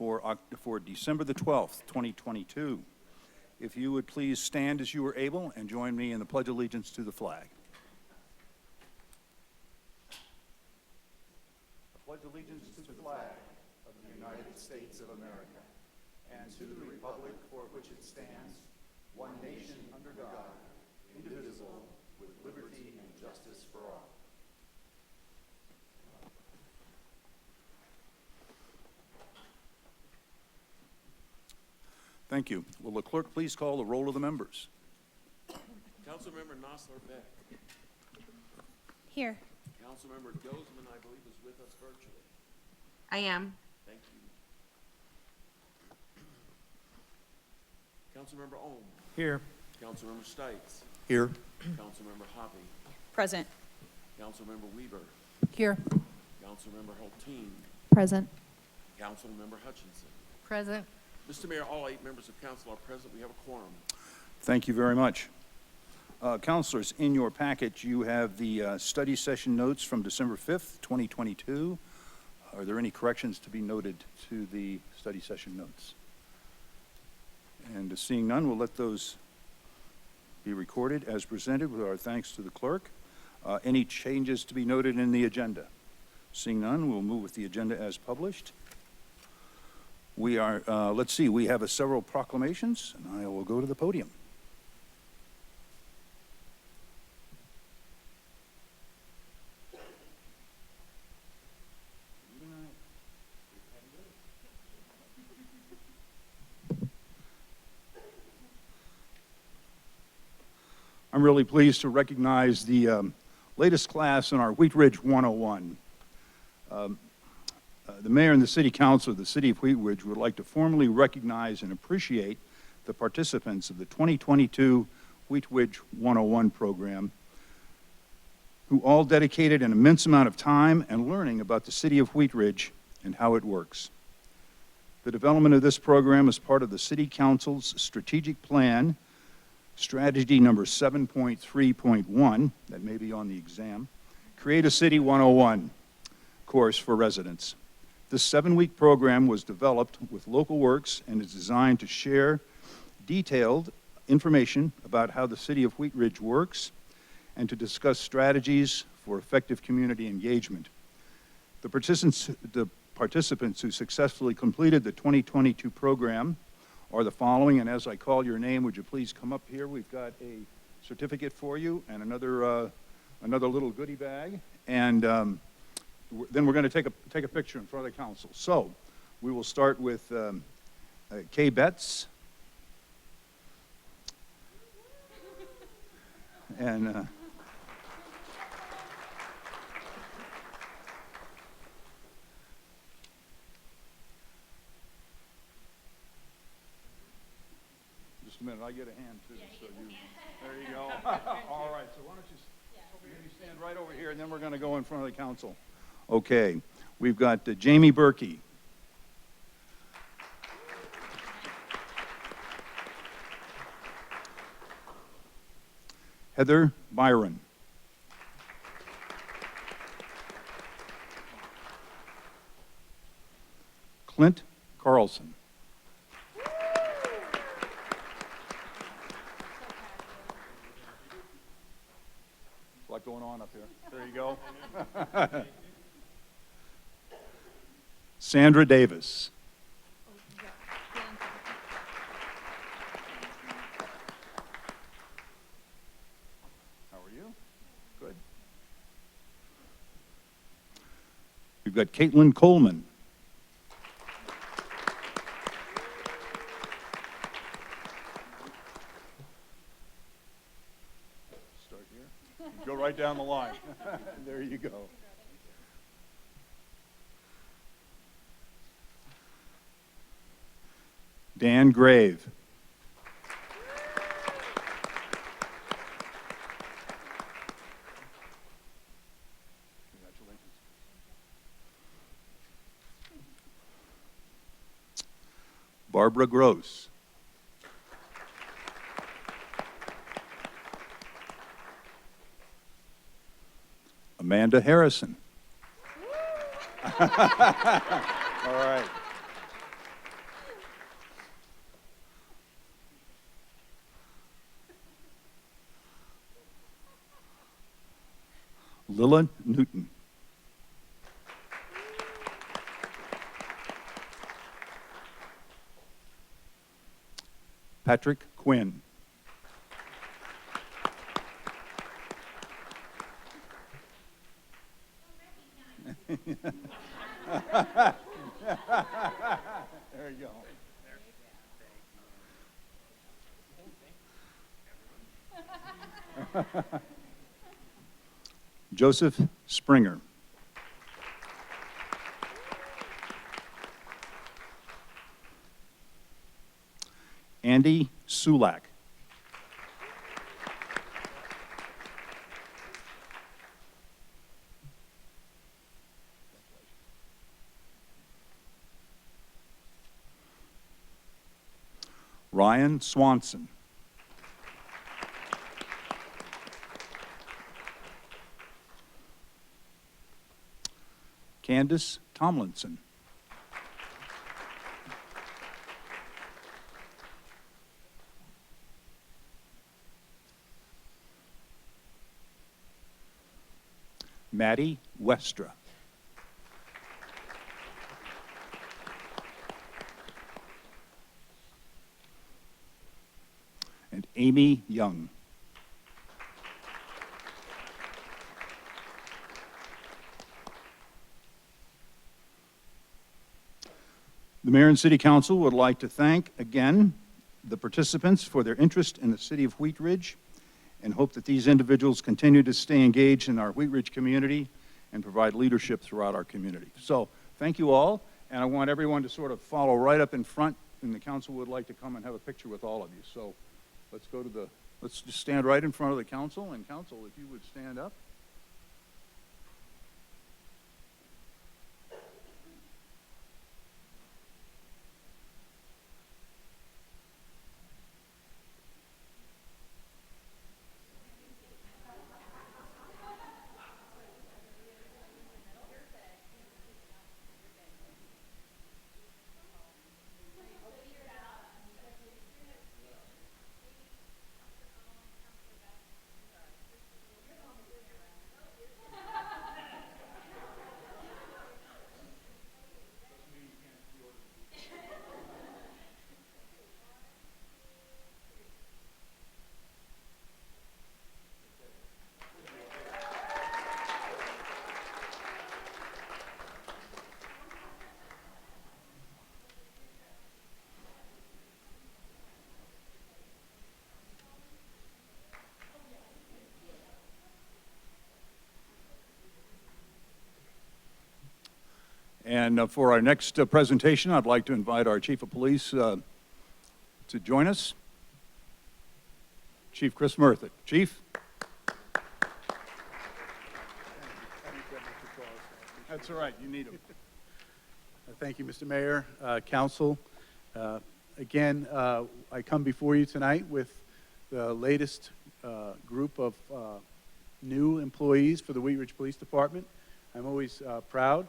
for December the 12th, 2022. If you would please stand as you are able and join me in the Pledge of Allegiance to the flag. I pledge allegiance to the flag of the United States of America and to the republic for which it stands, one nation under God, indivisible, with liberty and justice for all. Thank you. Will the clerk please call the roll of the members? Councilmember Nosler Beck. Here. Councilmember Dozman, I believe, is with us virtually. I am. Thank you. Councilmember Ohm. Here. Councilmember Stites. Here. Councilmember Hoppy. Present. Councilmember Weaver. Here. Councilmember Hulteen. Present. Councilmember Hutchinson. Present. Mr. Mayor, all 8 members of council are present. We have a quorum. Thank you very much. Councilors, in your packet, you have the study session notes from December 5th, 2022. Are there any corrections to be noted to the study session notes? And seeing none, we'll let those be recorded as presented with our thanks to the clerk. Any changes to be noted in the agenda? Seeing none, we'll move with the agenda as published. We are, let's see, we have several proclamations, and I will go to the podium. I'm really pleased to recognize the latest class in our Wheat Ridge 101. The mayor and the city council of the city of Wheat Ridge would like to formally recognize and appreciate the participants of the 2022 Wheat Ridge 101 program, who all dedicated an immense amount of time and learning about the city of Wheat Ridge and how it works. The development of this program is part of the city council's strategic plan, strategy number 7.3.1, that may be on the exam, Create a City 101 course for residents. This 7-week program was developed with Local Works and is designed to share detailed information about how the city of Wheat Ridge works and to discuss strategies for effective community engagement. The participants who successfully completed the 2022 program are the following, and as I call your name, would you please come up here? We've got a certificate for you and another little goodie bag, and then we're going to take a picture in front of the council. So we will start with Kay Betts. And just a minute, I get a hand too. So you, there you go. All right, so why don't you maybe stand right over here, and then we're going to go in front of the council. Okay, we've got Jamie Berkey. Heather Byron. Clint Carlson. A lot going on up here. There you go. Sandra Davis. How are you? Good. We've got Caitlin Coleman. Start here. Go right down the line. There you go. Dan Grave. Congratulations. Barbara Gross. Amanda Harrison. All right. Lila Newton. Patrick Quinn. There you go. Joseph Springer. Andy Sulak. Ryan Swanson. Candace Tomlinson. Maddie Westra. And Amy Young. The Mayor and City Council would like to thank again the participants for their interest in the City of Wheat Ridge and hope that these individuals continue to stay engaged in our Wheat Ridge community and provide leadership throughout our community. So thank you all, and I want everyone to sort of follow right up in front, and the council would like to come and have a picture with all of you. So let's just stand right in front of the council, and council, if you would stand up. And for our next presentation, I'd like to invite our Chief of Police to join us. Chief Chris Murtha. Chief? That's all right, you need him. Thank you, Mr. Mayor, Council. Again, I come before you tonight with the latest group of new employees for the Wheat Ridge Police Department. I'm always proud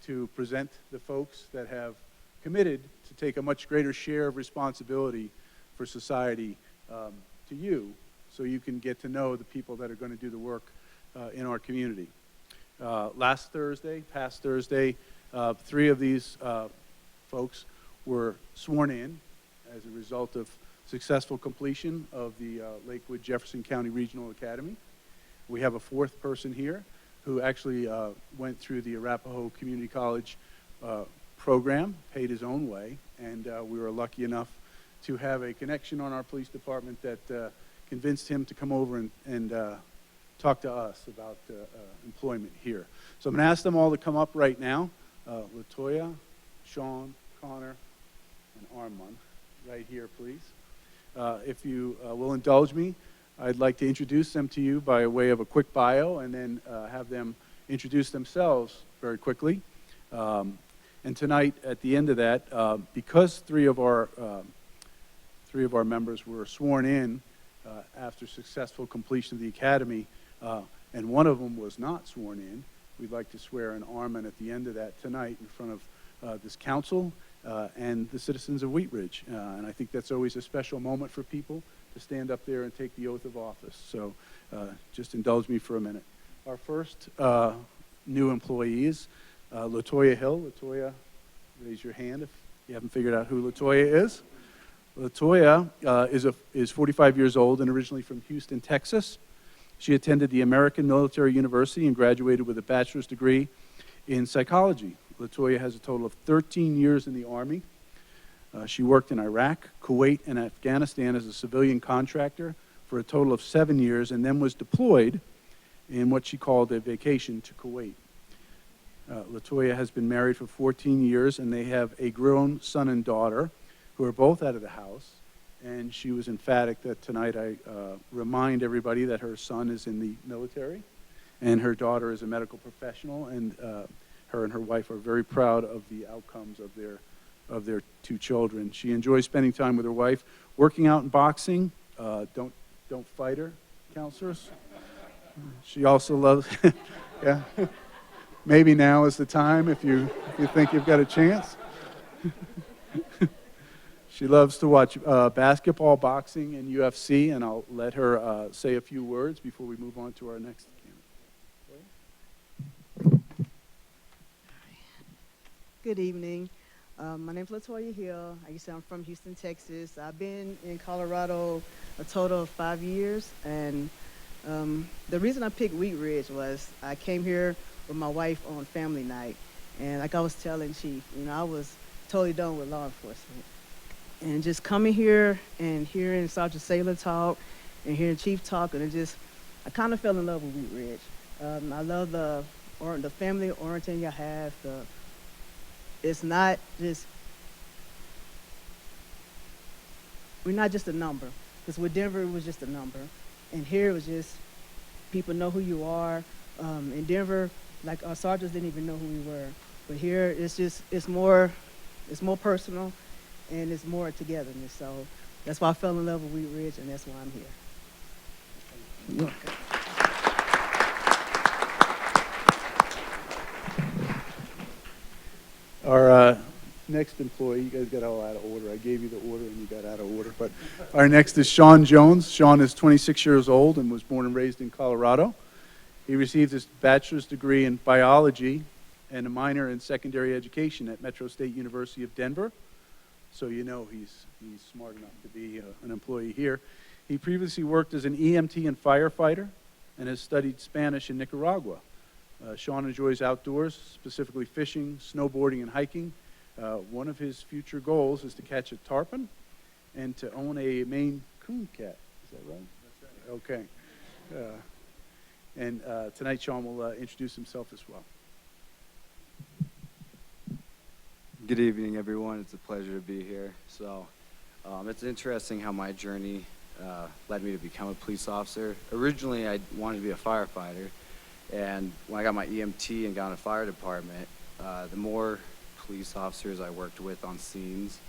to present the folks that have committed to take a much greater share of responsibility for society to you, so you can get to know the people that are going to do the work in our community. Past Thursday, 3 of these folks were sworn in as a result of successful completion of the Lakewood Jefferson County Regional Academy. We have a 4th person here who actually went through the Arapahoe Community College program, paid his own way, and we were lucky enough to have a connection on our police department that convinced him to come over and talk to us about employment here. So I'm going to ask them all to come up right now. Latoya, Sean, Connor, and Armand, right here, please. If you will indulge me, I'd like to introduce them to you by way of a quick bio, and then have them introduce themselves very quickly. And tonight, at the end of that, because three of our members were sworn in after successful completion of the academy, and one of them was not sworn in, we'd like to swear in Armand at the end of that tonight in front of this council and the citizens of Wheat Ridge. And I think that's always a special moment for people to stand up there and take the oath of office. So just indulge me for a minute. our first new employees, Latoya Hill. Latoya, raise your hand if you haven't figured out who Latoya is. Latoya is 45 years old and originally from Houston, Texas. She attended the American Military University and graduated with a bachelor's degree in psychology. Latoya has a total of 13 years in the Army. She worked in Iraq, Kuwait, and Afghanistan as a civilian contractor for a total of 7 years, and then was deployed in what she called a vacation to Kuwait. Latoya has been married for 14 years, and they have a grown son and daughter who are both out of the house. And she was emphatic that tonight I remind everybody that her son is in the military and her daughter is a medical professional, and her and her wife are very proud of the outcomes of their two children. She enjoys spending time with her wife, working out and boxing. Don't fight her, counselors. She also loves, yeah. Maybe now is the time if you think you've got a chance. She loves to watch basketball, boxing, and UFC, and I'll let her say a few words before we move on to our next candidate. Good evening. My name is Latoya Hill. Like you said, I'm from Houston, Texas. I've been in Colorado a total of 5 years, and the reason I picked Wheat Ridge was I came here with my wife on family night, and like I was telling Chief, I was totally done with law enforcement. And just coming here and hearing Sergeant Saylor talk and hearing Chief talk, and I kind of fell in love with Wheat Ridge. I love the family orientation you have. It's not just, we're not just a number, because with Denver it was just a number, and here it was just people know who you are. In Denver, like our sergeants didn't even know who we were, but here it's more personal, and it's more togetherness. So that's why I fell in love with Wheat Ridge, and that's why I'm here. Our next employee, you guys got all out of order. I gave you the order and you got out of order. But our next is Sean Jones. Sean is 26 years old and was born and raised in Colorado. He received his bachelor's degree in biology and a minor in secondary education at Metro State University of Denver. So you know he's smart enough to be an employee here. He previously worked as an EMT and firefighter and has studied Spanish in Nicaragua. Sean enjoys outdoors, specifically fishing, snowboarding, and hiking. One of his future goals is to catch a tarpon and to own a Maine Coon cat. Is that right? That's right. Okay. And tonight Sean will introduce himself as well. Good evening, everyone. It's a pleasure to be here. So it's interesting how my journey led me to become a police officer. Originally, I wanted to be a firefighter. And when I got my EMT and got in a fire department, the more police officers I worked with on scenes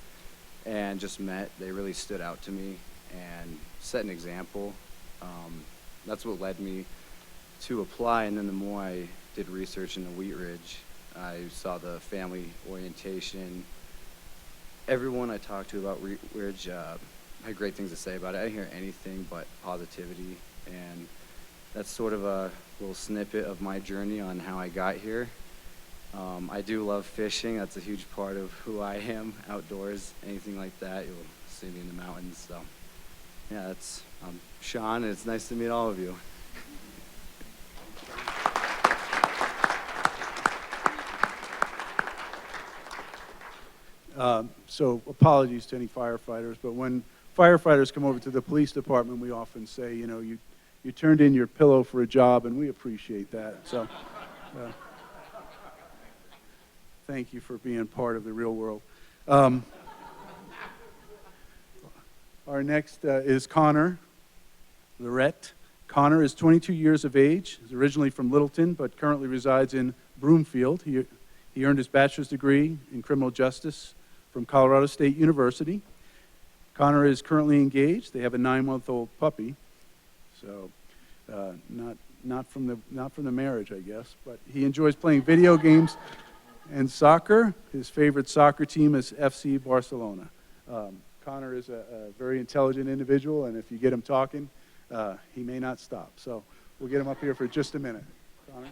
and just met, they really stood out to me and set an example. That's what led me to apply. And then the more I did research into Wheat Ridge, I saw the family orientation. Everyone I talked to about Wheat Ridge had great things to say about it. I didn't hear anything but positivity, and that's sort of a little snippet of my journey on how I got here. I do love fishing. That's a huge part of who I am, outdoors, anything like that. You'll see me in the mountains. So yeah, I'm Sean, and it's nice to meet all of you. So apologies to any firefighters, but when firefighters come over to the police department, we often say, you turned in your pillow for a job, and we appreciate that. So thank you for being part of the real world. Our next is Connor Lorette. Connor is 22 years of age. He's originally from Littleton, but currently resides in Broomfield. He earned his bachelor's degree in criminal justice from Colorado State University. Connor is currently engaged. They have a 9-month-old puppy. So not from the marriage, I guess, but he enjoys playing video games and soccer. His favorite soccer team is FC Barcelona. Connor is a very intelligent individual, and if you get him talking, he may not stop. So we'll get him up here for just a minute. Connor?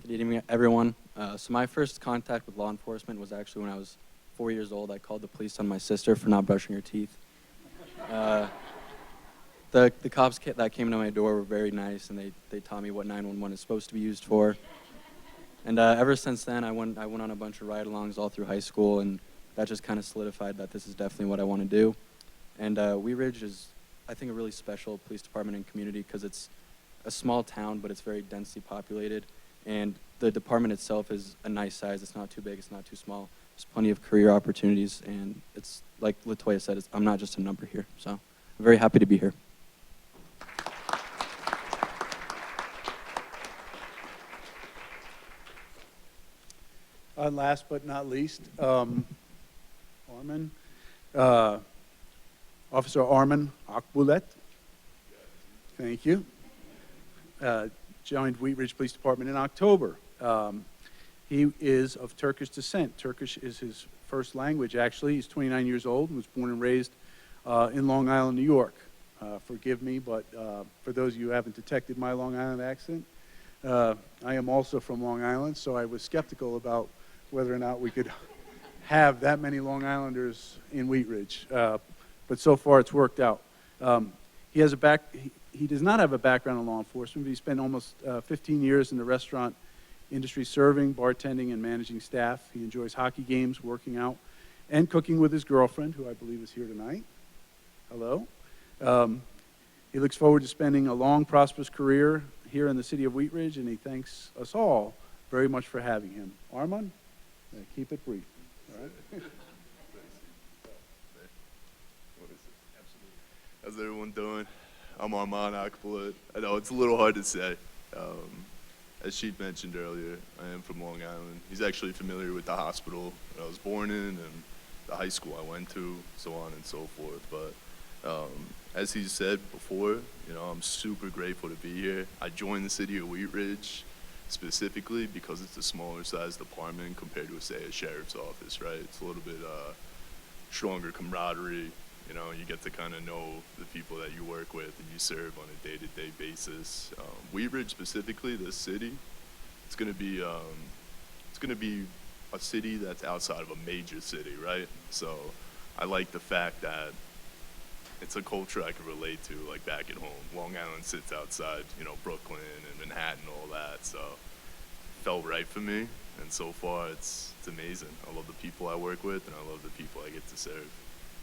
Good evening, everyone. So my first contact with law enforcement was actually when I was 4 years old. I called the police on my sister for not brushing her teeth. The cops that came to my door were very nice, and they taught me what 911 is supposed to be used for. And ever since then, I went on a bunch of ride-alongs all through high school, and that just kind of solidified that this is definitely what I want to do. And Wheat Ridge is, I think, a really special police department and community because it's a small town, but it's very densely populated. And the department itself is a nice size. It's not too big. It's not too small. There's plenty of career opportunities, and it's like Latoya said, I'm not just a number here. So I'm very happy to be here. And last but not least, Armin, Officer Armin Akbulet. Thank you. Joined Wheat Ridge Police Department in October. He is of Turkish descent. Turkish is his first language, actually. He's 29 years old and was born and raised in Long Island, New York. Forgive me, but for those of you who haven't detected my Long Island accent, I am also from Long Island, so I was skeptical about whether or not we could have that many Long Islanders in Wheat Ridge. But so far it's worked out. He does not have a background in law enforcement, but he spent almost 15 years in the restaurant industry serving, bartending, and managing staff. He enjoys hockey games, working out, and cooking with his girlfriend, who I believe is here tonight. Hello. He looks forward to spending a long, prosperous career here in the city of Wheat Ridge, and he thanks us all very much for having him. Armand, keep it brief. All right? How's everyone doing? I'm Armand Akbulet. I know it's a little hard to say. As she mentioned earlier, I am from Long Island. He's actually familiar with the hospital that I was born in and the high school I went to, so on and so forth. But as he said before, I'm super grateful to be here. I joined the city of Wheat Ridge specifically because it's a smaller size department compared to, say, a sheriff's office, right? It's a little bit stronger camaraderie. You get to kind of know the people that you work with and you serve on a day-to-day basis. Wheat Ridge specifically, this city, it's going to be a city that's outside of a major city, right? So I like the fact that it's a culture I can relate to, like back at home. Long Island sits outside, Brooklyn and Manhattan, all that. So it felt right for me, and so far it's amazing. I love the people I work with, and I love the people I get to serve.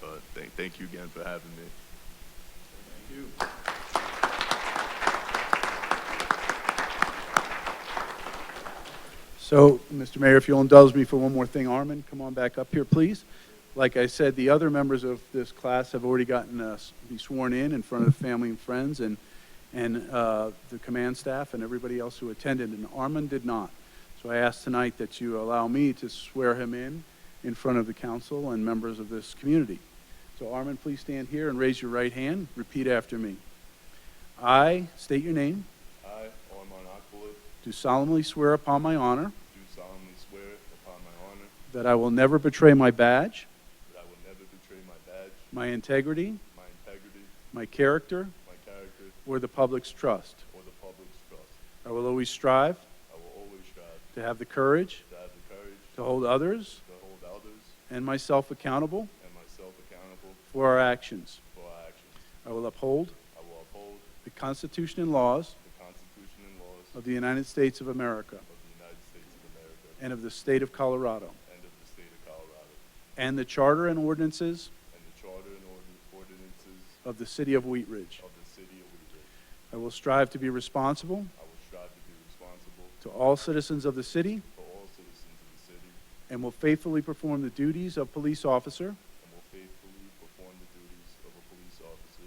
But thank you again for having me. Thank you. So, Mr. Mayor, if you'll indulge me for one more thing, Armin, come on back up here, please. Like I said, the other members of this class have already gotten be sworn in front of family and friends and the command staff and everybody else who attended, and Armin did not. So I ask tonight that you allow me to swear him in front of the council and members of this community. So Armin, please stand here and raise your right hand. Repeat after me. I state your name. I, Armand Akbulet, Do solemnly swear upon my honor do solemnly swear upon my honor that I will never betray my badge, that I will never betray my badge, my integrity, my integrity, my character, my character, or the public's trust. or the public's trust. I will always strive I will always strive to have the courage to have the courage to hold others to hold others and myself accountable and myself accountable for our actions. for our actions. I will uphold I will uphold the Constitution and laws the Constitution and laws of the United States of America of the United States of America and of the state of Colorado, and of the state of Colorado, and the charter and ordinances and the charter and ordinances of the city of Wheat Ridge. of the city of Wheat Ridge. I will strive to be responsible I will strive to be responsible to all citizens of the city for all citizens of the city and will faithfully perform the duties of police officer and will faithfully perform the duties of a police officer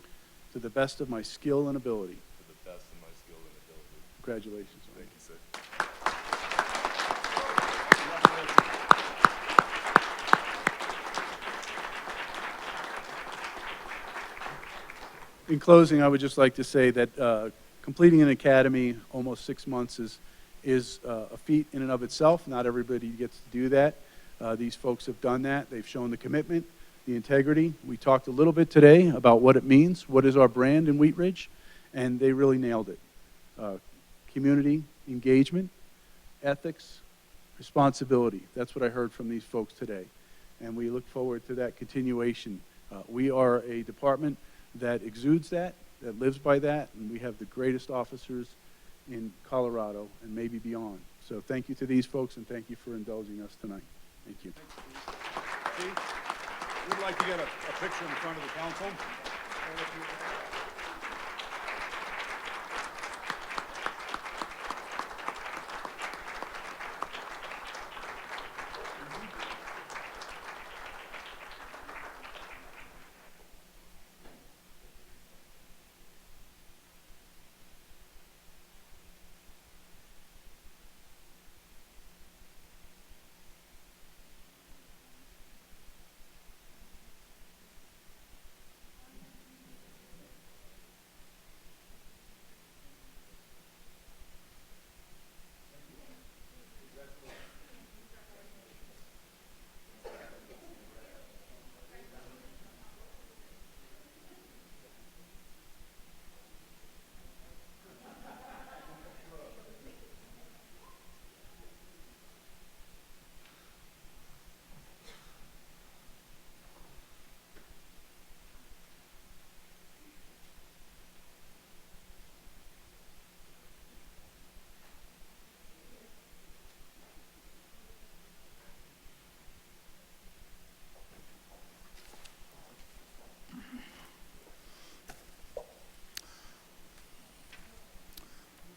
to the best of my skill and ability. to the best of my skill and ability. Congratulations. Thank you, sir. In closing, I would just like to say that completing an academy almost 6 months is a feat in and of itself. Not everybody gets to do that. These folks have done that. They've shown the commitment, the integrity. We talked a little bit today about what it means, what is our brand in Wheat Ridge, and they really nailed it. community engagement, ethics, responsibility. That's what I heard from these folks today. And we look forward to that continuation. We are a department that exudes that lives by that, and we have the greatest officers in Colorado and maybe beyond. So thank you to these folks, and thank you for indulging us tonight. Thank you. Steve, we'd like to get a picture in front of the council.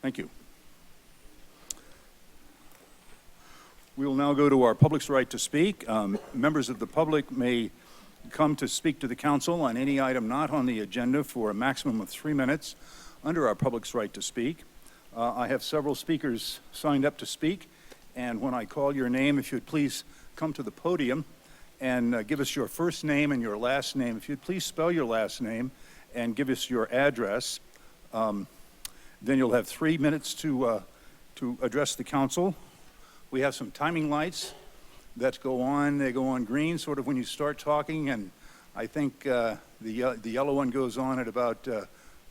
Thank you. We will now go to our public's right to speak. Members of the public may come to speak to the council on any item not on the agenda for a maximum of 3 minutes under our public's right to speak. I have several speakers signed up to speak, and when I call your name, if you'd please come to the podium and give us your first name and your last name. If you'd please spell your last name and give us your address. Then you'll have 3 minutes to address the council. We have some timing lights that go on. They go on green sort of when you start talking, and I think the yellow one goes on at about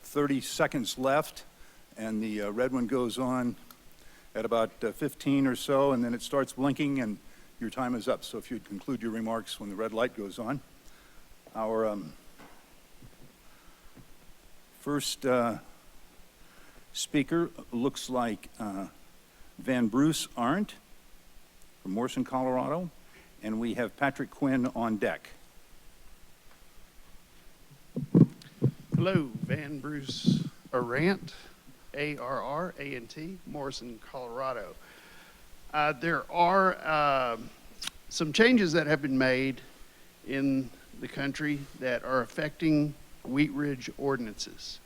30 seconds left, and the red one goes on at about 15 or so, and then it starts blinking and your time is up. So if you'd conclude your remarks when the red light goes on. Our first speaker looks like Van Bruce Arndt from Morrison, Colorado, and we have Patrick Quinn on deck. Hello, Van Bruce Arant, A-R-R-A-N-T, Morrison, Colorado. There are some changes that have been made in the country that are affecting Wheat Ridge ordinances.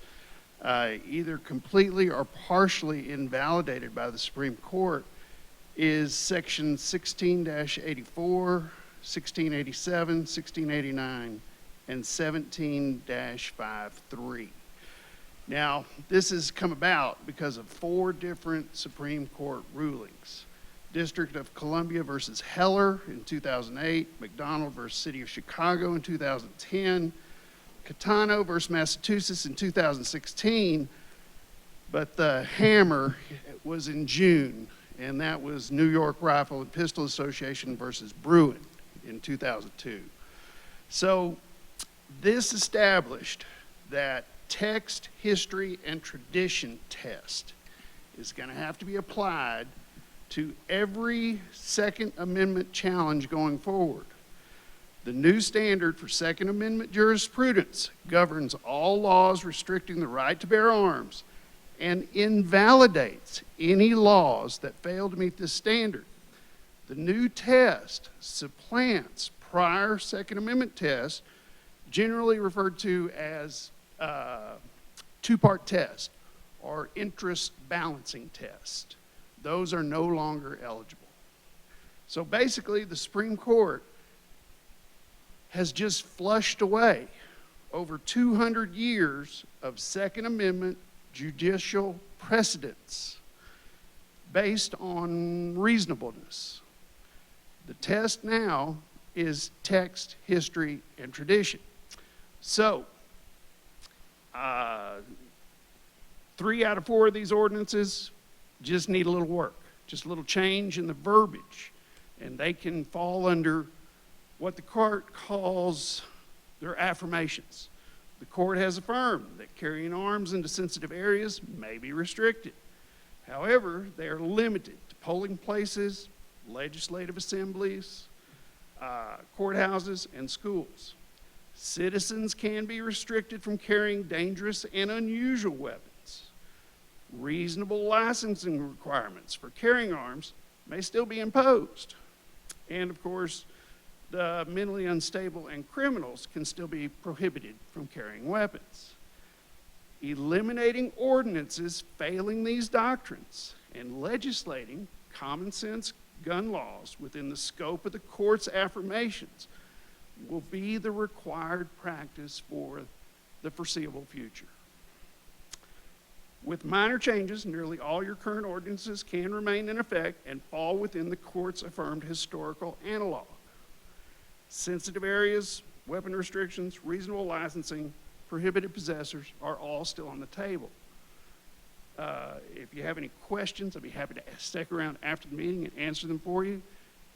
Either completely or partially invalidated by the Supreme Court is Section 16-84, 1687, 1689, and 17-53. Now, this has come about because of 4 different Supreme Court rulings. District of Columbia versus Heller in 2008, McDonald versus City of Chicago in 2010, Catano versus Massachusetts in 2016, but the hammer was in June, and that was New York Rifle and Pistol Association versus Bruin in 2002. So this established that text, history, and tradition test is going to have to be applied to every Second Amendment challenge going forward. The new standard for Second Amendment jurisprudence governs all laws restricting the right to bear arms and invalidates any laws that fail to meet this standard. The new test supplants prior Second Amendment tests, generally referred to as two-part test or interest balancing test. Those are no longer eligible. So basically, the Supreme Court has just flushed away over 200 years of Second Amendment judicial precedents based on reasonableness. The test now is text, history, and tradition. So, 3 out of 4 of these ordinances just need a little work, just a little change in the verbiage, and they can fall under what the court calls their affirmations. The court has affirmed that carrying arms into sensitive areas may be restricted. However, they are limited to polling places, legislative assemblies, courthouses, and schools. Citizens can be restricted from carrying dangerous and unusual weapons. Reasonable licensing requirements for carrying arms may still be imposed. And of course, the mentally unstable and criminals can still be prohibited from carrying weapons. Eliminating ordinances failing these doctrines and legislating common sense gun laws within the scope of the court's affirmations will be the required practice for the foreseeable future. With minor changes, nearly all your current ordinances can remain in effect and fall within the court's affirmed historical analog. Sensitive areas, weapon restrictions, reasonable licensing, prohibited possessors are all still on the table. If you have any questions, I'd be happy to stick around after the meeting and answer them for you.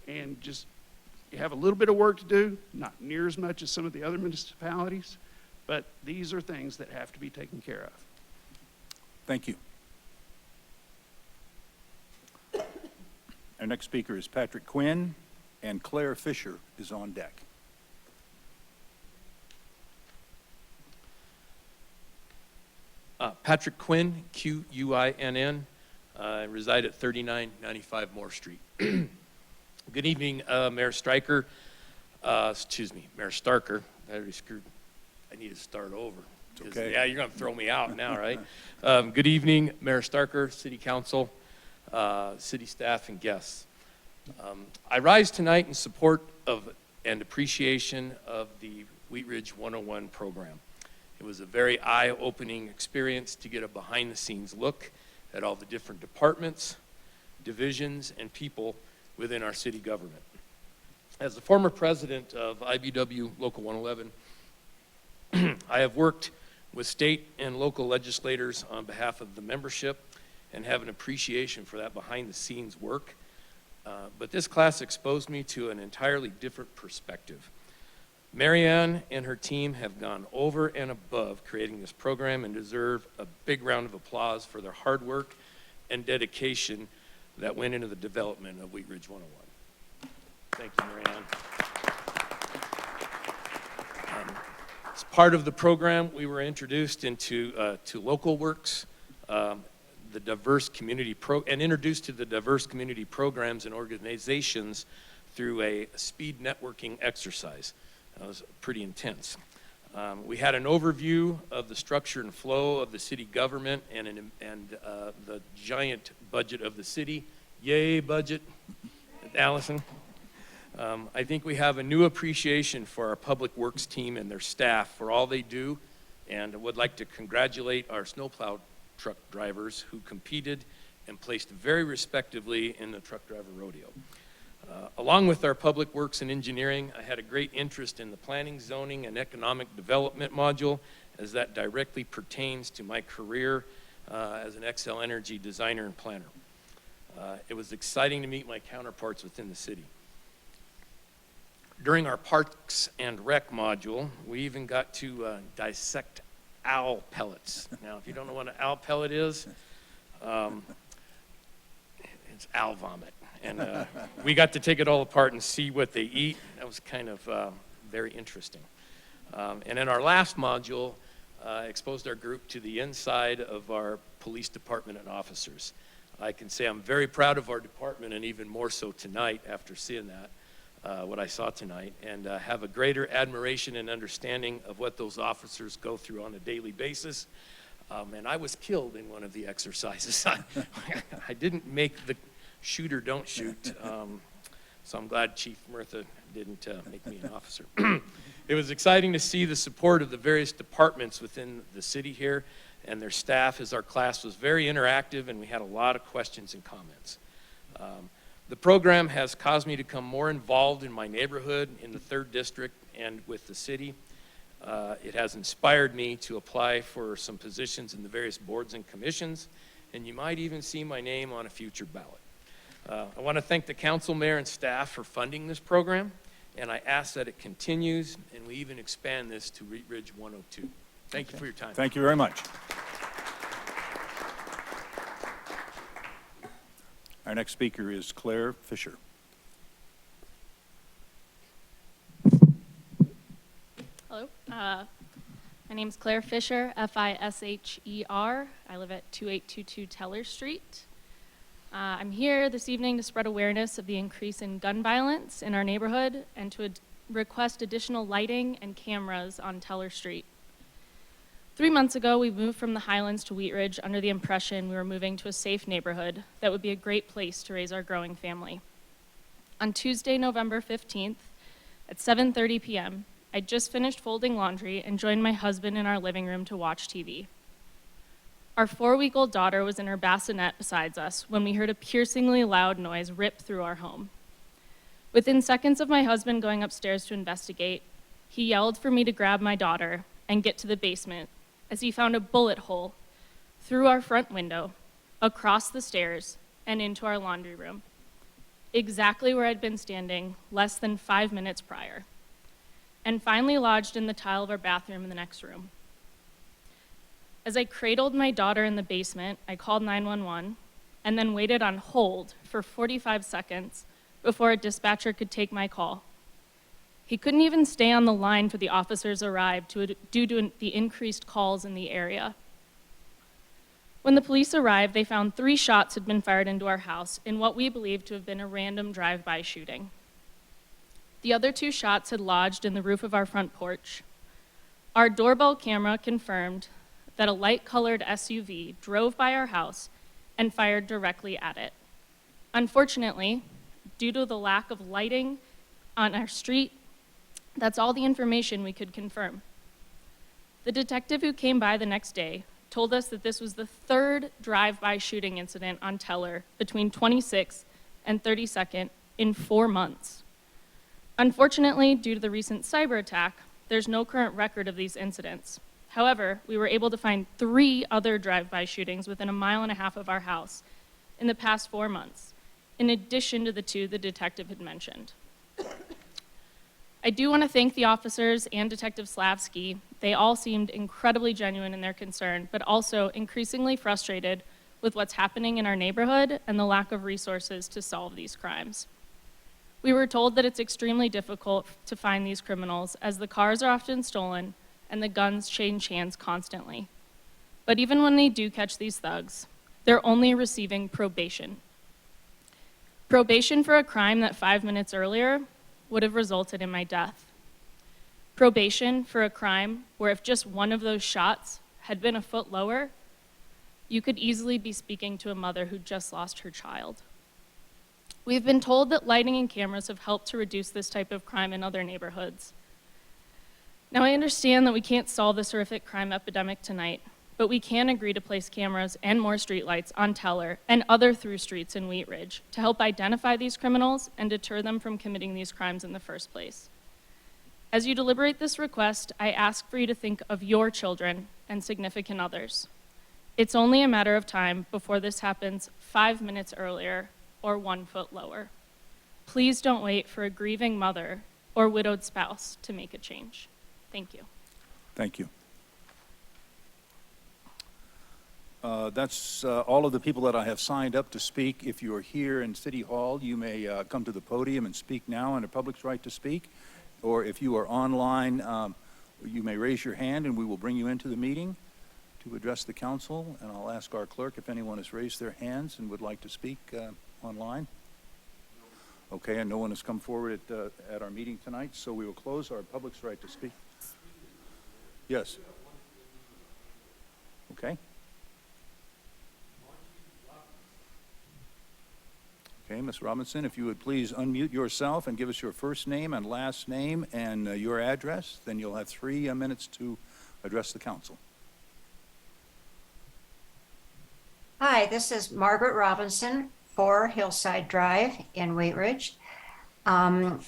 And just, you have a little bit of work to do, not near as much as some of the other municipalities, but these are things that have to be taken care of. Thank you. Our next speaker is Patrick Quinn, and Claire Fisher is on deck. Patrick Quinn, Quinn. I reside at 3995 Moore Street. Good evening, Mayor Stryker. Mayor Starker. I already screwed. I need to start over. It's okay. Yeah, you're going to throw me out now, right? Good evening, Mayor Starker, City Council, city staff, and guests. I rise tonight in support of and appreciation of the Wheat Ridge 101 program. It was a very eye-opening experience to get a behind-the-scenes look at all the different departments, divisions, and people within our city government. As the former president of IBW Local 111, I have worked with state and local legislators on behalf of the membership and have an appreciation for that behind-the-scenes work. But this class exposed me to an entirely different perspective. Marianne and her team have gone over and above creating this program and deserve a big round of applause for their hard work and dedication that went into the development of Wheat Ridge 101. Thank you, Marianne. As part of the program, we were introduced into to Local Works, the diverse community introduced to the diverse community programs and organizations through a speed networking exercise. That was pretty intense. We had an overview of the structure and flow of the city government and the giant budget of the city. Yay, budget, Allison. I think we have a new appreciation for our public works team and their staff for all they do, and I would like to congratulate our snowplow truck drivers who competed and placed very respectively in the truck driver rodeo. Along with our public works and engineering, I had a great interest in the planning, zoning, and economic development module, as that directly pertains to my career as an Xcel Energy designer and planner. It was exciting to meet my counterparts within the city. During our Parks and Rec module, we even got to dissect owl pellets. Now, if you don't know what an owl pellet is, it's owl vomit. And we got to take it all apart and see what they eat. That was kind of very interesting. And in our last module, exposed our group to the inside of our police department and officers. I can say I'm very proud of our department, and even more so tonight after seeing that, what I saw tonight, and have a greater admiration and understanding of what those officers go through on a daily basis. And I was killed in one of the exercises. I didn't make the shoot or don't shoot. So I'm glad Chief Murtha didn't make me an officer. It was exciting to see the support of the various departments within the city here and their staff, as our class was very interactive and we had a lot of questions and comments. The program has caused me to become more involved in my neighborhood, in the 3rd District, and with the city. It has inspired me to apply for some positions in the various boards and commissions, and you might even see my name on a future ballot. I want to thank the council, mayor, and staff for funding this program, and I ask that it continues, and we even expand this to Wheat Ridge 102. Thank you for your time. Thank you very much. Our next speaker is Claire Fisher. Hello. My name's Claire Fisher, Fisher. I live at 2822 Teller Street. I'm here this evening to spread awareness of the increase in gun violence in our neighborhood and to request additional lighting and cameras on Teller Street. 3 months ago, we moved from the Highlands to Wheat Ridge under the impression we were moving to a safe neighborhood that would be a great place to raise our growing family. On Tuesday, November 15th, at 7:30 p.m., I just finished folding laundry and joined my husband in our living room to watch TV. Our 4-week-old daughter was in her bassinet beside us when we heard a piercingly loud noise rip through our home. Within seconds of my husband going upstairs to investigate, he yelled for me to grab my daughter and get to the basement as he found a bullet hole through our front window, across the stairs, and into our laundry room, exactly where I'd been standing less than 5 minutes prior, and finally lodged in the tile of our bathroom in the next room. As I cradled my daughter in the basement, I called 911 and then waited on hold for 45 seconds before a dispatcher could take my call. He couldn't even stay on the line till the officers arrived due to the increased calls in the area. When the police arrived, they found 3 shots had been fired into our house in what we believed to have been a random drive-by shooting. The other 2 shots had lodged in the roof of our front porch. Our doorbell camera confirmed that a light-colored SUV drove by our house and fired directly at it. Unfortunately, due to the lack of lighting on our street, that's all the information we could confirm. The detective who came by the next day told us that this was the 3rd drive-by shooting incident on Teller between 26th and 32nd in 4 months. Unfortunately, due to the recent cyber attack, there's no current record of these incidents. However, we were able to find 3 other drive-by shootings within a 1.5 miles of our house in the past 4 months, in addition to the 2 the detective had mentioned. I do want to thank the officers and Detective Slavsky. They all seemed incredibly genuine in their concern, but also increasingly frustrated with what's happening in our neighborhood and the lack of resources to solve these crimes. We were told that it's extremely difficult to find these criminals as the cars are often stolen and the guns change hands constantly. But even when they do catch these thugs, they're only receiving probation. Probation for a crime that 5 minutes earlier would have resulted in my death. Probation for a crime where if just one of those shots had been a foot lower, you could easily be speaking to a mother who just lost her child. We've been told that lighting and cameras have helped to reduce this type of crime in other neighborhoods. Now, I understand that we can't solve this horrific crime epidemic tonight, but we can agree to place cameras and more streetlights on Teller and other through streets in Wheat Ridge to help identify these criminals and deter them from committing these crimes in the first place. As you deliberate this request, I ask for you to think of your children and significant others. It's only a matter of time before this happens 5 minutes earlier or 1 foot lower. Please don't wait for a grieving mother or widowed spouse to make a change. Thank you. Thank you. That's all of the people that I have signed up to speak. If you are here in City Hall, you may come to the podium and speak now on the public's right to speak. Or if you are online, you may raise your hand and we will bring you into the meeting to address the council. And I'll ask our clerk if anyone has raised their hands and would like to speak online. Okay, and no one has come forward at our meeting tonight, so we will close our public's right to speak. Yes. Okay. Okay, Ms. Robinson, if you would please unmute yourself and give us your first name and last name and your address, then you'll have 3 minutes to address the council. Hi, this is Margaret Robinson, 4 Hillside Drive in Wheat Ridge. I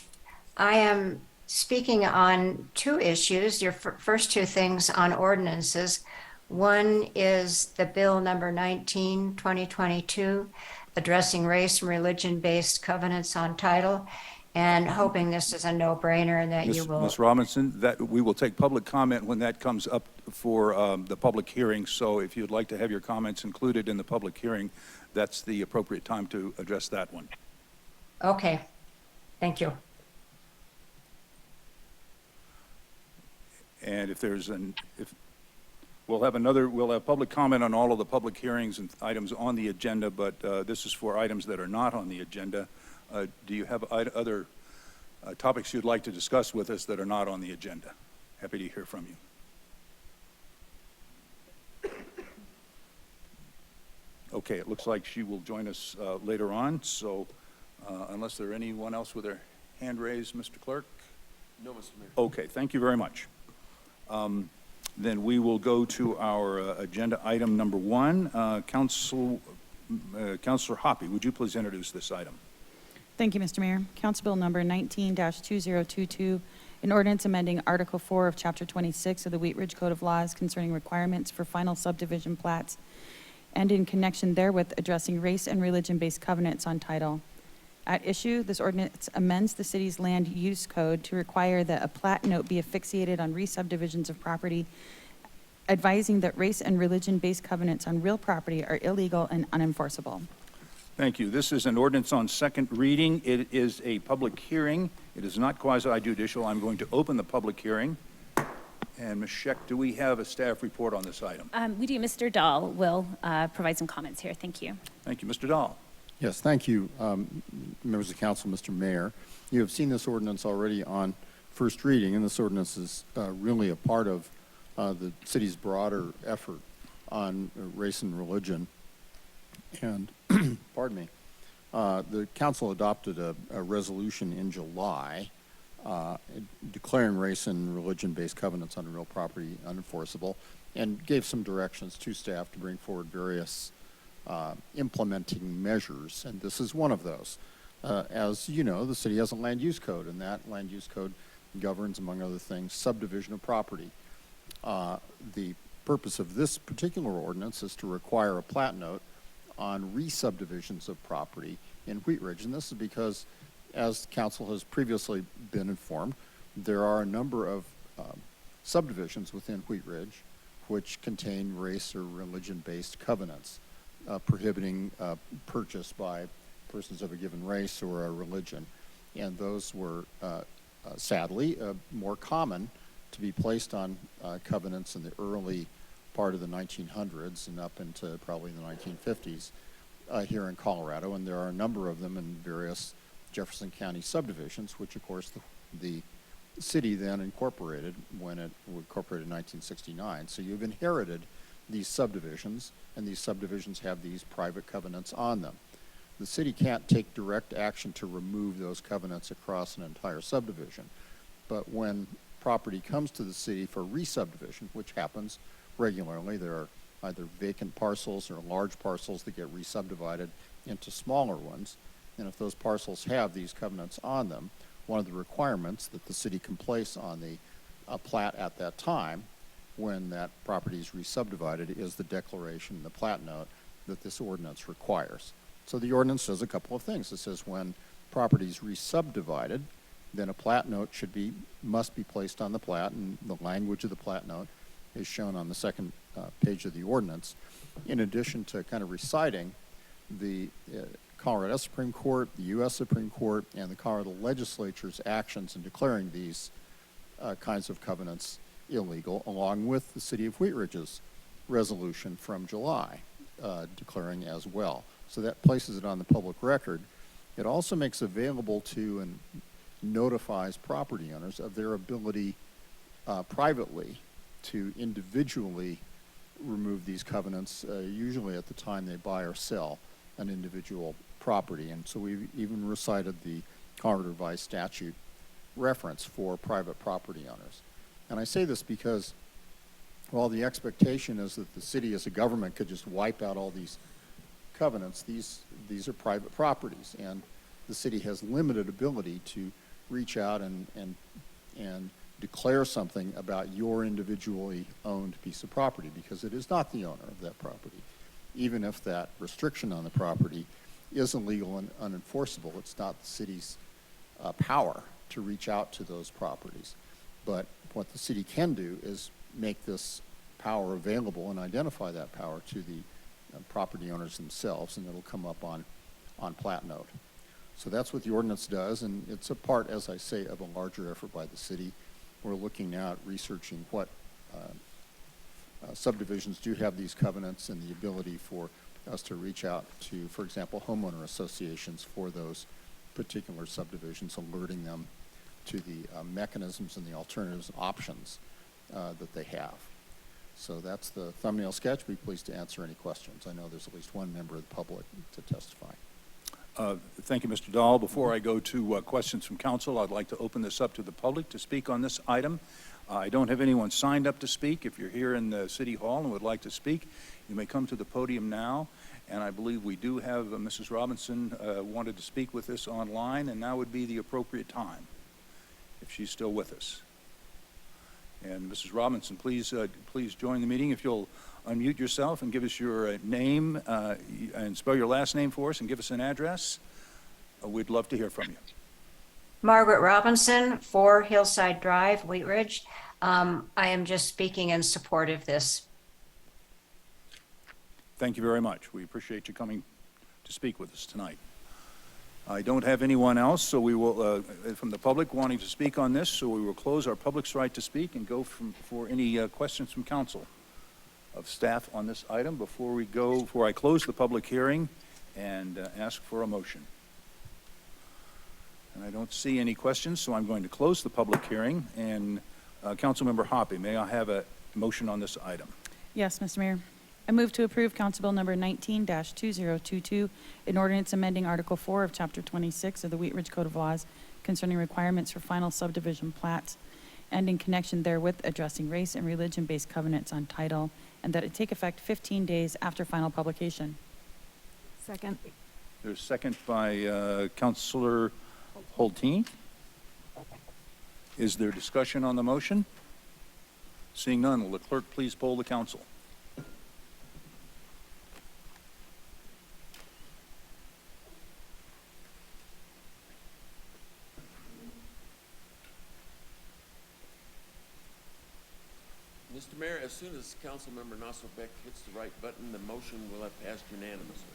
am speaking on two issues, your first two things on ordinances. One is the bill number 19, 2022, addressing race and religion-based covenants on title, and hoping this is a no-brainer and that you will. Ms. Robinson, that, we will take public comment when that comes up for the public hearing. So if you'd like to have your comments included in the public hearing, that's the appropriate time to address that one. Okay, thank you. And if there's we'll have public comment on all of the public hearings and items on the agenda, but this is for items that are not on the agenda. Do you have other topics you'd like to discuss with us that are not on the agenda? Happy to hear from you. Okay, it looks like she will join us later on, so unless there anyone else with their hand raised, Mr. Clerk? No, Mr. Mayor. Okay, thank you very much. Then we will go to our agenda item number 1. Councilor Hoppe, would you please introduce this item? Thank you, Mr. Mayor. Council Bill number 19-2022, an ordinance amending Article 4 of Chapter 26 of the Wheat Ridge Code of Laws concerning requirements for final subdivision plats, and in connection therewith addressing race and religion-based covenants on title. At issue, this ordinance amends the city's land use code to require that a plat note be affixated on re-subdivisions of property, advising that race and religion-based covenants on real property are illegal and unenforceable. Thank you. This is an ordinance on second reading. It is a public hearing. It is not quasi-judicial. I'm going to open the public hearing. And Ms. Scheck, do we have a staff report on this item? We do. Mr. Dahl will provide some comments here. Thank you. Thank you. Mr. Dahl. Yes, thank you, members of council, Mr. Mayor. You have seen this ordinance already on first reading, and this ordinance is really a part of the city's broader effort on race and religion. And, pardon me, the council adopted a resolution in July declaring race and religion-based covenants on real property unenforceable, and gave some directions to staff to bring forward various implementing measures, and this is one of those. As you know, the city has a land use code, and that land use code governs, among other things, subdivision of property. The purpose of this particular ordinance is to require a plat note on re-subdivisions of property in Wheat Ridge, and this is because, as council has previously been informed, there are a number of subdivisions within Wheat Ridge which contain race or religion-based covenants prohibiting purchase by persons of a given race or a religion. And those were, sadly, more common to be placed on covenants in the early part of the 1900s and up into probably the 1950s here in Colorado. And there are a number of them in various Jefferson County subdivisions, which, of course, the city then incorporated when it incorporated in 1969. So you've inherited these subdivisions, and these subdivisions have these private covenants on them. The city can't take direct action to remove those covenants across an entire subdivision. But when property comes to the city for re-subdivision, which happens regularly, there are either vacant parcels or large parcels that get re-subdivided into smaller ones. And if those parcels have these covenants on them, one of the requirements that the city can place on the plat at that time when that property is re-subdivided is the declaration, the plat note, that this ordinance requires. So the ordinance says a couple of things. It says when property is re-subdivided, then a plat note must be placed on the plat, and the language of the plat note is shown on the second page of the ordinance. In addition to kind of reciting the Colorado Supreme Court, the U.S. Supreme Court, and the Colorado Legislature's actions in declaring these kinds of covenants illegal, along with the City of Wheat Ridge's resolution from July declaring as well. So that places it on the public record. It also makes available to and notifies property owners of their ability privately to individually remove these covenants, usually at the time they buy or sell an individual property. And so we've even recited the Colorado Revised Statute reference for private property owners. And I say this because while the expectation is that the city as a government could just wipe out all these covenants, these are private properties, and the city has limited ability to reach out and and declare something about your individually owned piece of property, because it is not the owner of that property. Even if that restriction on the property is illegal and unenforceable, it's not the city's power to reach out to those properties. But what the city can do is make this power available and identify that power to the property owners themselves, and it'll come up on plat note. So that's what the ordinance does, and it's a part, as I say, of a larger effort by the city. We're looking now at researching what subdivisions do have these covenants and the ability for us to reach out to, for example, homeowner associations for those particular subdivisions, alerting them to the mechanisms and the alternatives and options that they have. So that's the thumbnail sketch. Be pleased to answer any questions. I know there's at least one member of the public to testify. Thank you, Mr. Dahl. Before I go to questions from council, I'd like to open this up to the public to speak on this item. I don't have anyone signed up to speak. If you're here in the City Hall and would like to speak, you may come to the podium now. And I believe we do have Mrs. Robinson wanted to speak with us online, and now would be the appropriate time, if she's still with us. And Mrs. Robinson, please join the meeting. If you'll unmute yourself and give us your name and spell your last name for us and give us an address, we'd love to hear from you. Margaret Robinson, 4 Hillside Drive, Wheat Ridge. I am just speaking in support of this. Thank you very much. We appreciate you coming to speak with us tonight. I don't have anyone else, so we will, from the public wanting to speak on this, so we will close our public's right to speak and go for any questions from council of staff on this item before I close the public hearing and ask for a motion. And I don't see any questions, so I'm going to close the public hearing. And Councilmember Hoppe, may I have a motion on this item? Yes, Mr. Mayor. I move to approve Council Bill number 19-2022, an ordinance amending Article 4 of Chapter 26 of the Wheat Ridge Code of Laws concerning requirements for final subdivision plats, and in connection therewith addressing race and religion-based covenants on title, and that it take effect 15 days after final publication. Second. There's a second by Councilor Hulteen. Is there discussion on the motion? Seeing none, will the clerk please poll the council? Mr. Mayor, as soon as Councilmember Nasselbeck hits the right button, the motion will have passed unanimously.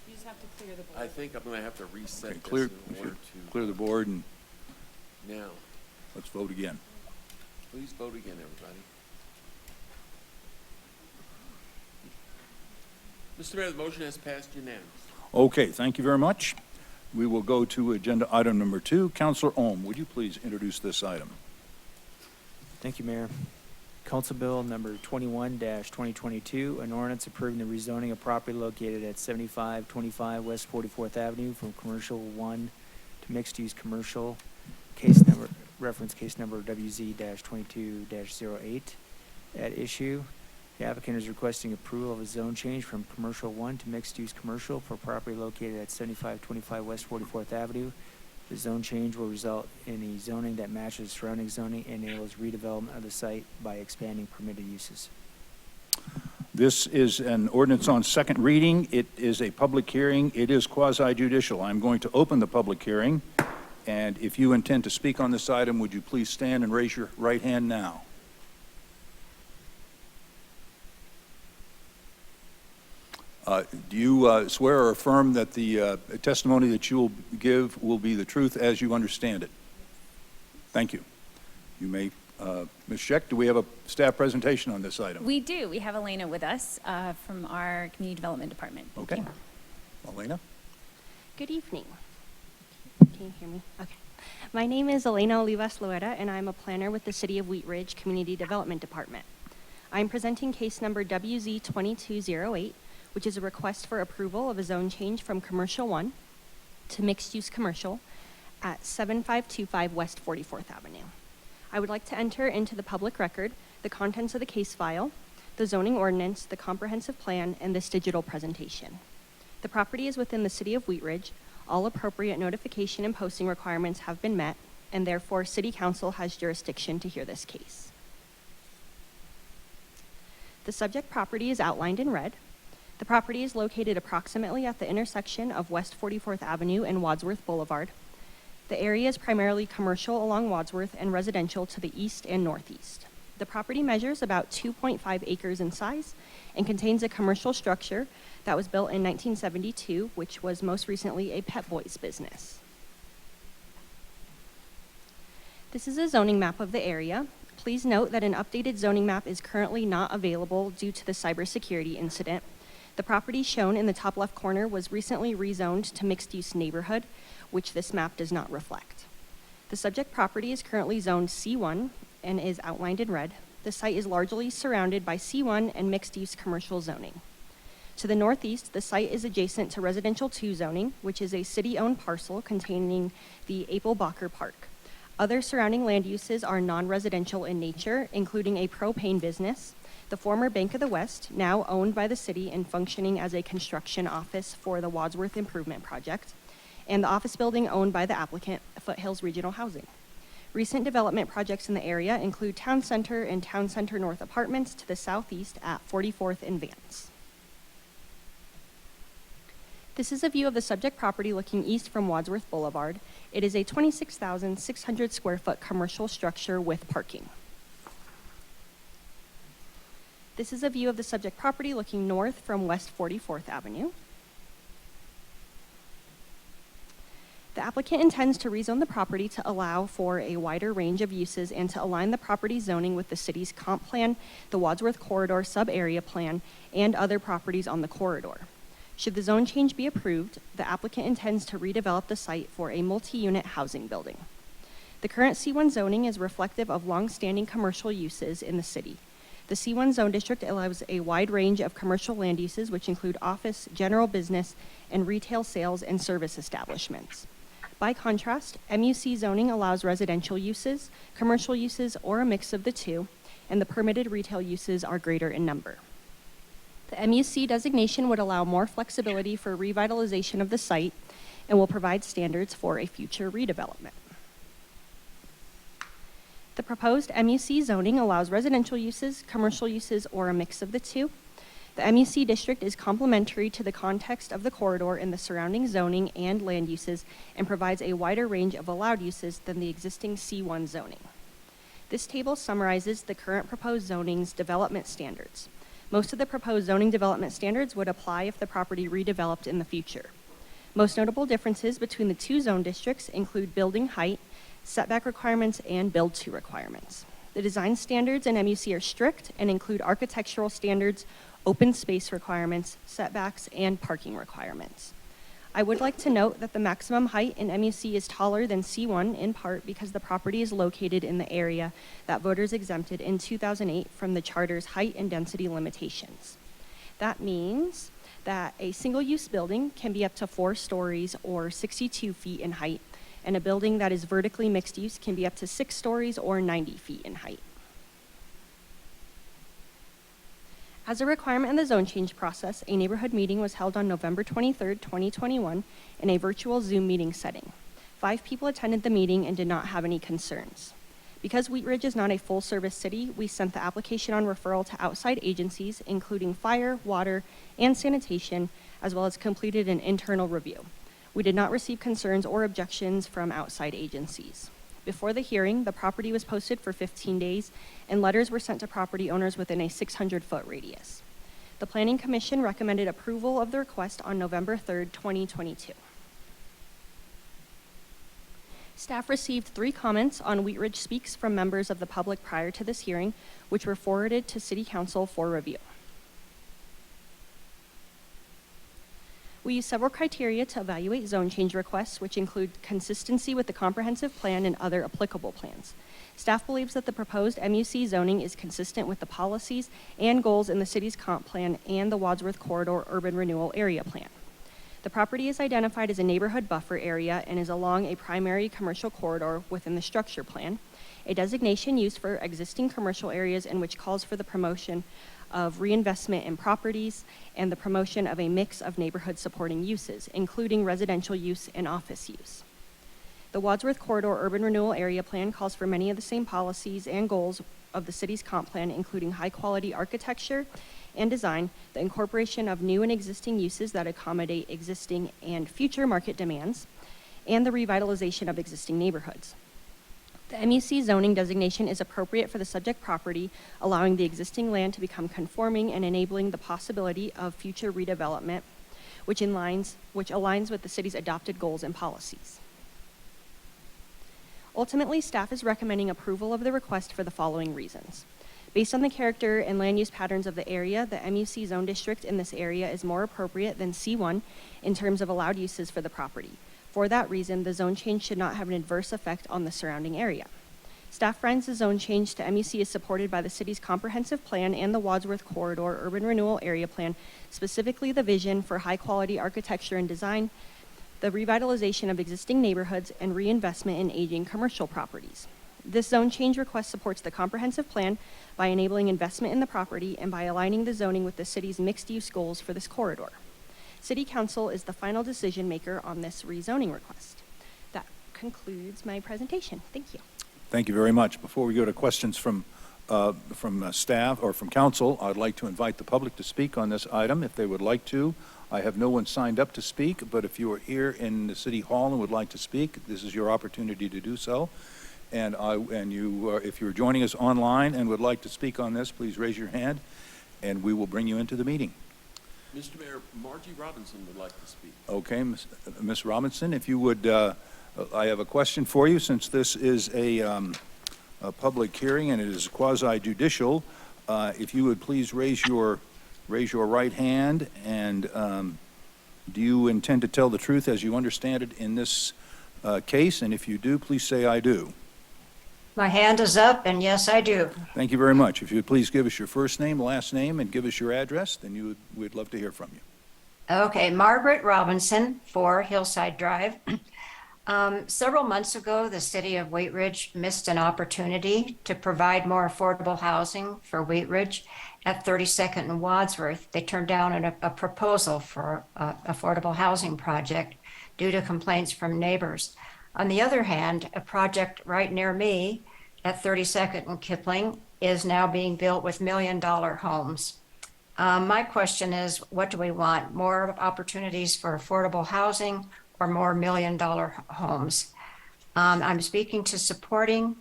You just have to clear the board. I think I'm going to have to reset Okay, this in order to... clear the board and Now, let's vote again. please vote again, everybody. Mr. Mayor, the motion has passed unanimously. Okay, thank you very much. We will go to agenda item number 2. Councilor Ohm, would you please introduce this item? Thank you, Mayor. Council Bill number 21-2022, an ordinance approving the rezoning of property located at 7525 West 44th Avenue from commercial 1 to mixed-use commercial, reference case number WZ-22-08. At issue, the applicant is requesting approval of a zone change from commercial 1 to mixed-use commercial for property located at 7525 West 44th Avenue. The zone change will result in a zoning that matches surrounding zoning and enables redevelopment of the site by expanding permitted uses. This is an ordinance on second reading. It is a public hearing. It is quasi-judicial. I'm going to open the public hearing. And if you intend to speak on this item, would you please stand and raise your right hand now? Do you swear or affirm that the testimony that you will give will be the truth as you understand it? Thank you. You may, Ms. Scheck, do we have a staff presentation on this item? We do. We have Elena with us from our Community Development Department. Okay. Elena? Good evening. Can you hear me? Okay. My name is Elena Olivas Loera, and I'm a planner with the City of Wheat Ridge Community Development Department. I'm presenting case number WZ-2208, which is a request for approval of a zone change from Commercial 1 to mixed-use commercial at 7525 West 44th Avenue. I would like to enter into the public record the contents of the case file, the zoning ordinance, the comprehensive plan, and this digital presentation. The property is within the City of Wheat Ridge. All appropriate notification and posting requirements have been met. and therefore City Council has jurisdiction to hear this case. The subject property is outlined in red. The property is located approximately at the intersection of West 44th Avenue and Wadsworth Boulevard. The area is primarily commercial along Wadsworth and residential to the east and northeast. The property measures about 2.5 acres in size and contains a commercial structure that was built in 1972, which was most recently a Pep Boys business. This is a zoning map of the area. Please note that an updated zoning map is currently not available due to the cybersecurity incident. The property shown in the top left corner was recently rezoned to mixed-use neighborhood, which this map does not reflect. The subject property is currently zoned C1 and is outlined in red. The site is largely surrounded by C1 and mixed-use commercial zoning. To the northeast, the site is adjacent to Residential 2 zoning, which is a city-owned parcel containing the Apel-Bacher Park. Other surrounding land uses are non-residential in nature, including a propane business, the former Bank of the West, now owned by the city and functioning as a construction office for the Wadsworth Improvement Project, and the office building owned by the applicant, Foothills Regional Housing. Recent development projects in the area include Town Center and Town Center North apartments to the southeast at 44th and Vance. This is a view of the subject property looking east from Wadsworth Boulevard. It is a 26,600 square foot commercial structure with parking. This is a view of the subject property looking north from West 44th Avenue. The applicant intends to rezone the property to allow for a wider range of uses and to align the property zoning with the city's comp plan, the Wadsworth Corridor sub-area plan, and other properties on the corridor. Should the zone change be approved, the applicant intends to redevelop the site for a multi-unit housing building. The current C1 zoning is reflective of long-standing commercial uses in the city. The C1 zone district allows a wide range of commercial land uses, which include office, general business, and retail sales and service establishments. By contrast, MUC zoning allows residential uses, commercial uses, or a mix of the two, and the permitted retail uses are greater in number. The MUC designation would allow more flexibility for revitalization of the site and will provide standards for a future redevelopment. The proposed MUC zoning allows residential uses, commercial uses, or a mix of the two. The MUC district is complementary to the context of the corridor in the surrounding zoning and land uses and provides a wider range of allowed uses than the existing C1 zoning. This table summarizes the current proposed zoning's development standards. Most of the proposed zoning development standards would apply if the property redeveloped in the future. Most notable differences between the two zone districts include building height, setback requirements, and build-to requirements. The design standards in MUC are strict and include architectural standards, open space requirements, setbacks, and parking requirements. I would like to note that the maximum height in MUC is taller than C1 in part because the property is located in the area that voters exempted in 2008 from the charter's height and density limitations. That means that a single-use building can be up to 4 stories or 62 feet in height, and a building that is vertically mixed use can be up to 6 stories or 90 feet in height. As a requirement in the zone change process, a neighborhood meeting was held on November 23, 2021 in a virtual Zoom meeting setting. 5 people attended the meeting and did not have any concerns. Because Wheat Ridge is not a full-service city, we sent the application on referral to outside agencies, including fire, water, and sanitation, as well as completed an internal review. We did not receive concerns or objections from outside agencies. Before the hearing, the property was posted for 15 days, and letters were sent to property owners within a 600-foot radius. The Planning Commission recommended approval of the request on November 3, 2022. Staff received 3 comments on Wheat Ridge Speaks from members of the public prior to this hearing, which were forwarded to City Council for review. We use several criteria to evaluate zone change requests, which include consistency with the comprehensive plan and other applicable plans. Staff believes that the proposed MUC zoning is consistent with the policies and goals in the city's comp plan and the Wadsworth Corridor Urban Renewal Area Plan. The property is identified as a neighborhood buffer area and is along a primary commercial corridor within the structure plan, a designation used for existing commercial areas and which calls for the promotion of reinvestment in properties and the promotion of a mix of neighborhood supporting uses, including residential use and office use. The Wadsworth Corridor Urban Renewal Area Plan calls for many of the same policies and goals of the city's comp plan, including high-quality architecture and design, the incorporation of new and existing uses that accommodate existing and future market demands, and the revitalization of existing neighborhoods. The MUC zoning designation is appropriate for the subject property, allowing the existing land to become conforming and enabling the possibility of future redevelopment, which aligns with the city's adopted goals and policies. Ultimately, staff is recommending approval of the request for the following reasons. Based on the character and land use patterns of the area, the MUC zone district in this area is more appropriate than C1 in terms of allowed uses for the property. For that reason, the zone change should not have an adverse effect on the surrounding area. Staff finds the zone change to MUC is supported by the city's comprehensive plan and the Wadsworth Corridor Urban Renewal Area Plan, specifically the vision for high-quality architecture and design, the revitalization of existing neighborhoods, and reinvestment in aging commercial properties. This zone change request supports the comprehensive plan by enabling investment in the property and by aligning the zoning with the city's mixed-use goals for this corridor. City Council is the final decision maker on this rezoning request. That concludes my presentation. Thank you. Thank you very much. Before we go to questions from staff or from council, I'd like to invite the public to speak on this item if they would like to. I have no one signed up to speak, but if you are here in the City Hall and would like to speak, this is your opportunity to do so. And if you're joining us online and would like to speak on this, please raise your hand, and we will bring you into the meeting. Mr. Mayor, Margie Robinson would like to speak. Okay, Ms. Robinson, if you would, I have a question for you. Since this is a public hearing and it is quasi judicial, if you would please raise your right hand, and do you intend to tell the truth as you understand it in this case? And if you do, please say "I do." My hand is up, and yes, I do. Thank you very much. If you would please give us your first name, last name, and give us your address, then we'd love to hear from you. Okay, Margaret Robinson, 4 Hillside Drive. Several months ago, the city of Wheat Ridge missed an opportunity to provide more affordable housing for Wheat Ridge at 32nd and Wadsworth. They turned down a proposal for an affordable housing project due to complaints from neighbors. On the other hand, a project right near me at 32nd and Kipling is now being built with $1 million homes. My question is, what do we want? More opportunities for affordable housing or more $1 million homes? I'm speaking to supporting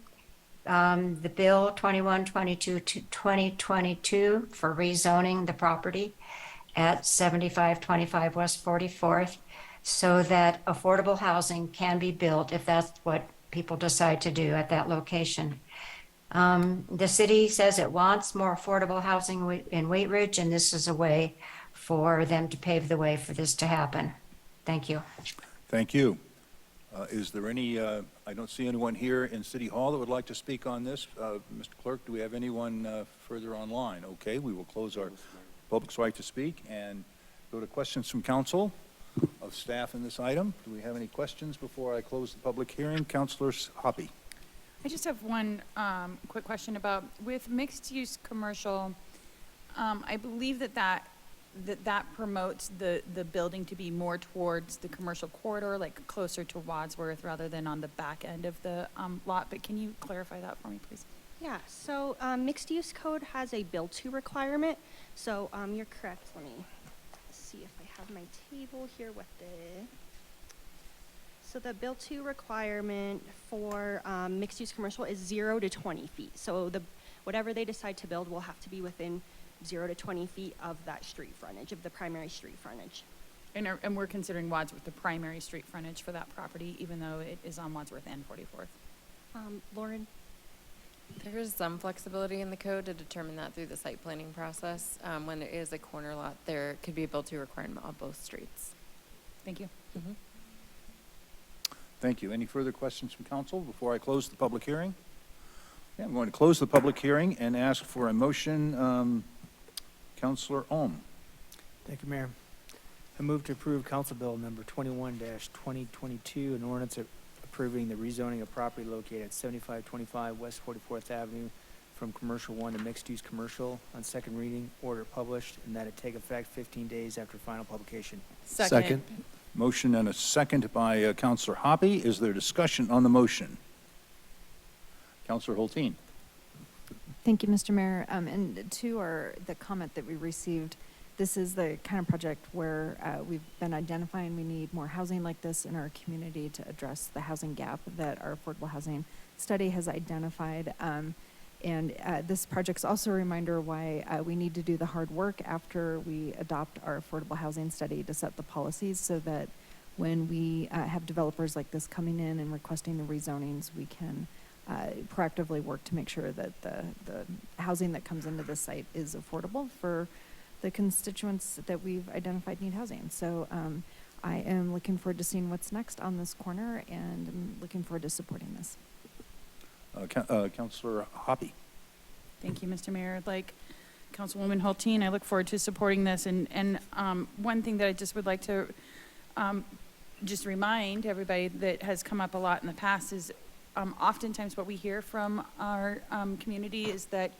the bill 2122 to 2022 for rezoning the property at 7525 West 44th so that affordable housing can be built if that's what people decide to do at that location. The city says it wants more affordable housing in Wheat Ridge, and this is a way for them to pave the way for this to happen. Thank you. Thank you. Is there any, I don't see anyone here in City Hall that would like to speak on this. Mr. Clerk, do we have anyone further online? Okay, we will close our public's right to speak and go to questions from council of staff in this item. Do we have any questions before I close the public hearing? Councilor Hoppe. I just have one quick question about, with mixed-use commercial, I believe that promotes the building to be more towards the commercial corridor, like closer to Wadsworth rather than on the back end of the lot, but can you clarify that for me, please? Yeah, so mixed use code has a build to requirement. So you're correct. Let me see if I have my table here with it. So the build to requirement for mixed use commercial is 0 to 20 feet. So whatever they decide to build will have to be within 0 to 20 feet of that street frontage, of the primary street frontage. And we're considering Wadsworth the primary street frontage for that property, even though it is on Wadsworth and 44th. Lauren? There is some flexibility in the code to determine that through the site planning process. When it is a corner lot, there could be a build-to requirement on both streets. Thank you. Mm-hmm. Thank you. Any further questions from council before I close the public hearing? Okay, I'm going to close the public hearing and ask for a motion. Councilor Ohm. Thank you, Mayor. I move to approve Council Bill number 21-2022, an ordinance approving the rezoning of property located at 7525 West 44th Avenue from commercial 1 to mixed-use commercial on second reading, order published, and that it take effect 15 days after final publication. Second. Motion and a second by Counselor Hoppy. Is there discussion on the motion? Counselor Hulteen. Thank you, Mr. Mayor. And to the comment that we received, this is the kind of project where we've been identifying we need more housing like this in our community to address the housing gap that our affordable housing study has identified. And this project's also a reminder why we need to do the hard work after we adopt our affordable housing study to set the policies so that when we have developers like this coming in and requesting the rezonings, we can proactively work to make sure that the housing that comes into this site is affordable for the constituents that we've identified need housing. So I am looking forward to seeing what's next on this corner, and I'm looking forward to supporting this. Counselor Hoppy. Thank you, Mr. Mayor. Like Councilwoman Hulteen, I look forward to supporting this. And one thing that I just would like to just remind everybody that has come up a lot in the past is oftentimes what we hear from our community is that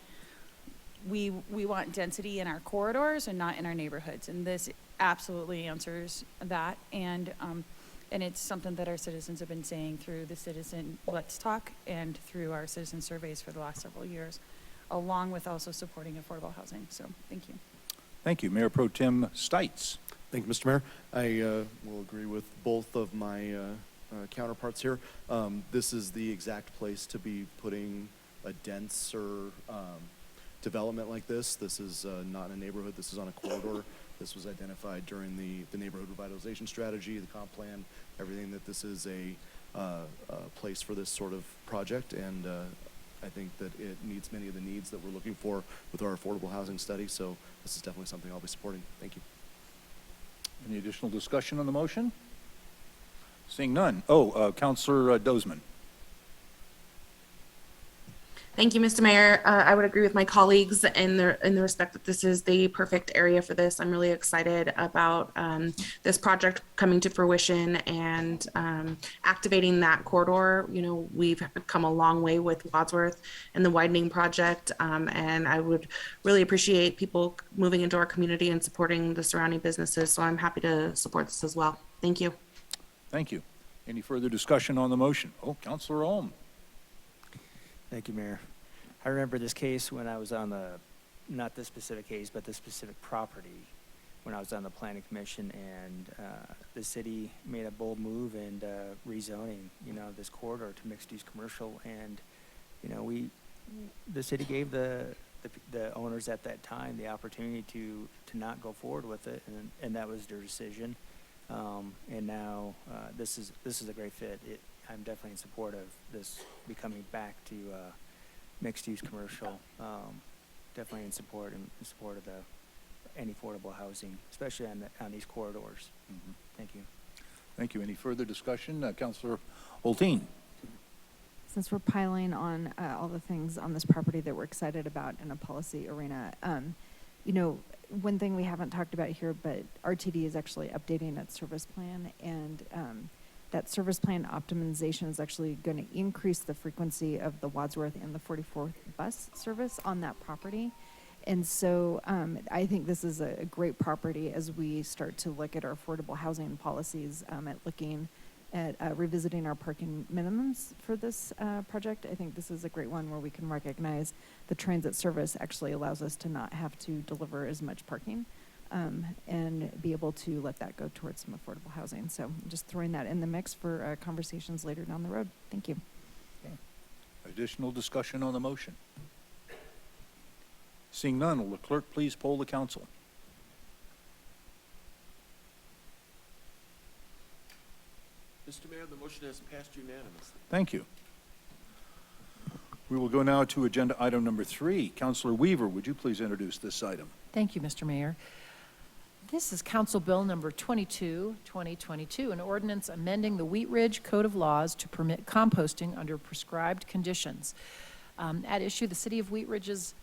we want density in our corridors and not in our neighborhoods. And this absolutely answers that. And it's something that our citizens have been saying through the Citizen Let's Talk and through our citizen surveys for the last several years, along with also supporting affordable housing. So thank you. Thank you. Mayor Pro Tem Stites. Thank you, Mr. Mayor. I will agree with both of my counterparts here. This is the exact place to be putting a denser development like this. This is not in a neighborhood. This is on a corridor. This was identified during the neighborhood revitalization strategy, the comp plan, everything, that this is a place for this sort of project. And I think that it meets many of the needs that we're looking for with our affordable housing study. So this is definitely something I'll be supporting. Thank you. Any additional discussion on the motion? Seeing none. Counselor Dozeman. Thank you, Mr. Mayor. I would agree with my colleagues in the respect that this is the perfect area for this. I'm really excited about this project coming to fruition and activating that corridor. You know, we've come a long way with Wadsworth and the widening project, and I would really appreciate people moving into our community and supporting the surrounding businesses. So I'm happy to support this as well. Thank you. Thank you. Any further discussion on the motion? Counselor Ohm. Thank you, Mayor. I remember this case when I was on not this specific case, but this specific property, when I was on the planning commission, and the city made a bold move and rezoning, this corridor to mixed-use commercial, and, the city gave the owners at that time the opportunity to not go forward with it, and that was their decision. And now this is a great fit. I'm definitely in support of this becoming back to mixed-use commercial. Definitely in support of any affordable housing, especially on these corridors. Mm-hmm. Thank you. Thank you. Any further discussion? Counselor Hulteen. Since we're piling on all the things on this property that we're excited about in a policy arena, one thing we haven't talked about here, but RTD is actually updating its service plan, and that service plan optimization is actually going to increase the frequency of the Wadsworth and the 44th bus service on that property. And so I think this is a great property as we start to look at our affordable housing policies, at looking at revisiting our parking minimums for this project. I think this is a great one where we can recognize the transit service actually allows us to not have to deliver as much parking, and be able to let that go towards some affordable housing. So I'm just throwing that in the mix for conversations later down the road. Thank you. Okay. Additional discussion on the motion? Seeing none, will the clerk please poll the council? Mr. Mayor, the motion has passed unanimously. Thank you. We will go now to agenda item number 3. Councilor Weaver, would you please introduce this item? Thank you, Mr. Mayor. This is Council Bill number 22, 2022, an ordinance amending the Wheat Ridge Code of Laws to permit composting under prescribed conditions. At issue, the City of Wheat Ridge's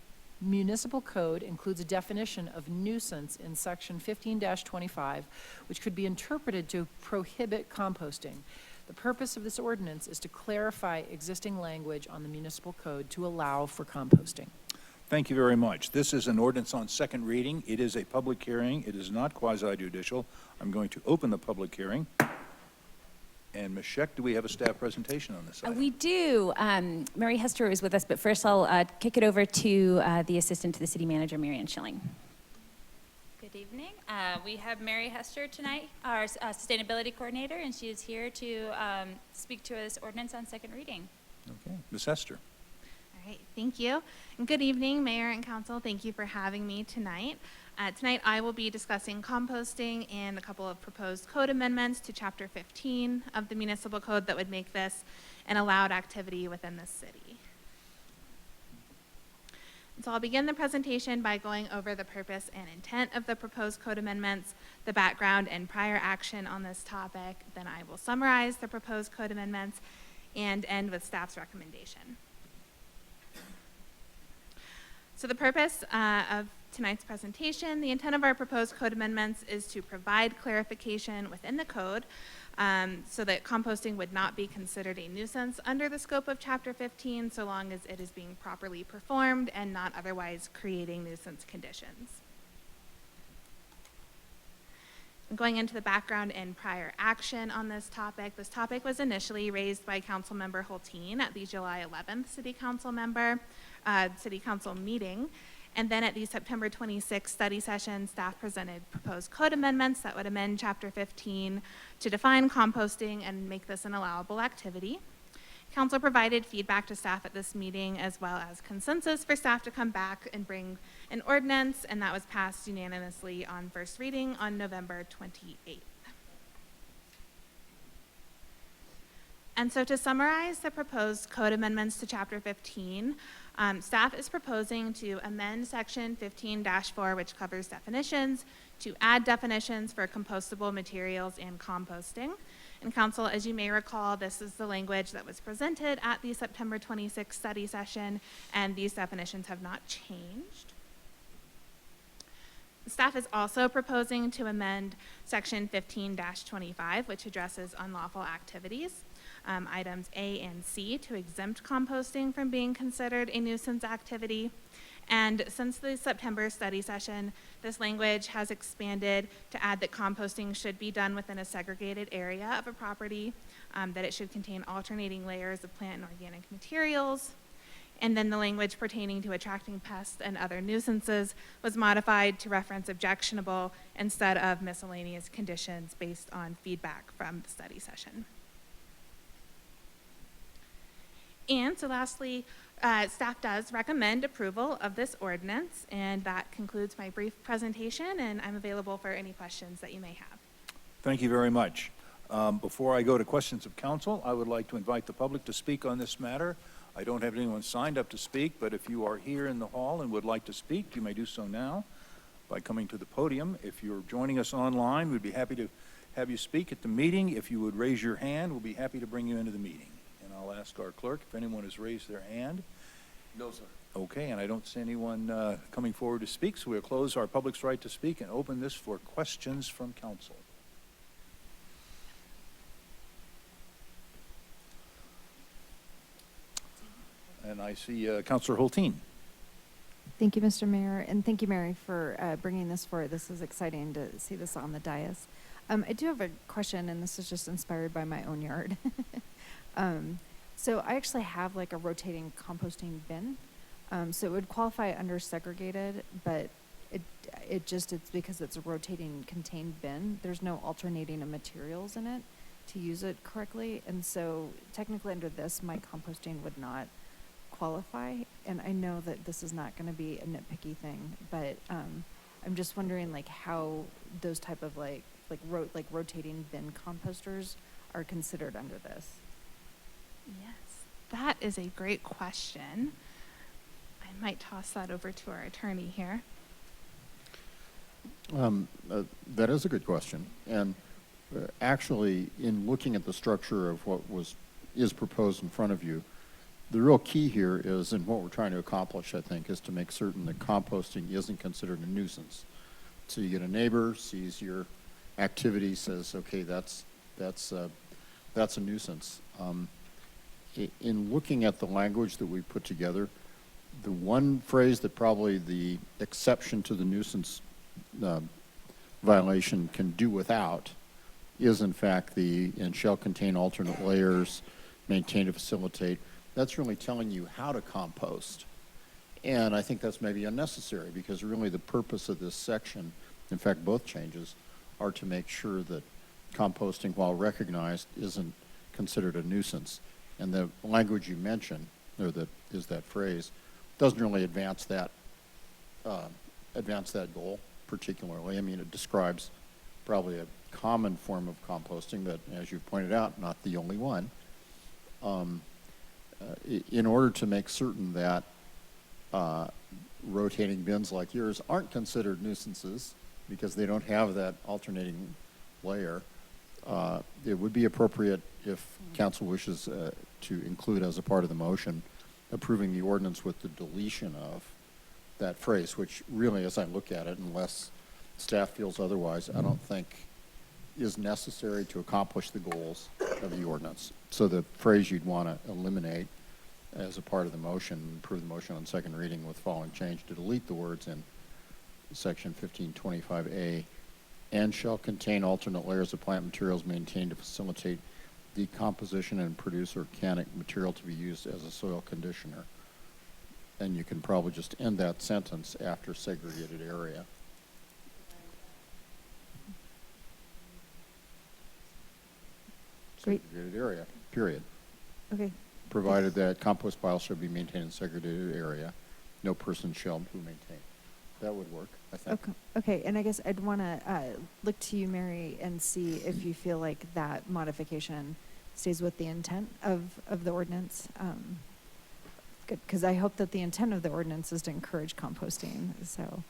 municipal code includes a definition of nuisance in section 15-25, which could be interpreted to prohibit composting. The purpose of this ordinance is to clarify existing language on the municipal code to allow for composting. Thank you very much. This is an ordinance on second reading. It is a public hearing. It is not quasi-judicial. I'm going to open the public hearing. And Ms. Scheck, do we have a staff presentation on this item? We do. Mary Hester is with us, but first I'll kick it over to the assistant to the city manager, Mary Ann Schilling. Good evening. We have Mary Hester tonight, our sustainability coordinator, and she is here to speak to this ordinance on second reading. Okay, Ms. Hester. All right, thank you. And good evening, Mayor and Council. Thank you for having me tonight. Tonight I will be discussing composting and a couple of proposed code amendments to Chapter 15 of the Municipal Code that would make this an allowed activity within the city. So I'll begin the presentation by going over the purpose and intent of the proposed code amendments, the background and prior action on this topic. Then I will summarize the proposed code amendments and end with staff's recommendation. So the purpose of tonight's presentation, the intent of our proposed code amendments is to provide clarification within the code so that composting would not be considered a nuisance under the scope of Chapter 15 so long as it is being properly performed and not otherwise creating nuisance conditions. Going into the background and prior action on this topic was initially raised by Councilmember Hulteen at the July 11th City Council meeting. And then at the September 26th study session, staff presented proposed code amendments that would amend Chapter 15 to define composting and make this an allowable activity. Council provided feedback to staff at this meeting as well as consensus for staff to come back and bring an ordinance, and that was passed unanimously on first reading on November 28th. And so to summarize the proposed code amendments to Chapter 15, staff is proposing to amend Section 15-4, which covers definitions, to add definitions for compostable materials and composting. And Council, as you may recall, this is the language that was presented at the September 26th study session, and these definitions have not changed. Staff is also proposing to amend Section 15-25, which addresses unlawful activities. Items A and C to exempt composting from being considered a nuisance activity. And since the September study session, this language has expanded to add that composting should be done within a segregated area of a property, that it should contain alternating layers of plant and organic materials. And then the language pertaining to attracting pests and other nuisances was modified to reference objectionable instead of miscellaneous conditions based on feedback from the study session. And so lastly, staff does recommend approval of this ordinance, and that concludes my brief presentation, and I'm available for any questions that you may have. Thank you very much. Before I go to questions of council, I would like to invite the public to speak on this matter. I don't have anyone signed up to speak, but if you are here in the hall and would like to speak, you may do so now by coming to the podium. If you're joining us online, we'd be happy to have you speak at the meeting. If you would raise your hand, we'll be happy to bring you into the meeting. I'll ask our clerk if anyone has raised their hand. No, sir. Okay, and I don't see anyone coming forward to speak, so we'll close our public's right to speak and open this for questions from council. And I see Councilor Hulteen. Thank you, Mr. Mayor, and thank you, Mary, for bringing this forward. This is exciting to see this on the dais. I do have a question, and this is just inspired by my own yard. So I actually have like a rotating composting bin. So it would qualify under segregated, but it's because it's a rotating contained bin. There's no alternating of materials in it to use it correctly. And so technically under this, my composting would not qualify. And I know that this is not going to be a nitpicky thing, but I'm just wondering like how those type of like rotating bin composters are considered under this. Yes, that is a great question. I might toss that over to our attorney here. That is a good question. And actually, in looking at the structure of what is proposed in front of you, the real key here is, and what we're trying to accomplish, I think, is to make certain that composting isn't considered a nuisance. So you get a neighbor, sees your activity, says, okay, that's a nuisance. In looking at the language that we put together, The one phrase that probably the exception to the nuisance violation can do without is in fact and shall contain alternate layers, maintain to facilitate. That's really telling you how to compost. And I think that's maybe unnecessary because really the purpose of this section, in fact both changes, are to make sure that composting, while recognized, isn't considered a nuisance. And the language you mentioned, or that phrase, doesn't really advance that goal particularly. I mean, it describes probably a common form of composting, but as you've pointed out, not the only one. In order to make certain that rotating bins like yours aren't considered nuisances because they don't have that alternating layer, it would be appropriate if council wishes to include as a part of the motion approving the ordinance with the deletion of that phrase, which really, as I look at it, unless staff feels otherwise, I don't think is necessary to accomplish the goals of the ordinance. So the phrase you'd want to eliminate as a part of the motion, approve the motion on second reading with following change to delete the words in section 1525A, and shall contain alternate layers of plant materials maintained to facilitate decomposition and produce organic material to be used as a soil conditioner. And you can probably just end that sentence after segregated area. Great. Segregated area, period. Okay. Provided that compost piles shall be maintained in segregated area, no person shall maintain. That would work, I think. Okay, and I guess I'd want to look to you, Mary, and see if you feel like that modification stays with the intent of the ordinance. Good, because I hope that the intent of the ordinance is to encourage composting. So,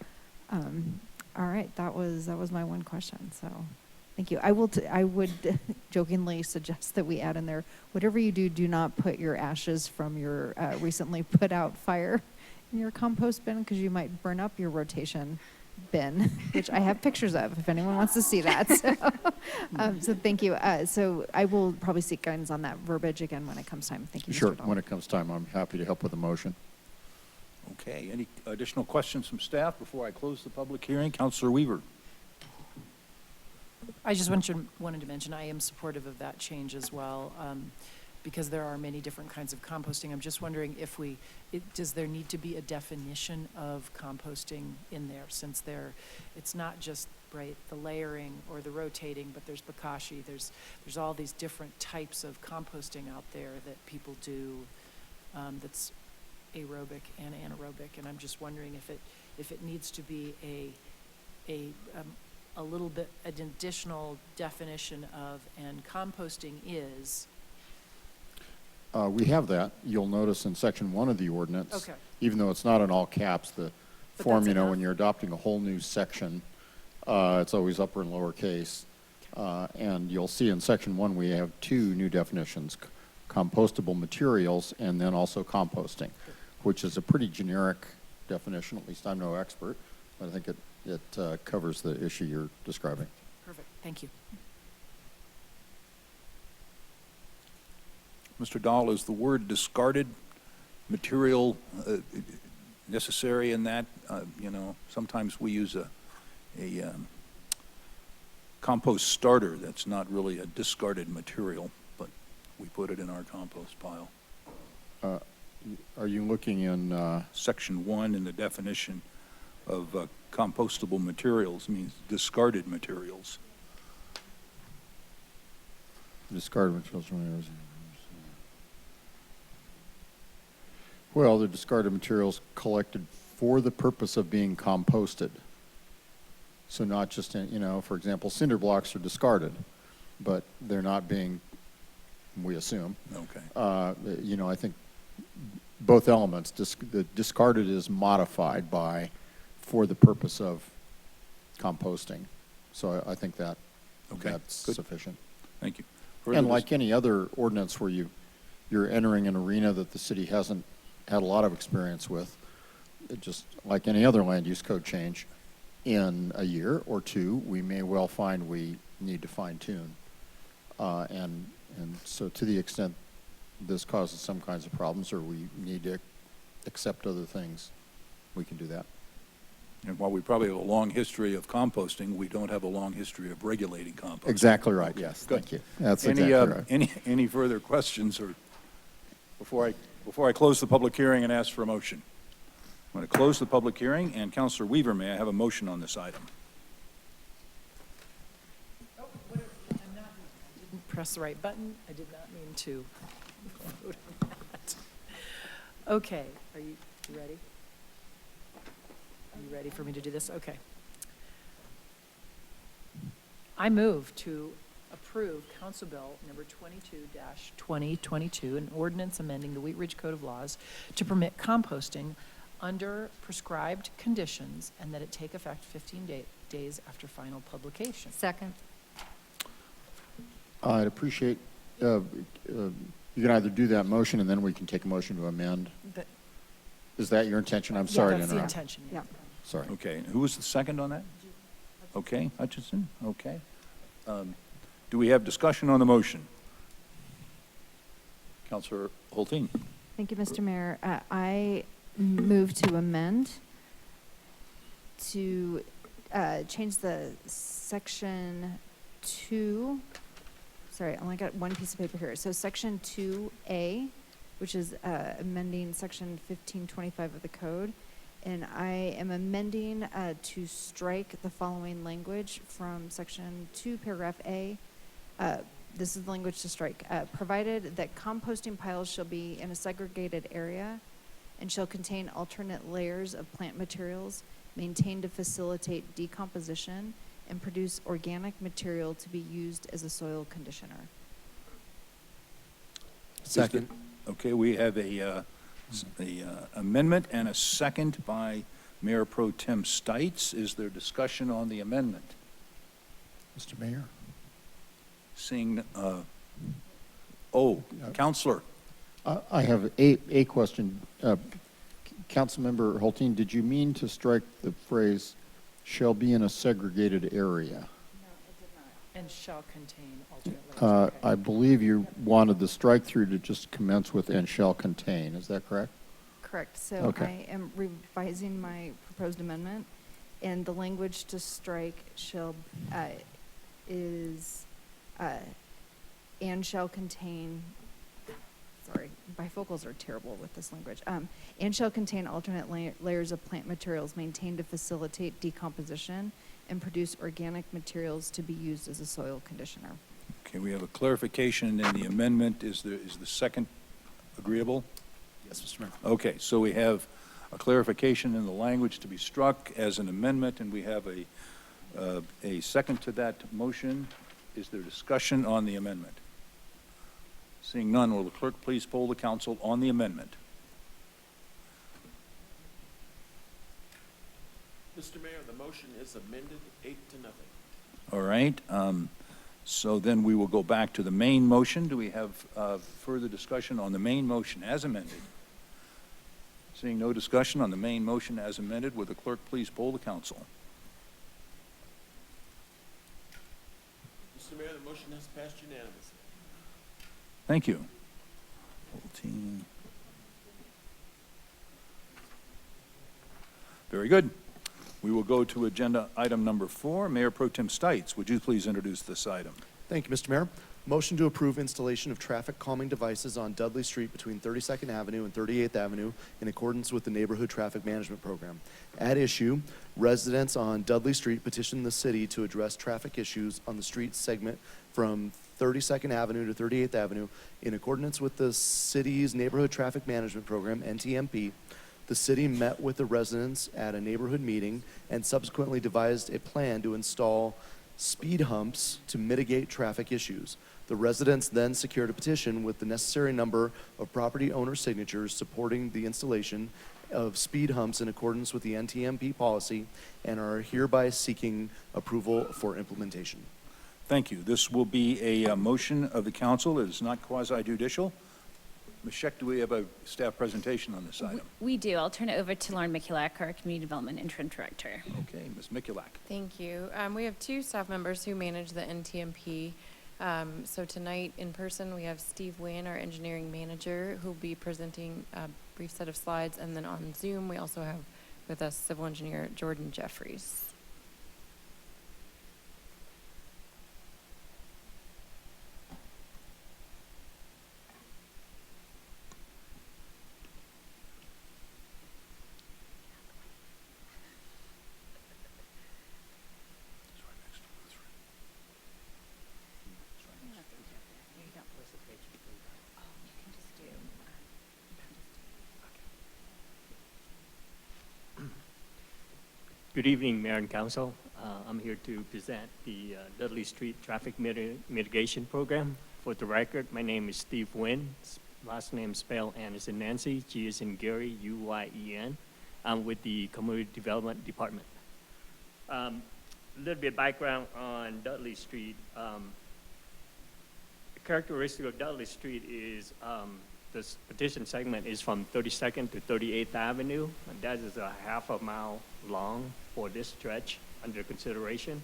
all right, that was my one question. So, thank you. I would jokingly suggest that we add in there, whatever you do, do not put your ashes from your recently put out fire in your compost bin, because you might burn up your rotation bin, which I have pictures of if anyone wants to see that. So thank you. So I will probably seek guidance on that verbiage again when it comes time. Thank you, Mr. Sure, Dahl. when it comes time, I'm happy to help with the motion. Okay, any additional questions from staff before I close the public hearing? Councilor Weaver. I just wanted to mention I am supportive of that change as well, because there are many different kinds of composting. I'm just wondering if does there need to be a definition of composting in there, since it's not just the layering or the rotating, but there's bokashi, there's all these different types of composting out there that people do, that's aerobic and anaerobic, and I'm just wondering if it needs to be a little bit an additional definition of, and composting is. We have that. You'll notice in section 1 of the ordinance, Okay. even though it's not in all caps, the form, that's enough. when you're adopting a whole new section, it's always upper and lower case. And you'll see in section 1 we have 2 new definitions, compostable materials and then also composting, which is a pretty generic definition. At least I'm no expert, but I think it covers the issue you're describing. Perfect. Thank you. Mr. Dahl, is the word discarded material necessary in that? Sometimes we use a compost starter that's not really a discarded material, but we put it in our compost pile. Are you looking in Section 1 in the definition of compostable materials means discarded materials. Discarded materials. Well, the discarded materials collected for the purpose of being composted. So not just, for example, cinder blocks are discarded, but they're not being, we assume. Okay. I think both elements, the discarded is modified by for the purpose of composting. So I think that's Good. sufficient. Thank you. And like any other ordinance where you're entering an arena that the city hasn't had a lot of experience with, just like any other land use code change, in a year or two, we may well find we need to fine tune. And so to the extent this causes some kinds of problems or we need to accept other things, we can do that. And while we probably have a long history of composting, we don't have a long history of regulating composting. Exactly right, yes, Good. thank you. That's Any, exactly right. any further questions or before I close the public hearing and ask for a motion? I'm going to close the public hearing, and Councilor Weaver, may I have a motion on this item? Didn't press the right button. I did not mean to vote on that. Okay, are you ready? Are you ready for me to do this? Okay. I move to approve Council Bill number 22-2022, an ordinance amending the Wheat Ridge Code of Laws to permit composting under prescribed conditions and that it take effect 15 days after final publication. Second. I'd appreciate, you can either do that motion and then we can take a motion to amend. Is that your intention? I'm sorry to That's the interrupt. intention, yeah. Sorry. Okay, and who was the second on that? Okay, Hutchinson, okay. Do we have discussion on the motion? Councilor Hulteen. Thank you, Mr. Mayor. I move to amend to change the section 2. Sorry, I only got one piece of paper here. So section 2A, which is amending section 1525 of the code. And I am amending to strike the following language from section 2, paragraph A. This is the language to strike. Provided that composting piles shall be in a segregated area and shall contain alternate layers of plant materials maintained to facilitate decomposition and produce organic material to be used as a soil conditioner. Second. Okay, we have a amendment and a second by Mayor Pro Tem Stites. Is there discussion on the amendment? Mr. Mayor? Seeing, Counselor. I have a question. Councilmember Hulteen, did you mean to strike the phrase "shall be in a segregated area"? And shall contain alternate layers. Okay. I believe you wanted the strike-through to just commence with "and shall contain." Is that correct? Correct. So Okay. I am revising my proposed amendment, and the language to strike shall is and shall contain. Sorry, bifocals are terrible with this language. And shall contain alternate layers of plant materials maintained to facilitate decomposition and produce organic materials to be used as a soil conditioner. Okay, we have a clarification in the amendment. Is the second agreeable? Yes, Mr. Mayor. Okay, so we have a clarification in the language to be struck as an amendment, and we have a second to that motion. Is there discussion on the amendment? Seeing none, will the clerk please poll the council on the amendment? Mr. Mayor, the motion is amended 8-0. All right, so then we will go back to the main motion. Do we have further discussion on the main motion as amended? Seeing no discussion on the main motion as amended, will the clerk please poll the council? Mr. Mayor, the motion has passed unanimously. Thank you. 14. Very good. We will go to agenda item number 4. Mayor Pro Tem Stites, would you please introduce this item? Thank you, Mr. Mayor. Motion to approve installation of traffic calming devices on Dudley Street between 32nd Avenue and 38th Avenue in accordance with the Neighborhood Traffic Management Program. At issue, residents on Dudley Street petitioned the city to address traffic issues on the street segment from 32nd Avenue to 38th Avenue in accordance with the city's Neighborhood Traffic Management Program, NTMP. The city met with the residents at a neighborhood meeting and subsequently devised a plan to install speed humps to mitigate traffic issues. The residents then secured a petition with the necessary number of property owner signatures supporting the installation of speed humps in accordance with the NTMP policy and are hereby seeking approval for implementation. Thank you. This will be a motion of the council. It is not quasi-judicial. Ms. Scheck, do we have a staff presentation on this item? We do. I'll turn it over to Lauren Mikulak, our Community Development Interim Director. Okay, Ms. Mikulak. Thank you. We have two staff members who manage the NTMP. So tonight in person, we have Steve Wynn, our engineering manager, who will be presenting brief set of slides. And then on Zoom, we also have with us civil engineer Jordan Jeffries. Good evening, Mayor and Council. I'm here to present the Dudley Street Traffic Mitigation Program. For the record, my name is Steve Nguyen. Last name spelled N as in Nancy, G as in Gary, U-Y-E-N. I'm with the Community Development Department. A little bit of background on Dudley Street. The characteristic of Dudley Street is this petition segment is from 32nd to 38th Avenue, and that is a half a mile long for this stretch under consideration.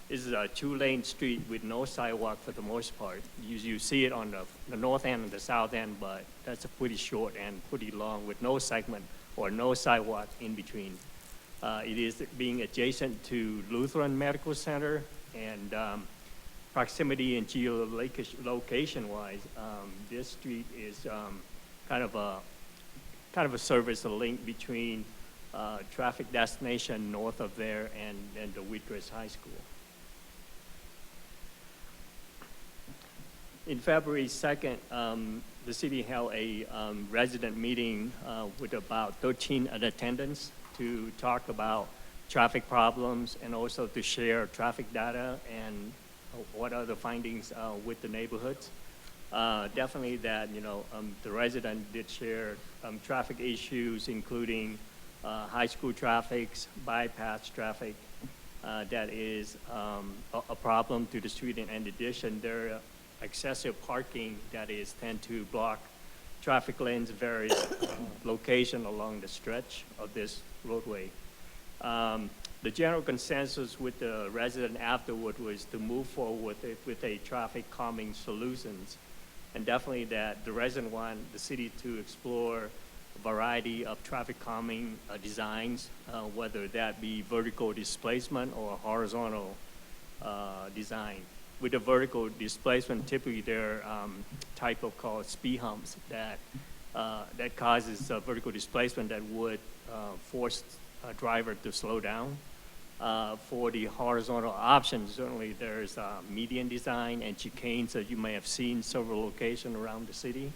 This is a two-lane street with no sidewalk for the most part. You see it on the north end and the south end, but that's a pretty short and pretty long with no segment or no sidewalk in between. It is being adjacent to Lutheran Medical Center, and proximity and geolocation-wise, this street is kind of a service, a link between traffic destination north of there and the Wheatridge High School. In February 2nd, the city held a resident meeting with about 13 in attendance to talk about traffic problems and also to share traffic data and what are the findings with the neighborhoods. Definitely that, the resident did share traffic issues, including high school traffic, bypass traffic. That is a problem to the street. And in addition, there are excessive parking that tend to block traffic lanes in various locations along the stretch of this roadway. The general consensus with the resident afterward was to move forward with a traffic calming solutions. And definitely that the resident want the city to explore a variety of traffic calming designs, whether that be vertical displacement or horizontal design. With the vertical displacement, typically there are type of called speed humps that causes vertical displacement that would force a driver to slow down. For the horizontal option, certainly there's median design and chicanes that you may have seen several locations around the city.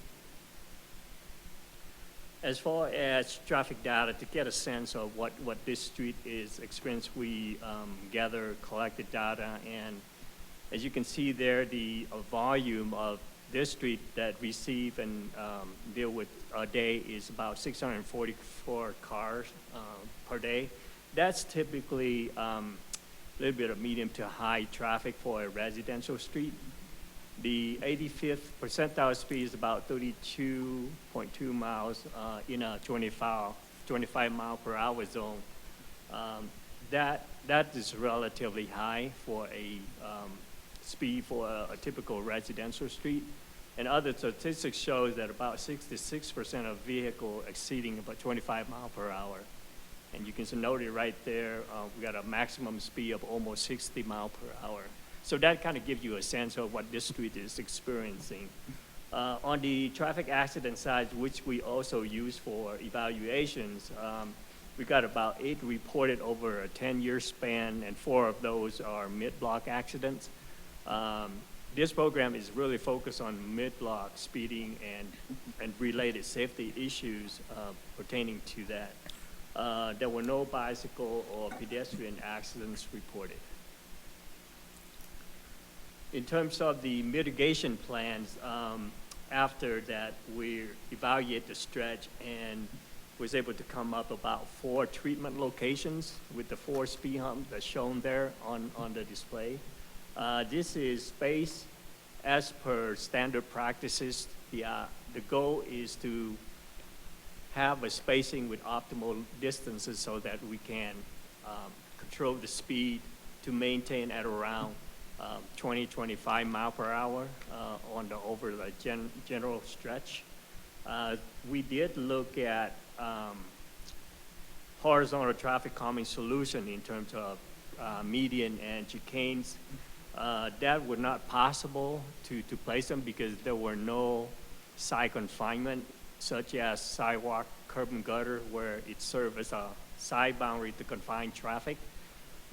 As far as traffic data, to get a sense of what this street is experiencing, we collected data, and as you can see there, the volume of this street that receive and deal with a day is about 644 cars per day. That's typically a little bit of medium to high traffic for a residential street. The 85th percentile speed is about 32.2 miles in a 25 mile per hour zone. That is relatively high for a speed for a typical residential street. And other statistics show that about 66% of vehicles exceeding about 25 miles per hour. And you can note it right there, we got a maximum speed of almost 60 miles per hour. So that kind of gives you a sense of what this street is experiencing. On the traffic accident side, which we also use for evaluations, we got about 8 reported over a 10-year span, and 4 of those are mid-block accidents. This program is really focused on mid-block speeding and related safety issues pertaining to that. There were no bicycle or pedestrian accidents reported. In terms of the mitigation plans, after that, we evaluate the stretch and was able to come up about 4 treatment locations with the 4 speed humps that's shown there on the display. This is spaced as per standard practices. The goal is to have a spacing with optimal distances so that we can control the speed to maintain at around 20-25 miles per hour over the general stretch. We did look at horizontal traffic calming solution in terms of median and chicanes. That was not possible to place them because there were no side confinement, such as sidewalk, curb and gutter, where it served as a side boundary to confine traffic.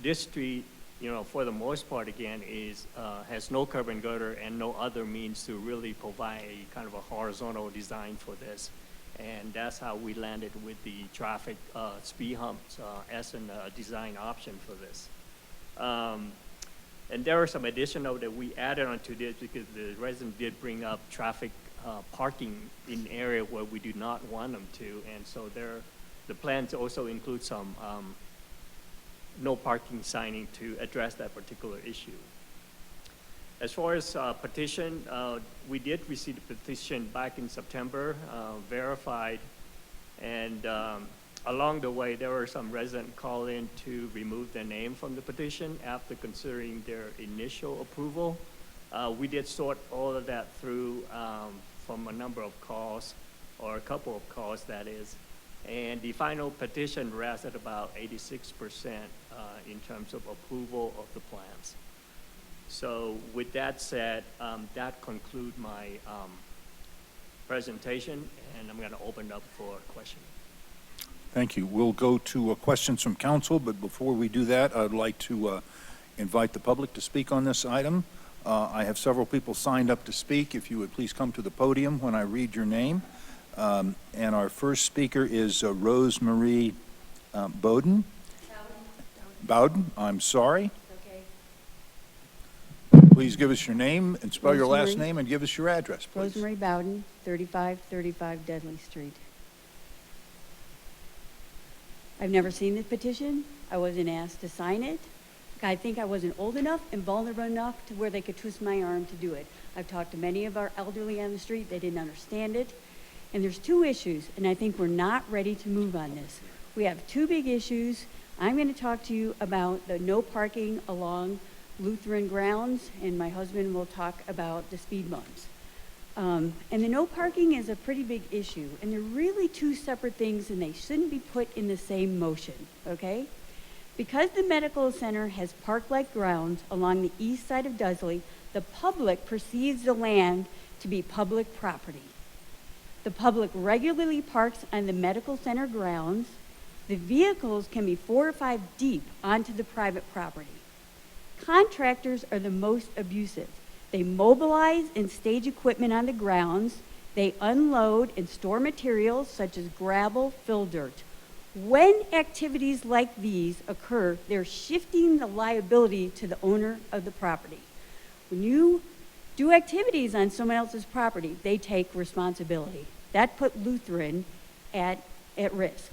This street, you know, for the most part, again, has no curb and gutter and no other means to really provide a kind of a horizontal design for this. And that's how we landed with the traffic speed humps as a design option for this. And there are some additional that we added onto this because the resident did bring up traffic parking in area where we do not want them to. And so the plans also include some no parking signing to address that particular issue. As far as petition, we did receive the petition back in September, verified, and along the way, there were some residents call in to remove their name from the petition after considering their initial approval. We did sort all of that through from a number of calls, or a couple of calls, that is. And the final petition rests at about 86% in terms of approval of the plans. So with that said, that concludes my presentation, and I'm going to open up for questions. Thank you. We'll go to questions from council, but before we do that, I'd like to invite the public to speak on this item. I have several people signed up to speak. If you would please come to the podium when I read your name. And our first speaker is Rosemarie Bowden. Bowden, I'm sorry. Please give us your name and spell your last name and give us your address, please. Rosemarie Bowden, 3535 Dudley Street. I've never seen this petition. I wasn't asked to sign it. I think I wasn't old enough and vulnerable enough to where they could twist my arm to do it. I've talked to many of our elderly on the street. They didn't understand it. And there's two issues, and I think we're not ready to move on this. We have two big issues. I'm going to talk to you about the no parking along Lutheran grounds, and my husband will talk about the speed bumps. And the no parking is a pretty big issue, and they're really two separate things, and they shouldn't be put in the same motion, okay? Because the medical center has park-like grounds along the east side of Dudley, the public perceives the land to be public property. The public regularly parks on the medical center grounds. The vehicles can be 4 or 5 deep onto the private property. Contractors are the most abusive. They mobilize and stage equipment on the grounds. They unload and store materials such as gravel, fill dirt. When activities like these occur, they're shifting the liability to the owner of the property. When you do activities on someone else's property, they take responsibility. That put Lutheran at risk.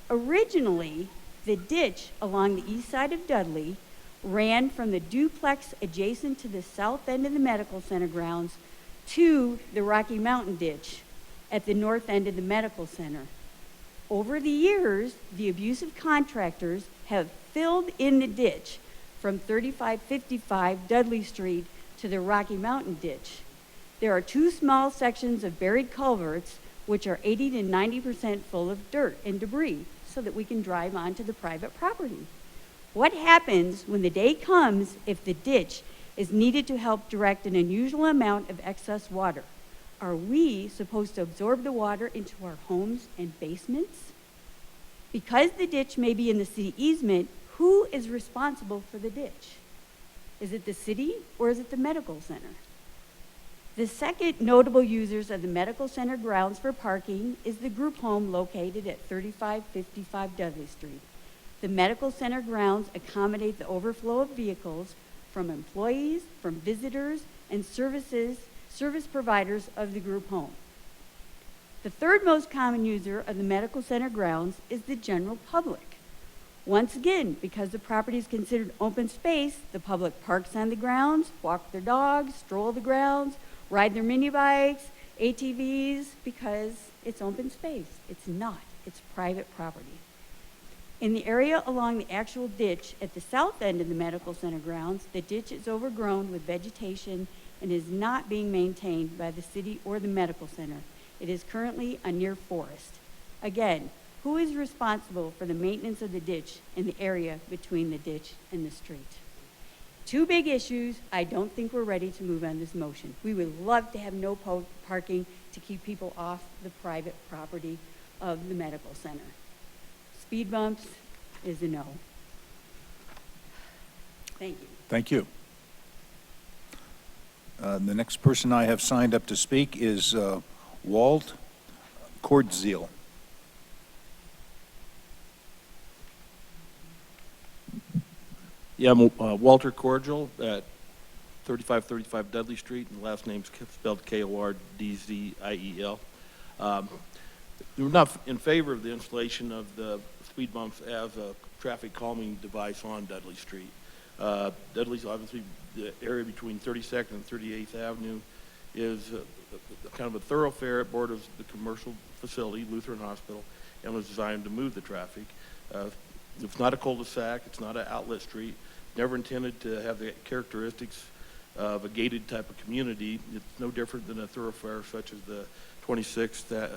Originally, the ditch along the east side of Dudley ran from the duplex adjacent to the south end of the medical center grounds to the Rocky Mountain ditch at the north end of the medical center. Over the years, the abusive contractors have filled in the ditch from 3555 Dudley Street to the Rocky Mountain ditch. There are 2 small sections of buried culverts which are 80 to 90% full of dirt and debris so that we can drive onto the private property. What happens when the day comes if the ditch is needed to help direct an unusual amount of excess water? Are we supposed to absorb the water into our homes and basements? Because the ditch may be in the city easement, who is responsible for the ditch? Is it the city or is it the medical center? The second notable users of the medical center grounds for parking is the group home located at 3555 Dudley Street. The medical center grounds accommodate the overflow of vehicles from employees, from visitors, and service providers of the group home. The third most common user of the medical center grounds is the general public. Once again, because the property is considered open space, the public parks on the grounds, walk their dogs, stroll the grounds, ride their mini bikes, ATVs, because it's open space. It's not. It's private property. In the area along the actual ditch at the south end of the medical center grounds, the ditch is overgrown with vegetation and is not being maintained by the city or the medical center. It is currently a near forest. Again, who is responsible for the maintenance of the ditch in the area between the ditch and the street? Two big issues. I don't think we're ready to move on this motion. We would love to have no parking to keep people off the private property of the medical center. Speed bumps is a no. Thank you. Thank you. The next person I have signed up to speak is Walt Kordziel. Yeah, I'm Walter Cordial at 3535 Dudley Street, and the last name's spelled Kordziel. We're not in favor of the installation of the speed bumps as a traffic calming device on Dudley Street. Dudley's obviously the area between 32nd and 38th Avenue is kind of a thoroughfare. It borders the commercial facility, Lutheran Hospital, and was designed to move the traffic. It's not a cul-de-sac. It's not an outlet street. Never intended to have the characteristics of a gated type of community. It's no different than a thoroughfare such as the 26th,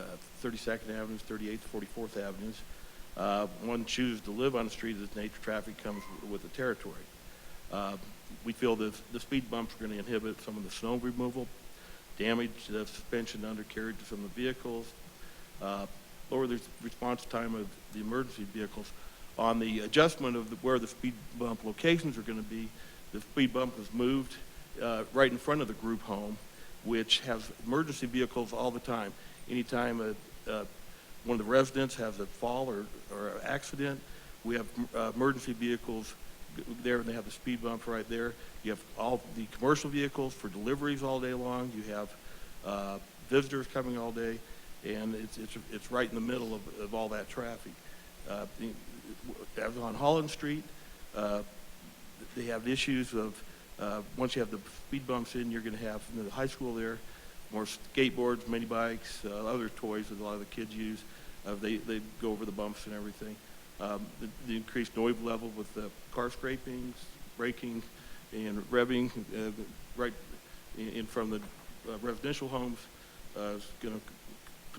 32nd Avenues, 38th, 44th Avenues. One chooses to live on the street as nature traffic comes with the territory. We feel that the speed bumps are going to inhibit some of the snow removal, damage the suspension undercarriage to some of the vehicles, lower the response time of the emergency vehicles. On the adjustment of where the speed bump locations are going to be, the speed bump is moved right in front of the group home, which has emergency vehicles all the time. Anytime one of the residents has a fall or accident, we have emergency vehicles there, and they have the speed bump right there. You have all the commercial vehicles for deliveries all day long. You have visitors coming all day, and it's right in the middle of all that traffic. As on Holland Street, they have issues of once you have the speed bumps in, you're going to have the high school there, more skateboards, mini bikes, other toys that a lot of the kids use. They go over the bumps and everything. The increased noise level with the car scrapings, braking, and revving right in front of the residential homes is going to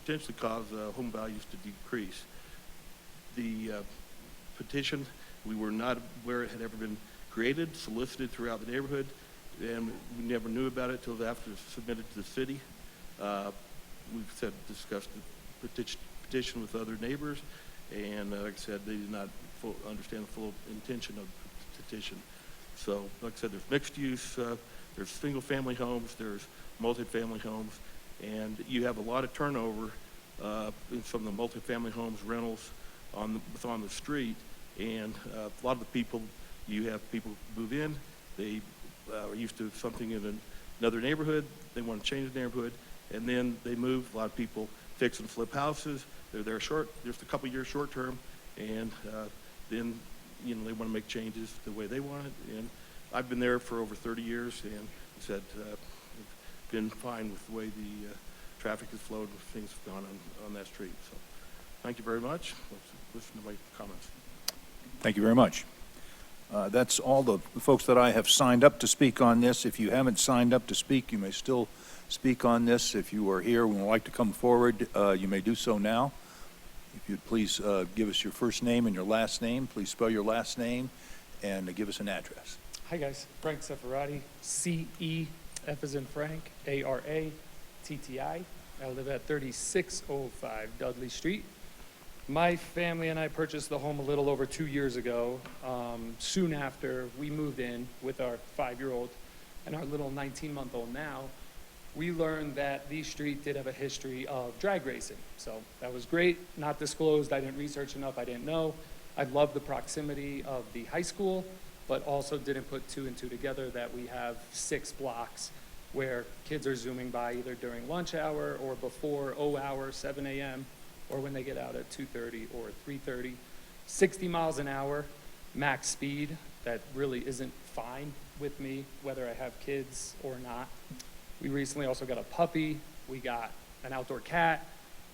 potentially cause home values to decrease. The petition, we were not aware it had ever been created, solicited throughout the neighborhood, and we never knew about it until after it was submitted to the city. We've discussed the petition with other neighbors, and like I said, they did not understand the full intention of the petition. So, like I said, there's mixed use, there's single-family homes, there's multifamily homes, and you have a lot of turnover in some of the multifamily homes, rentals on the street, and a lot of the people, you have people move in, they are used to something in another neighborhood, they want to change the neighborhood, and then they move. A lot of people fix and flip houses. They're there just a couple years short term, and then they want to make changes the way they want it. And I've been there for over 30 years, and said been fine with the way the traffic has flowed and things have gone on that street. So, thank you very much. Let's listen to my comments. Thank you very much. That's all the folks that I have signed up to speak on this. If you haven't signed up to speak, you may still speak on this. If you are here and would like to come forward, you may do so now. If you'd please give us your first name and your last name. Please spell your last name and give us an address. Hi guys, Frank Seferati, C-E-F as in Frank, A-R-A-T-T-I. I live at 3605 Dudley Street. My family and I purchased the home a little over 2 years ago. Soon after we moved in with our 5-year-old and our little 19-month-old now, we learned that the street did have a history of drag racing. So that was great, not disclosed. I didn't research enough, I didn't know. I loved the proximity of the high school, but also didn't put 2 and 2 together that we have 6 blocks where kids are zooming by either during lunch hour or before O hour, 7 a.m., or when they get out at 2:30 or 3:30. 60 miles an hour, max speed, that really isn't fine with me, whether I have kids or not. We recently also got a puppy. We got an outdoor cat.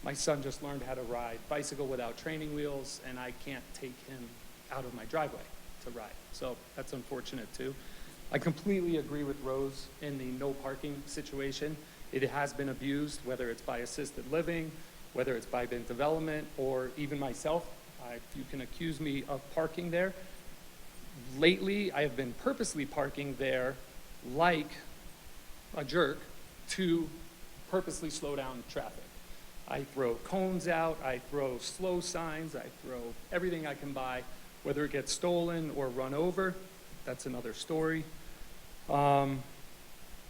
My son just learned how to ride bicycle without training wheels, and I can't take him out of my driveway to ride. So that's unfortunate too. I completely agree with Rose in the no parking situation. It has been abused, whether it's by assisted living, whether it's by bin development, or even myself. You can accuse me of parking there. Lately, I have been purposely parking there like a jerk to purposely slow down traffic. I throw cones out, I throw slow signs, I throw everything I can buy, whether it gets stolen or run over, that's another story.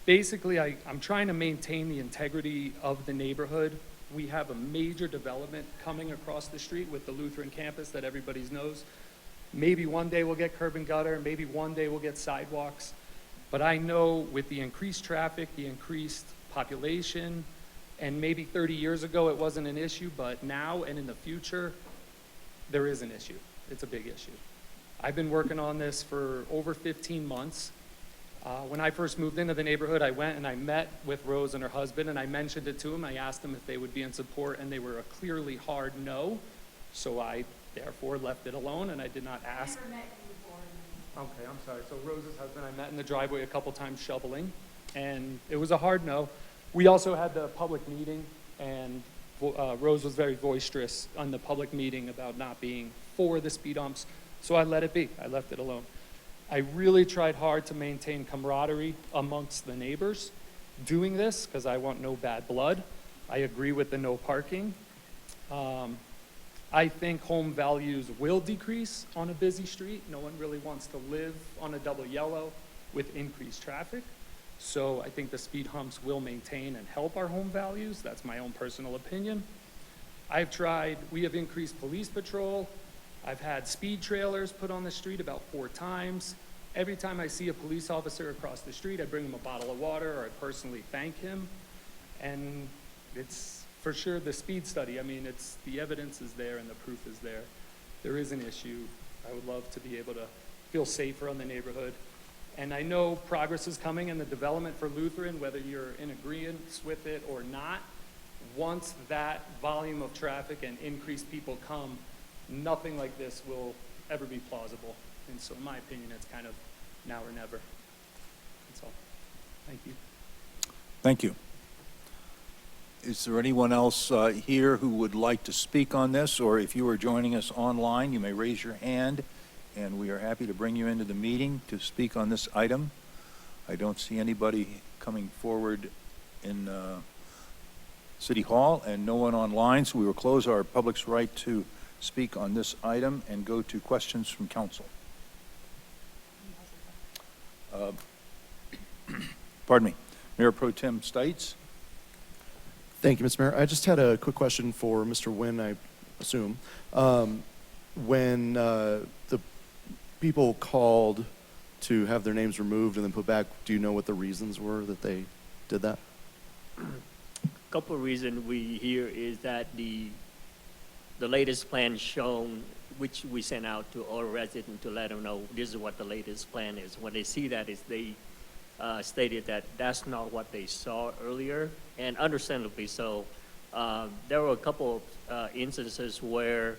Basically, I'm trying to maintain the integrity of the neighborhood. We have a major development coming across the street with the Lutheran campus that everybody knows. Maybe one day we'll get curb and gutter, maybe one day we'll get sidewalks. But I know with the increased traffic, the increased population, and maybe 30 years ago it wasn't an issue, but now and in the future, there is an issue. It's a big issue. I've been working on this for over 15 months. When I first moved into the neighborhood, I went and I met with Rose and her husband, and I mentioned it to them. I asked them if they would be in support, and they were a clearly hard no. So I therefore left it alone, and I did not ask. Never met you before. Okay, I'm sorry. So Rose's husband, I met in the driveway a couple times shoveling, and it was a hard no. We also had the public meeting, and Rose was very boisterous on the public meeting about not being for the speed humps, so I let it be. I left it alone. I really tried hard to maintain camaraderie amongst the neighbors doing this because I want no bad blood. I agree with the no parking. I think home values will decrease on a busy street. No one really wants to live on a double yellow with increased traffic. So I think the speed humps will maintain and help our home values. That's my own personal opinion. We have increased police patrol. I've had speed trailers put on the street about 4 times. Every time I see a police officer across the street, I bring him a bottle of water or I personally thank him. And it's for sure the speed study. I mean, the evidence is there and the proof is there. There is an issue. I would love to be able to feel safer in the neighborhood. And I know progress is coming in the development for Lutheran, whether you're in agreement with it or not. Once that volume of traffic and increased people come, nothing like this will ever be plausible. And so in my opinion, it's kind of now or never. That's all. Thank you. Thank you. Is there anyone else here who would like to speak on this? Or if you are joining us online, you may raise your hand, and we are happy to bring you into the meeting to speak on this item. I don't see anybody coming forward in City Hall, and no one online, so we will close our public's right to speak on this item and go to questions from council. Pardon me. Mayor Pro Tem Stites. Thank you, Mr. Mayor. I just had a quick question for Mr. Nguyen, I assume. When the people called to have their names removed and then put back, do you know what the reasons were that they did that? Couple of reasons we hear is that the latest plan shown, which we sent out to all residents to let them know this is what the latest plan is. When they see that, is they stated that that's not what they saw earlier, and understandably so. There were a couple of instances where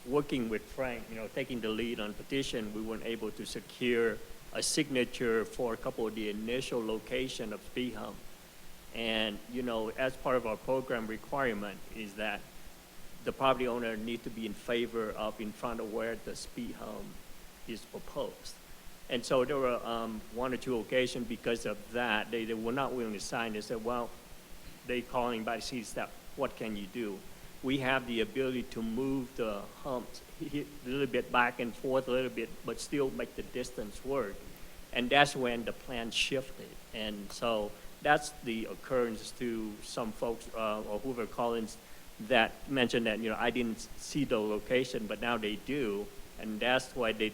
working with Frank, taking the lead on petition, we weren't able to secure a signature for a couple of the initial location of speed hump. And, as part of our program requirement is that the property owner need to be in favor of in front of where the speed hump is proposed. And so there were 1 or 2 occasions because of that, they were not willing to sign. They said, well, they calling by the step, what can you do? We have the ability to move the humps a little bit back and forth a little bit, but still make the distance work. And that's when the plan shifted. And so that's the occurrence to some folks, or Hoover Collins, that mentioned that, I didn't see the location, but now they do. And that's why they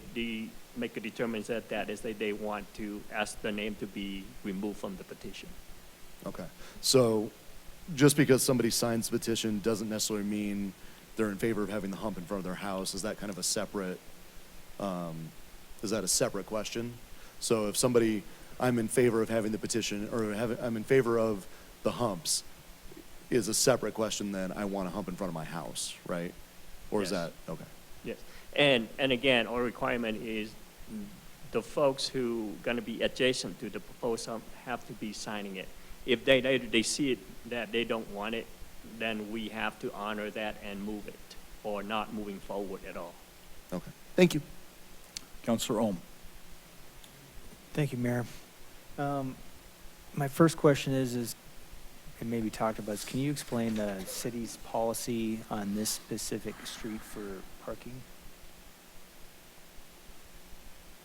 make a determination that is they want to ask the name to be removed from the petition. Okay. So just because somebody signs the petition doesn't necessarily mean they're in favor of having the hump in front of their house. Is that kind of a separate, is that a separate question? So if somebody, I'm in favor of having the petition, or I'm in favor of the humps, is a separate question than I want a hump in front of my house, right? Or is Yes. that, okay. Yes. And again, our requirement is the folks who gonna be adjacent to the proposed home have to be signing it. If they see it that they don't want it, then we have to honor that and move it, or not moving forward at all. Okay, thank you. Counselor Ohm. Thank you, Mayor. My first question is, it may be talked about, is can you explain the city's policy on this specific street for parking?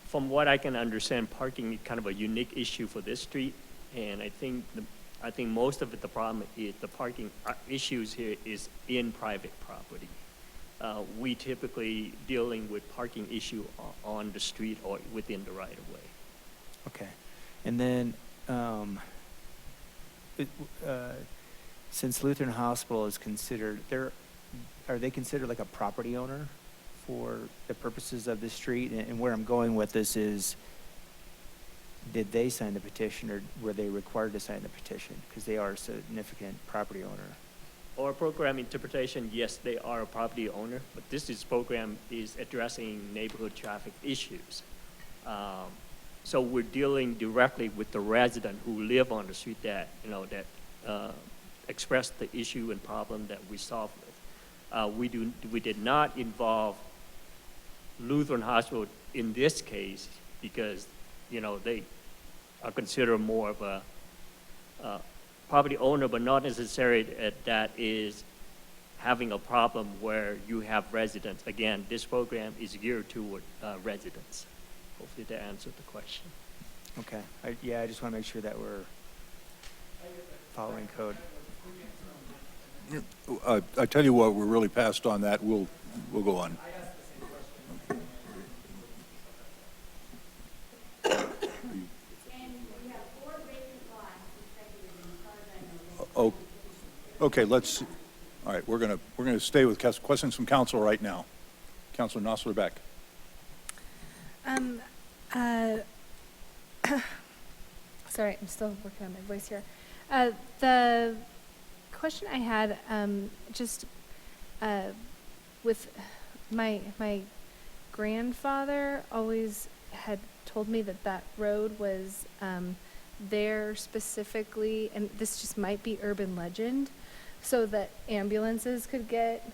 From what I can understand, parking is kind of a unique issue for this street, and I think most of the problem is the parking issues here is in private property. We typically dealing with parking issue on the street or within the right of way. Okay. And then, since Lutheran Hospital is considered, are they considered like a property owner for the purposes of this street? And where I'm going with this is, did they sign the petition, or were they required to sign the petition? Because they are a significant property owner. Our program interpretation, yes, they are a property owner, but program is addressing neighborhood traffic issues. So we're dealing directly with the resident who live on the street that expressed the issue and problem that we solved with. We did not involve Lutheran Hospital in this case because, they are considered more of a property owner, but not necessarily that is having a problem where you have residents. Again, this program is geared toward residents. Hopefully that answered the question. Okay. I just want to make sure that we're following code. I tell you what, we're really past on that. We'll go on. Oh, okay, all right, we're gonna stay with questions from council right now. Councilor Nosler Beck. Sorry, I'm still working on my voice here. The question I had, with my grandfather always had told me that road was there specifically, and this just might be urban legend, so that ambulances could get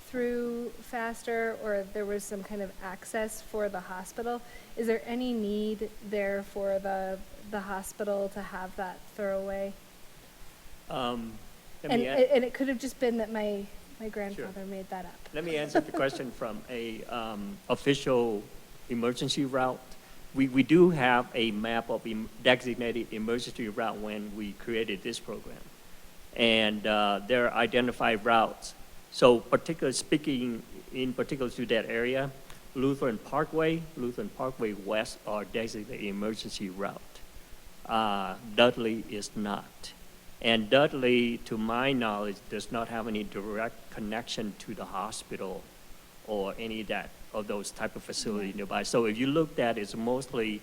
through faster, or there was some kind of access for the hospital. Is there any need there for the hospital to have that thoroughway? And it could have just been that my grandfather made that up. Let me answer the question from a official emergency route. We do have a map of designated emergency route when we created this program. And there are identified routes. So speaking in particular to that area, Lutheran Parkway West are designated emergency route. Dudley is not. And Dudley, to my knowledge, does not have any direct connection to the hospital or any of those type of facility nearby. So if you looked at it, it's mostly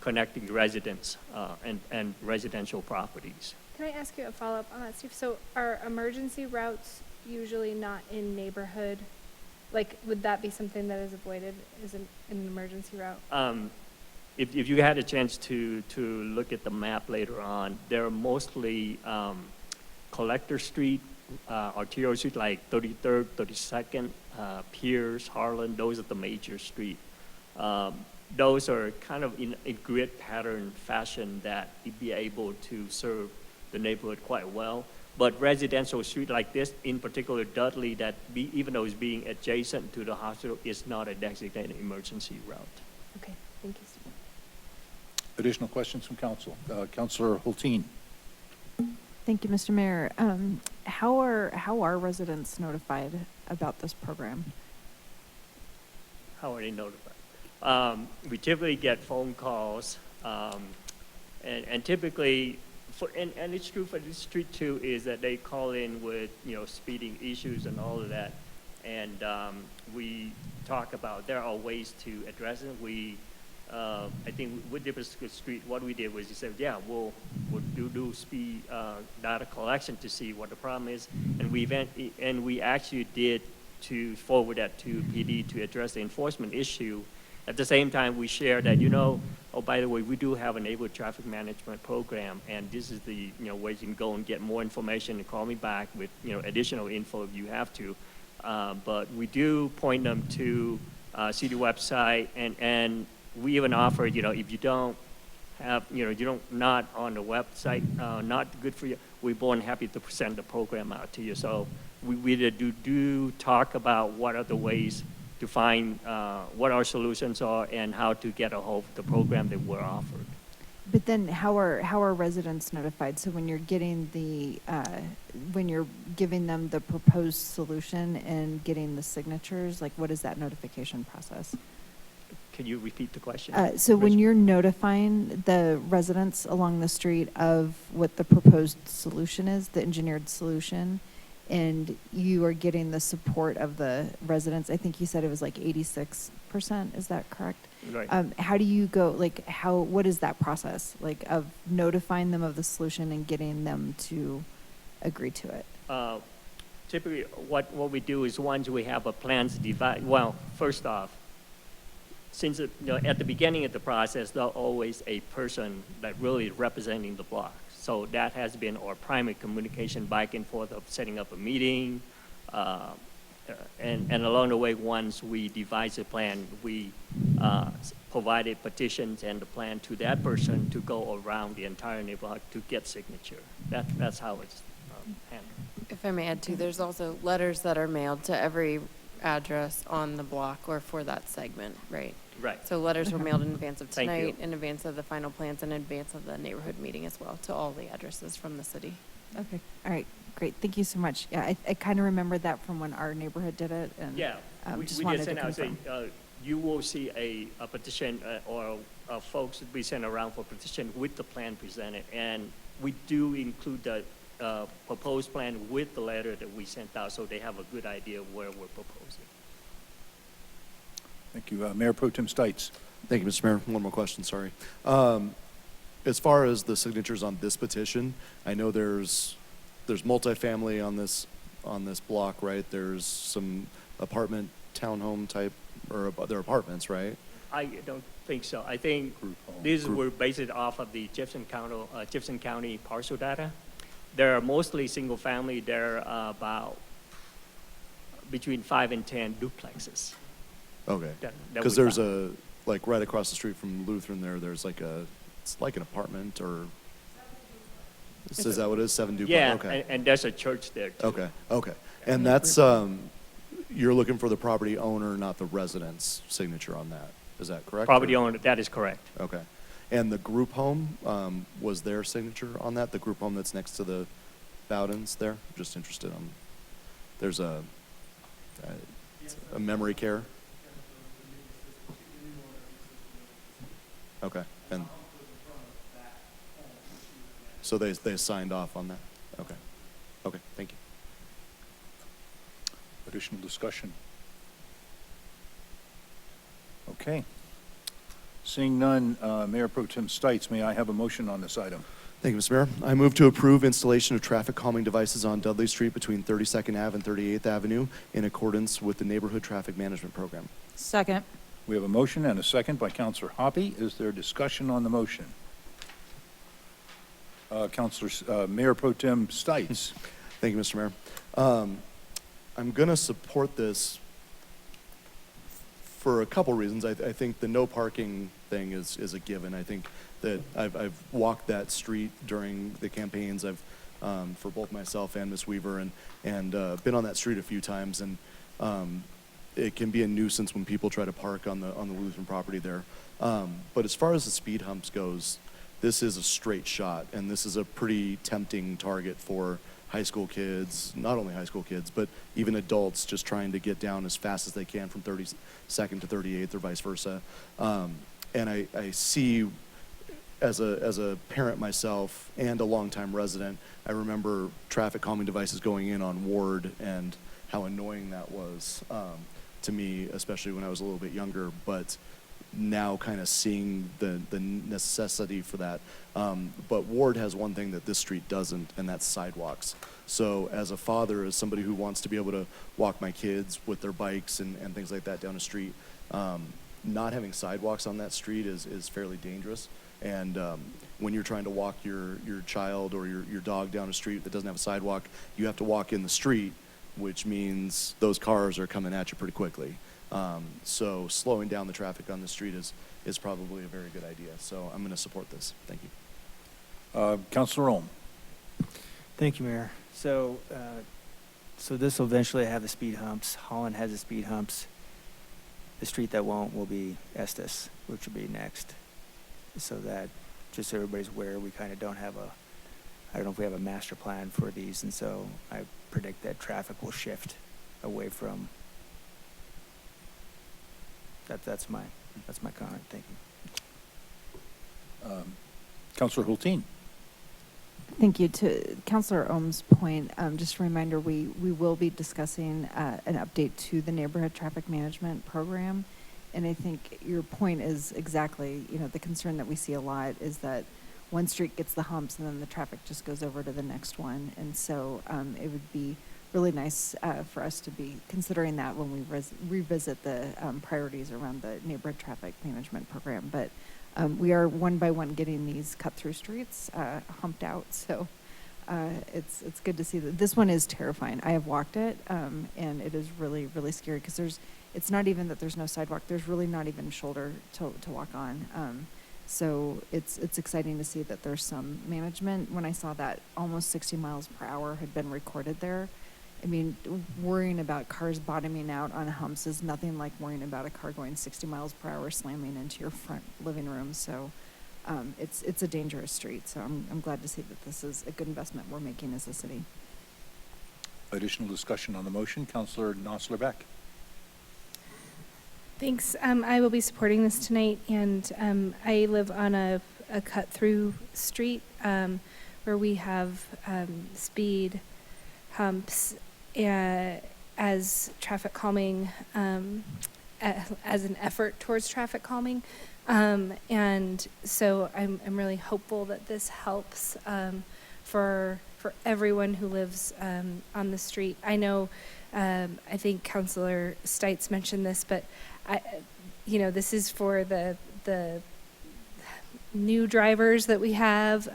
connecting residents and residential properties. Can I ask you a follow-up on that, Steve? So are emergency routes usually not in neighborhood? Like, would that be something that is avoided as an emergency route? If you had a chance to look at the map later on, they're mostly Collector Street, arterial street like 33rd, 32nd, Pierce, Harlan, those are the major street. Those are kind of in a grid pattern fashion that you'd be able to serve the neighborhood quite well. But residential street like this, in particular Dudley, even though it's being adjacent to the hospital, is not a designated emergency route. Okay, thank you, Steve. Additional questions from council. Councilor Hulteen. Thank you, Mr. Mayor. How are residents notified about this program? How are they notified? We typically get phone calls, and typically, and it's true for this street too, is that they call in with speeding issues and all of that, and we talk about there are ways to address it. I think with this street, what we did was we said, yeah, we'll do speed data collection to see what the problem is, and we actually did to forward that to PD to address the enforcement issue, At the same time, we share that, oh, by the way, we do have a neighborhood traffic management program, and this is the, ways you can go and get more information and call me back with, additional info if you have to. But we do point them to city website, and we even offer, if you don't have, not on the website, not good for you, we're more than happy to present the program out to you. So we do talk about what are the ways to find what our solutions are and how to get a hold of the program that we're offered. But then how are residents notified? So when you're getting when you're giving them the proposed solution and getting the signatures, like what is that notification process? Can you repeat the question? So when you're notifying the residents along the street of what the proposed solution is, the engineered solution, and you are getting the support of the residents, I think you said it was like 86%, is that correct? Right. How do you go, like what is that process, like of notifying them of the solution and getting them to agree to it? Typically, what we do is once we have a plans divide, well, first off, since at the beginning of the process, there's always a person that really is representing the block. So that has been our primary communication back and forth of setting up a meeting. And along the way, once we devise a plan, we provided petitions and the plan to that person to go around the entire neighborhood to get signature. That's how it's handled. If I may add too, there's also letters that are mailed to every address on the block or for that segment, right? Right. So letters were Okay. mailed in advance of Thank you. tonight, in advance of the final plans, in advance of the neighborhood meeting as well, to all the addresses from the city. Okay, all right, great, thank you so much. Yeah, I kind of remembered that from when our neighborhood did it, and Yeah, we just did wanted to send out, confirm. you will see a petition or folks that we send around for petition with the plan presented. And we do include the proposed plan with the letter that we sent out, so they have a good idea of where we're proposing. Thank you. Mayor Pro Tem Stites. Thank you, Mr. Mayor. One more question, sorry. As far as the signatures on this petition, I know there's multifamily on this block, right? There's some apartment, townhome type, or they're apartments, right? I don't think so. I think these were based off of the Jefferson County parcel data. They're mostly single family. They're about between 5 and 10 duplexes. Okay. That Because we there's found. like right across the street from Lutheran there's it's like an apartment or, is that what it is, 7 duplex? Yeah, Okay. and there's a church there too. Okay. And that's, you're looking for the property owner, not the resident's signature on that. Is that correct? Property or- owner, that is correct. Okay. And the group home, was their signature on that? The group home that's next to the Bowdens there? Just interested on, there's a memory care? Okay. And so they signed off on that? Okay. Okay, thank you. Additional discussion? Okay. Seeing none, Mayor Pro Tem Stites, may I have a motion on this item? Thank you, Mr. Mayor. I move to approve installation of traffic calming devices on Dudley Street between 32nd Ave and 38th Avenue in accordance with the Neighborhood Traffic Management Program. Second. We have a motion and a second by Counselor Hoppy. Is there discussion on the motion? Mayor Pro Tem Stites. Thank you, Mr. Mayor. I'm going to support this for a couple reasons. I think the no parking thing is a given. I think that I've walked that street during the campaigns. I've for both myself and Ms. Weaver, and been on that street a few times, and it can be a nuisance when people try to park on the Lutheran property there. But as far as the speed humps goes, this is a straight shot, and this is a pretty tempting target for high school kids, not only high school kids, but even adults just trying to get down as fast as they can from 32nd to 38th or vice versa. And I see, as a parent myself and a longtime resident, I remember traffic calming devices going in on Ward and how annoying that was to me, especially when I was a little bit younger, but now kind of seeing the necessity for that. But Ward has one thing that this street doesn't, and that's sidewalks. So as a father, as somebody who wants to be able to walk my kids with their bikes and things like that down the street, not having sidewalks on that street is fairly dangerous. And when you're trying to walk your child or your dog down a street that doesn't have a sidewalk, you have to walk in the street, which means those cars are coming at you pretty quickly. So slowing down the traffic on the street is probably a very good idea. So I'm going to support this. Thank you. Councilor Ohm. Thank you, Mayor. So, so this will eventually have the speed humps. Holland has the speed humps. The street that won't will be Estes, which will be next. So that, just so everybody's aware, we kind of don't have I don't know if we have a master plan for these, and so I predict that traffic will shift away from. That's my comment. Thank you. Councilor Hulteen. Thank you. To Councilor Ohm's point, just a reminder, we will be discussing an update to the neighborhood traffic management program. And I think your point is exactly, the concern that we see a lot is that one street gets the humps and then the traffic just goes over to the next one. And so it would be really nice for us to be considering that when we revisit the priorities around the neighborhood traffic management program. But we are one by one getting these cut-through streets humped out. So it's good to see that. This one is terrifying. I have walked it, and it is really, really scary because it's not even that there's no sidewalk. There's really not even shoulder to walk on. So it's exciting to see that there's some management. When I saw that almost 60 miles per hour had been recorded there, I mean, worrying about cars bottoming out on humps is nothing like worrying about a car going 60 miles per hour slamming into your front living room. So it's a dangerous street. So I'm glad to see that this is a good investment we're making as a city. Additional discussion on the motion. Councilor Nosler-Beck. Thanks. I will be supporting this tonight, and I live on a cut-through street where we have speed humps as traffic calming, as an effort towards traffic calming. And so I'm really hopeful that this helps for everyone who lives on the street. I know, I think Councilor Stites mentioned this, but this is for the new drivers that we have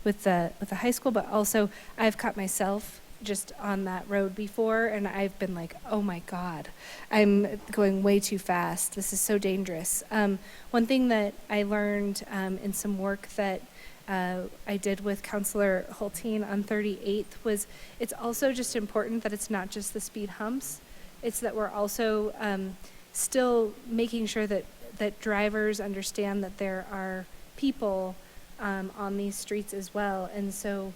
with the high school, but also I've caught myself just on that road before, and I've been like, oh my God, I'm going way too fast. This is so dangerous. One thing that I learned in some work that I did with Councilor Hulteen on 38th was it's also just important that it's not just the speed humps. It's that we're also still making sure that drivers understand that there are people on these streets as well. And so,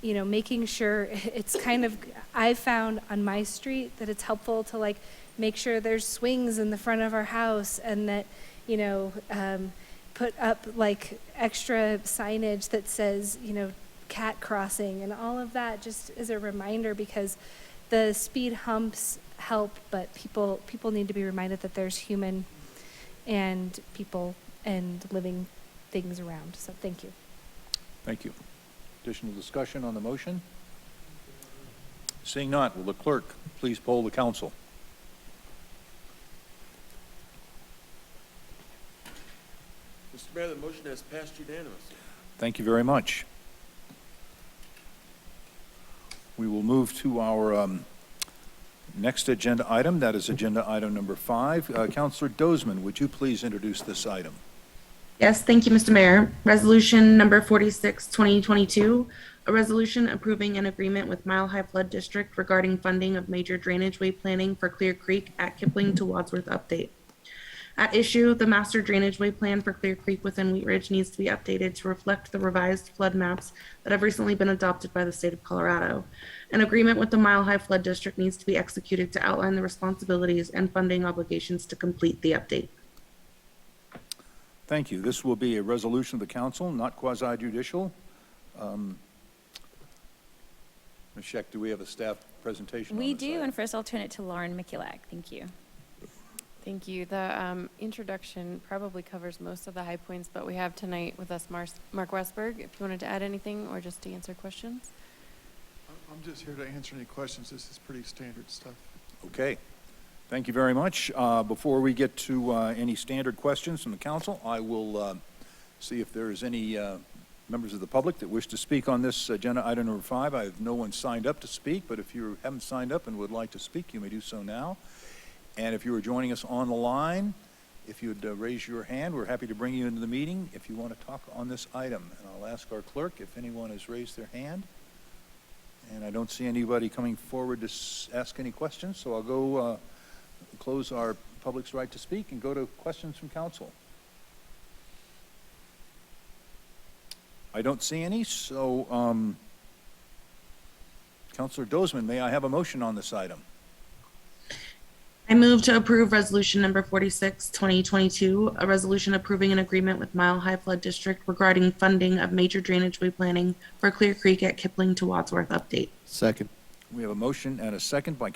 making sure it's kind of, I've found on my street that it's helpful to make sure there's swings in the front of our house and that, put up extra signage that says, cat crossing and all of that just as a reminder, because the speed humps help, but people need to be reminded that there's human and people and living things around. So thank you. Thank you. Additional discussion on the motion? Seeing not, will the clerk please poll the council? Mr. Mayor, the motion has passed unanimously. Thank you very much. We will move to our next agenda item. That is agenda item number 5. Councilor Dozeman, would you please introduce this item? Yes, thank you, Mr. Mayor. Resolution number 46, 2022, a resolution approving an agreement with Mile High Flood District regarding funding of major drainage way planning for Clear Creek at Kipling to Wadsworth update. At issue, the master drainage way plan for Clear Creek within Wheat Ridge needs to be updated to reflect the revised flood maps that have recently been adopted by the state of Colorado. An agreement with the Mile High Flood District needs to be executed to outline the responsibilities and funding obligations to complete the update. Thank you. This will be a resolution of the council, not quasi-judicial. Ms. Scheck, do we have a staff presentation? We do, and first I'll turn it to Lauren Mikulak. Thank you. Thank you. The introduction probably covers most of the high points, but we have tonight with us Mark Westberg, if you wanted to add anything or just to answer questions. I'm just here to answer any questions. This is pretty standard stuff. Okay. Thank you very much. Before we get to any standard questions from the council, I will see if there is any members of the public that wish to speak on this agenda item number 5. I have no one signed up to speak, but if you haven't signed up and would like to speak, you may do so now. And if you are joining us on the line, if you would raise your hand, we're happy to bring you into the meeting if you want to talk on this item. And I'll ask our clerk if anyone has raised their hand. And I don't see anybody coming forward to ask any questions, so I'll go close our public's right to speak and go to questions from council. I don't see any, so Councilor Dozman, may I have a motion on this item? I move to approve resolution number 46, 2022, a resolution approving an agreement with Mile High Flood District regarding funding of major drainage replanning for Clear Creek at Kipling to Wadsworth update. Second. We have a motion and a second by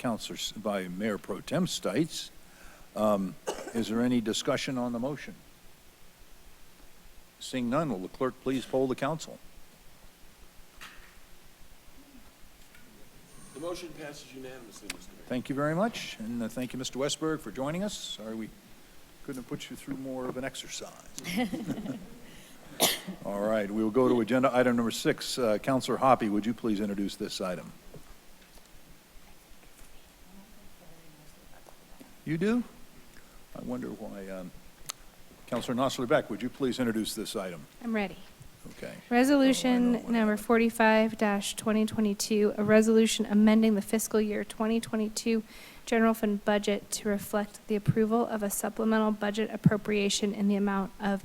Mayor Pro Tem Stites. Is there any discussion on the motion? Seeing none, will the clerk please poll the council? The motion passes unanimously, Mr. Mayor. Thank you very much, and thank you, Mr. Westberg, for joining us. Sorry we couldn't have put you through more of an exercise. All right, we will go to agenda item number 6. Councilor Hoppe, would you please introduce this item? You do? I wonder why. Councilor Nosler-Beck, would you please introduce this item? I'm ready. Okay. Resolution number 45-2022, a resolution amending the fiscal year 2022 general fund budget to reflect the approval of a supplemental budget appropriation in the amount of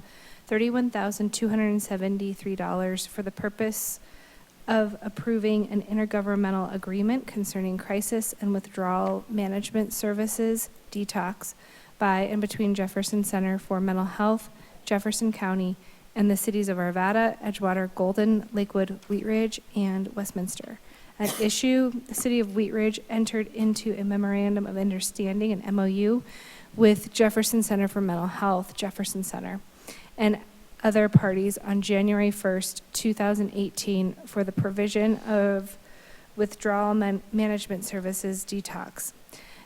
$31,273 for the purpose of approving an intergovernmental agreement concerning crisis and withdrawal management services, DETOX, by and between Jefferson Center for Mental Health, Jefferson County, and the cities of Arvada, Edgewater, Golden, Lakewood, Wheat Ridge, and Westminster. At issue, the city of Wheat Ridge entered into a memorandum of understanding, an MOU, with Jefferson Center for Mental Health, Jefferson Center, and other parties on January 1st, 2018 for the provision of withdrawal management services, DETOX.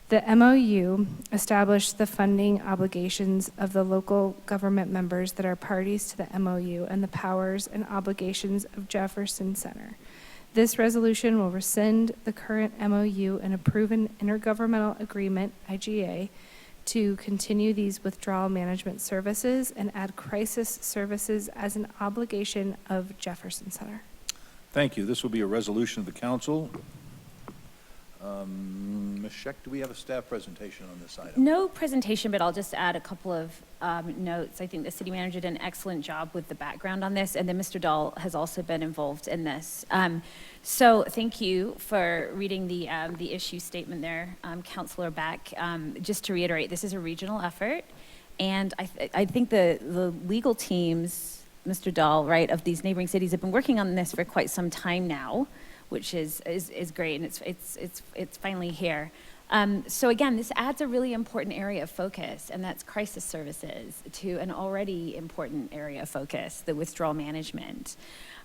The MOU established the funding obligations of the local government members that are parties to the MOU and the powers and obligations of Jefferson Center. This resolution will rescind the current MOU and approve an intergovernmental agreement, IGA, to continue these withdrawal management services and add crisis services as an obligation of Jefferson Center. Thank you. This will be a resolution of the council. Ms. Scheck, do we have a staff presentation on this item? No presentation, but I'll just add a couple of notes. I think the city manager did an excellent job with the background on this, and then Mr. Dahl has also been involved in this. So thank you for reading the issue statement there, Councilor Beck. Just to reiterate, this is a regional effort, and I think the legal teams, Mr. Dahl, right, of these neighboring cities have been working on this for quite some time now, which is great, and it's finally here. So again, this adds a really important area of focus, and that's crisis services, to an already important area of focus, the withdrawal management.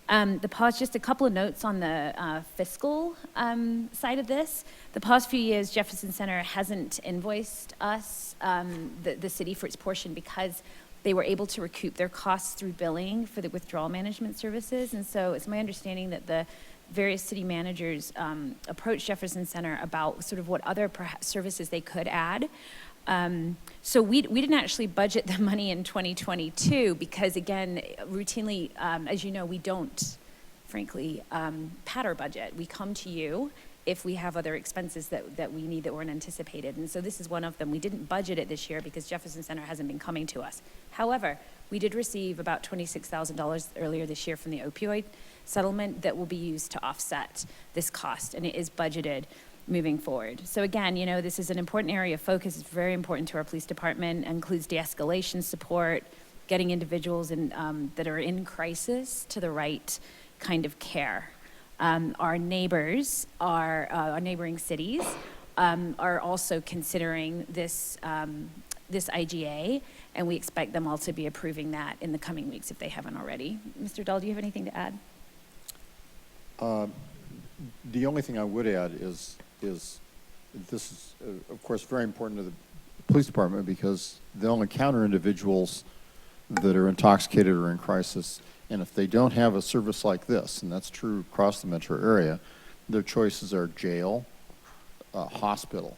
Just a couple of notes on the fiscal side of this. The past few years, Jefferson Center hasn't invoiced us, the city, for its portion because they were able to recoup their costs through billing for the withdrawal management services. And so it's my understanding that the various city managers approached Jefferson Center about sort of what other services they could add. So we didn't actually budget the money in 2022 because, again, routinely, as you know, we don't, frankly, pad our budget. We come to you if we have other expenses that we need that weren't anticipated. And so this is one of them. We didn't budget it this year because Jefferson Center hasn't been coming to us. However, we did receive about $26,000 earlier this year from the opioid settlement that will be used to offset this cost, and it is budgeted moving forward. So again, you know, this is an important area of focus. It's very important to our police department. It includes de-escalation support, getting individuals that are in crisis to the right kind of care. Our neighbors, our neighboring cities, are also considering this IGA, and we expect them all to be approving that in the coming weeks if they haven't already. Mr. Dahl, do you have anything to add? The only thing I would add is this is, of course, very important to the police department because they'll encounter individuals that are intoxicated or in crisis. And if they don't have a service like this, and that's true across the metro area, their choices are jail, hospital.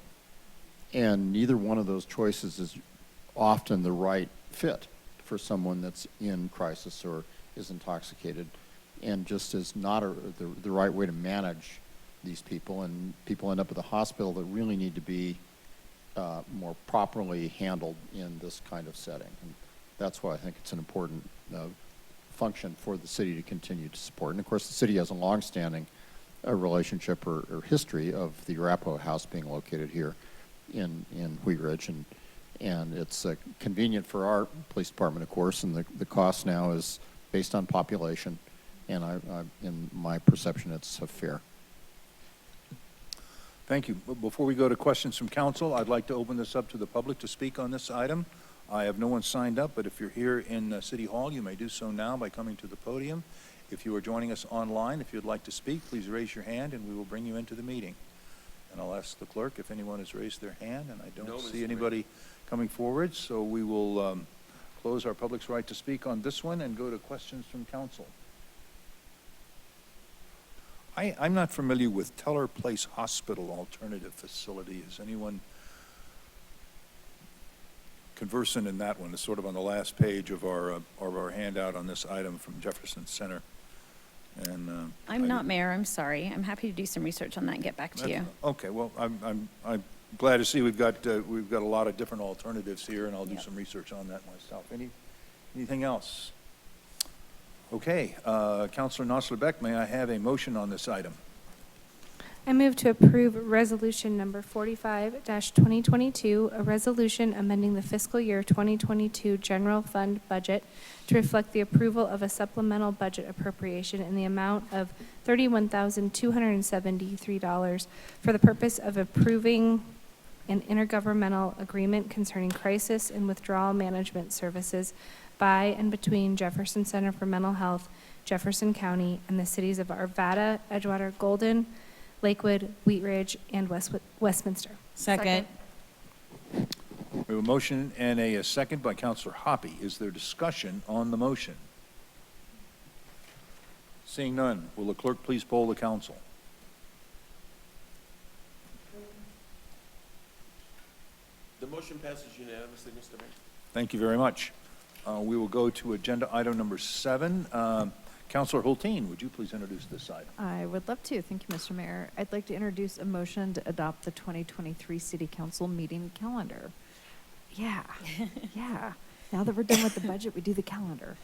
And neither one of those choices is often the right fit for someone that's in crisis or is intoxicated, and just is not the right way to manage these people. And people end up at the hospital that really need to be more properly handled in this kind of setting. And that's why I think it's an important function for the city to continue to support. And of course, the city has a longstanding relationship or history of the Arapahoe House being located here in Wheat Ridge, and it's convenient for our police department, of course, and the cost now is based on population, and in my perception, it's fair. Thank you. Before we go to questions from council, I'd like to open this up to the public to speak on this item. I have no one signed up, but if you're here in City Hall, you may do so now by coming to the podium. If you are joining us online, if you'd like to speak, please raise your hand and we will bring you into the meeting. And I'll ask the clerk if anyone has raised their hand, and I don't see anybody coming forward, so we will close our public's right to speak on this one and go to questions from council. I'm not familiar with Teller Place Hospital Alternative Facility. Is anyone conversant in that one? It's sort of on the last page of our handout on this item from Jefferson Center. And I'm not mayor, I'm sorry. I'm happy to do some research on that and get back to you. Okay, well, I'm glad to see we've got a lot of different alternatives here, and I'll do some research on that myself. Anything else? Okay, Councilor Nosler-Beck, may I have a motion on this item? I move to approve resolution number 45-2022, a resolution amending the fiscal year 2022 general fund budget to reflect the approval of a supplemental budget appropriation in the amount of $31,273 for the purpose of approving an intergovernmental agreement concerning crisis and withdrawal management services by and between Jefferson Center for Mental Health, Jefferson County, and the cities of Arvada, Edgewater, Golden, Lakewood, Wheat Ridge, and Westminster. Second. We have a motion and a second by Councilor Hoppe. Is there discussion on the motion? Seeing none, will the clerk please poll the council? The motion passes unanimously, Mr. Mayor. Thank you very much. We will go to agenda item number 7. Councilor Hulteen, would you please introduce this item? I would love to. Thank you, Mr. Mayor. I'd like to introduce a motion to adopt the 2023 City Council meeting calendar. Yeah, yeah. Now that we're done with the budget, we do the calendar.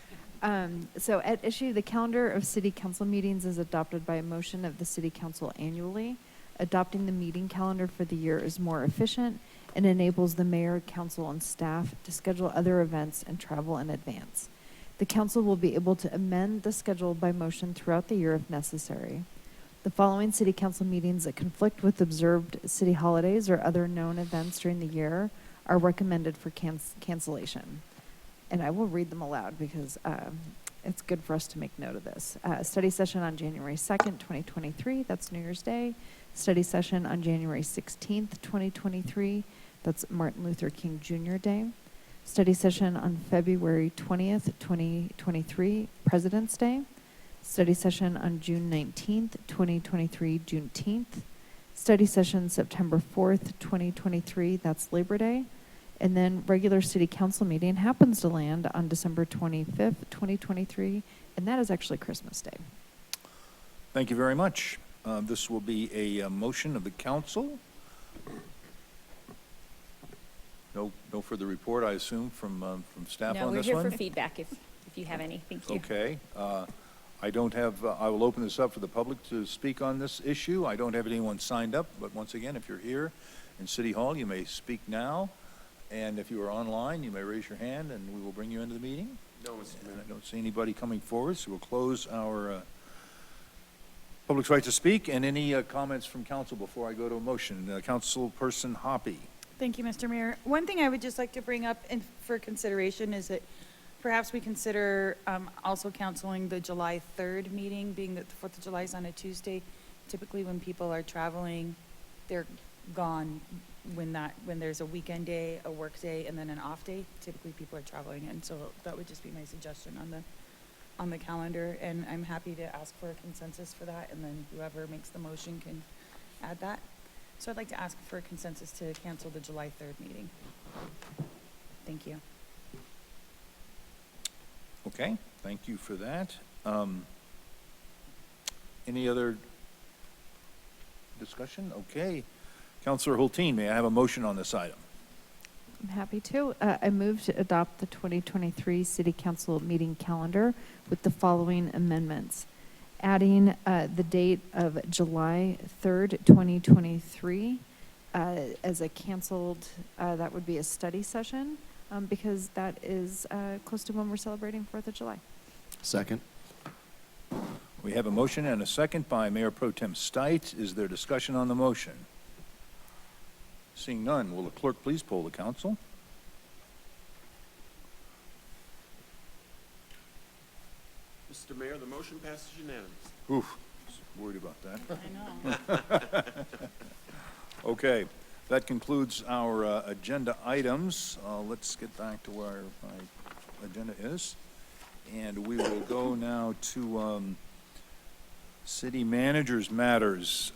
So at issue, the calendar of City Council meetings is adopted by a motion of the City Council annually. Adopting the meeting calendar for the year is more efficient and enables the mayor, council, and staff to schedule other events and travel in advance. The council will be able to amend the schedule by motion throughout the year if necessary. The following city council meetings that conflict with observed city holidays or other known events during the year are recommended for cancellation. And I will read them aloud because it's good for us to make note of this. Study session on January 2nd, 2023, that's New Year's Day. Study session on January 16th, 2023, that's Martin Luther King Jr. Day. Study session on February 20th, 2023, President's Day. Study session on June 19th, 2023, Juneteenth. Study session September 4th, 2023, that's Labor Day. And then regular city council meeting happens to land on December 25th, 2023, and that is actually Christmas Day. Thank you very much. This will be a motion of the council. No further report, I assume, from staff No, on we're this here one? for feedback if you have any. Thank you. Okay. I don't have, I will open this up for the public to speak on this issue. I don't have anyone signed up, but once again, if you're here in City Hall, you may speak now. And if you are online, you may raise your hand and we will bring you into the meeting. No, Mr. Mayor. I don't see anybody coming forward, so we'll close our public's right to speak. And any comments from council before I go to a motion? Councilperson Hoppe. Thank you, Mr. Mayor. One thing I would just like to bring up for consideration is that perhaps we consider also canceling the July 3rd meeting, being that the 4th of July is on a Tuesday. Typically when people are traveling, they're gone when there's a weekend day, a work day, and then an off day. Typically, people are traveling, and so that would just be my suggestion on the calendar. And I'm happy to ask for a consensus for that, and then whoever makes the motion can add that. So I'd like to ask for a consensus to cancel the July 3rd meeting. Thank you. Okay, thank you for that. Any other discussion? Okay. Counselor Hulteen, may I have a motion on this item? I'm happy to. I move to adopt the 2023 City Council meeting calendar with the following amendments. Adding the date of July 3rd, 2023 as a canceled, that would be a study session because that is close to when we're celebrating 4th of July. Second. We have a motion and a second by Mayor Pro Tem Stites. Is there discussion on the motion? Seeing none, will the clerk please poll the council? Mr. Mayor, the motion passes unanimously. Oof, worried about that. I know. Okay, that concludes our agenda items. Let's get back to where my agenda is. And we will go now to city managers matters.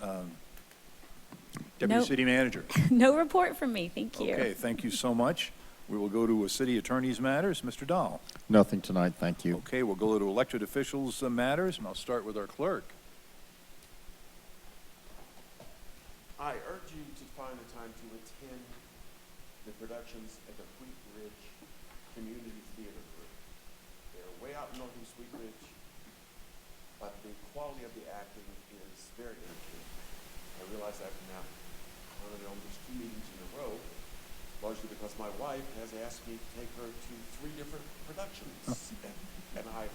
Deputy No. City Manager. No report from me, thank you. Okay, thank you so much. We will go to city attorney's matters. Mr. Dahl. Nothing tonight, thank you. Okay, we'll go to elected officials matters, and I'll start with our clerk. I urge you to find a time to attend the productions at the Wheat Ridge Community Theater Group. They're way out north of Wheat Ridge, but the quality of the acting is very entertaining. I realize I've now counted on these 2 meetings in a row, largely because my wife has asked me to take her to 3 different productions. And I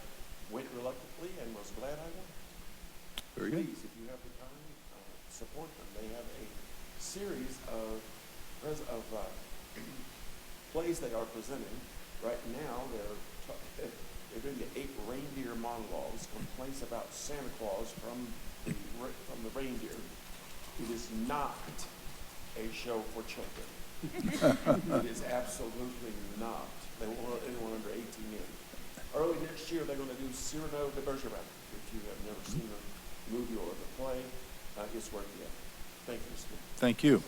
went reluctantly and was glad I went. Very good. Please, if you have the time, support them. They have a series of plays they are presenting. Right now, they're doing the 8 reindeer monologues, complaints about Santa Claus from the reindeer. It is not a show for children. It is absolutely not. They won't let anyone under 18 in. Early next year, they're going to do Cyrano de Bergerac. If you have never seen the movie or the play, it's worth the effort. Thank you, Mr. Mayor. Thank you.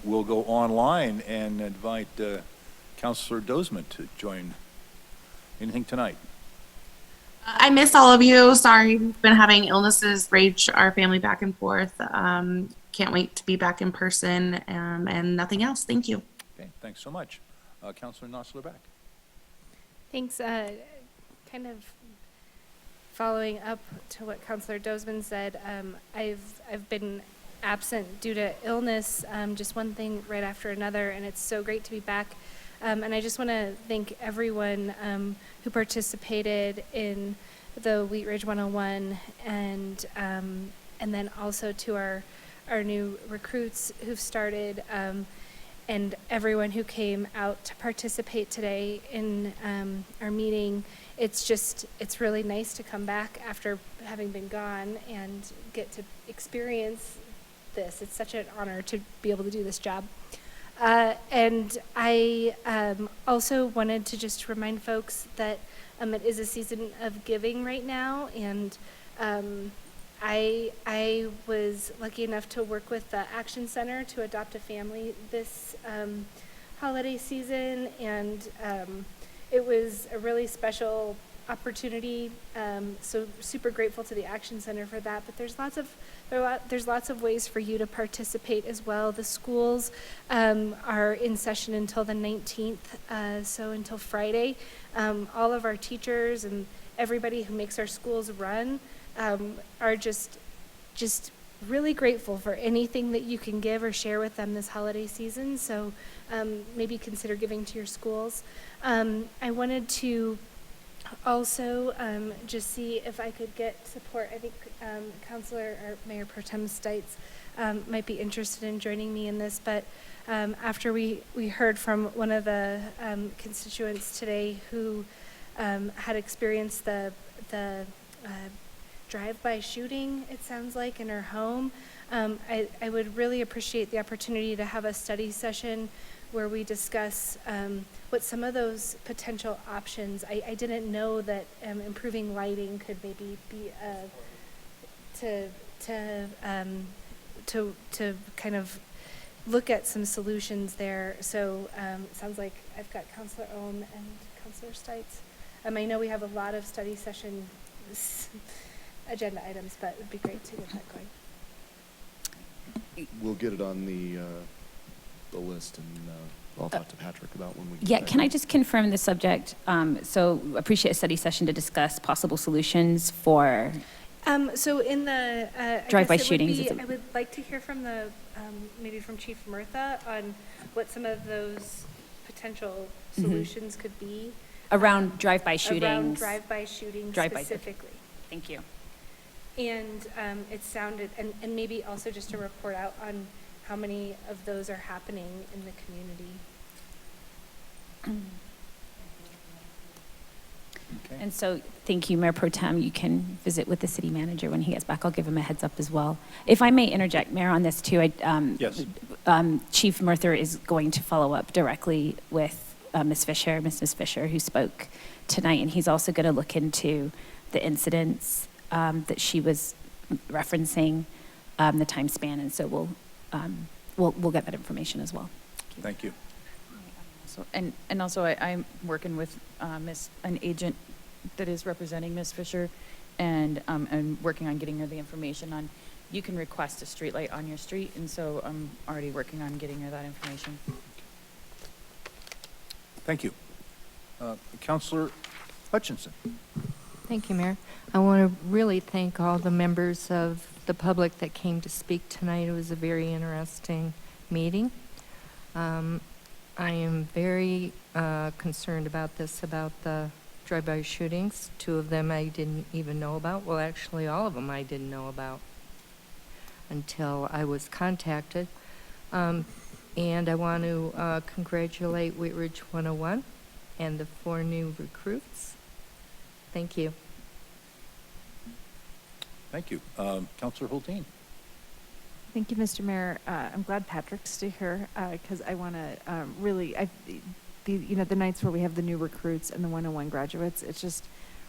We'll go online and invite Councilor Dozman to join. Anything tonight? I miss all of you. Sorry, we've been having illnesses rage our family back and forth. Can't wait to be back in person and nothing else. Thank you. Okay, thanks so much. Councilor Nosler back. Thanks. Kind of following up to what Councilor Dozman said, I've been absent due to illness, just one thing right after another, and it's so great to be back. And I just want to thank everyone who participated in the Wheat Ridge 101, and then also to our new recruits who've started, and everyone who came out to participate today in our meeting. It's really nice to come back after having been gone and get to experience this. It's such an honor to be able to do this job. And I also wanted to just remind folks that it is a season of giving right now, and I was lucky enough to work with the Action Center to adopt a family this holiday season, and it was a really special opportunity. So super grateful to the Action Center for that. But there's lots of ways for you to participate as well. The schools are in session until the 19th, so until Friday. All of our teachers and everybody who makes our schools run are just really grateful for anything that you can give or share with them this holiday season. So maybe consider giving to your schools. I wanted to also just see if I could get support. I think Councilor or Mayor Pro Tem Stites might be interested in joining me in this, but after we heard from one of the constituents today who had experienced the drive-by shooting, it sounds like, in her home. I would really appreciate the opportunity to have a study session where we discuss what some of those potential options. I didn't know that improving lighting could maybe be to kind of look at some solutions there. So it sounds like I've got Councilor Ohm and Councilor Stites. I know we have a lot of study session agenda items, but it would be great to get that going. We'll get it on the list, and I'll talk to Patrick about when we get Yeah, back. can I just confirm the subject? So appreciate a study session to discuss possible solutions for, So in the I Drive-by guess it would shootings, be- is it- I would like to hear from the maybe from Chief Murtha on what some of those potential Mhm. solutions could be. around drive-by Around shootings? drive-by shootings Drive-by, okay. specifically. Thank you. And it sounded, and maybe also just to report out on how many of those are happening in the community. And so, thank you, Mayor Pro Tem. You can visit with the city manager when he gets back. I'll give him a heads up as well. If I may interject, Mayor, on this too, Yes. Chief Murther is going to follow up directly with Ms. Fisher, who spoke tonight, and he's also going to look into the incidents that she was referencing, the time span, and so we'll get that information as well. Thank you. So, and also I'm working with an agent that is representing Ms. Fisher, and working on getting her the information on, you can request a streetlight on your street, and so I'm already working on getting her that information. Thank you. Councilor Hutchinson. Thank you, Mayor. I want to really thank all the members of the public that came to speak tonight. It was a very interesting meeting. I am very concerned about this, about the drive-by shootings. 2 of them I didn't even know about. Well, actually, all of them I didn't know about until I was contacted. And I want to congratulate Wheat Ridge 101 and the 4 new recruits. Thank you. Thank you. Councilor Hulteen. Thank you, Mr. Mayor. I'm glad Patrick's still here because I want to really, the nights where we have the new recruits and the 101 graduates, it's just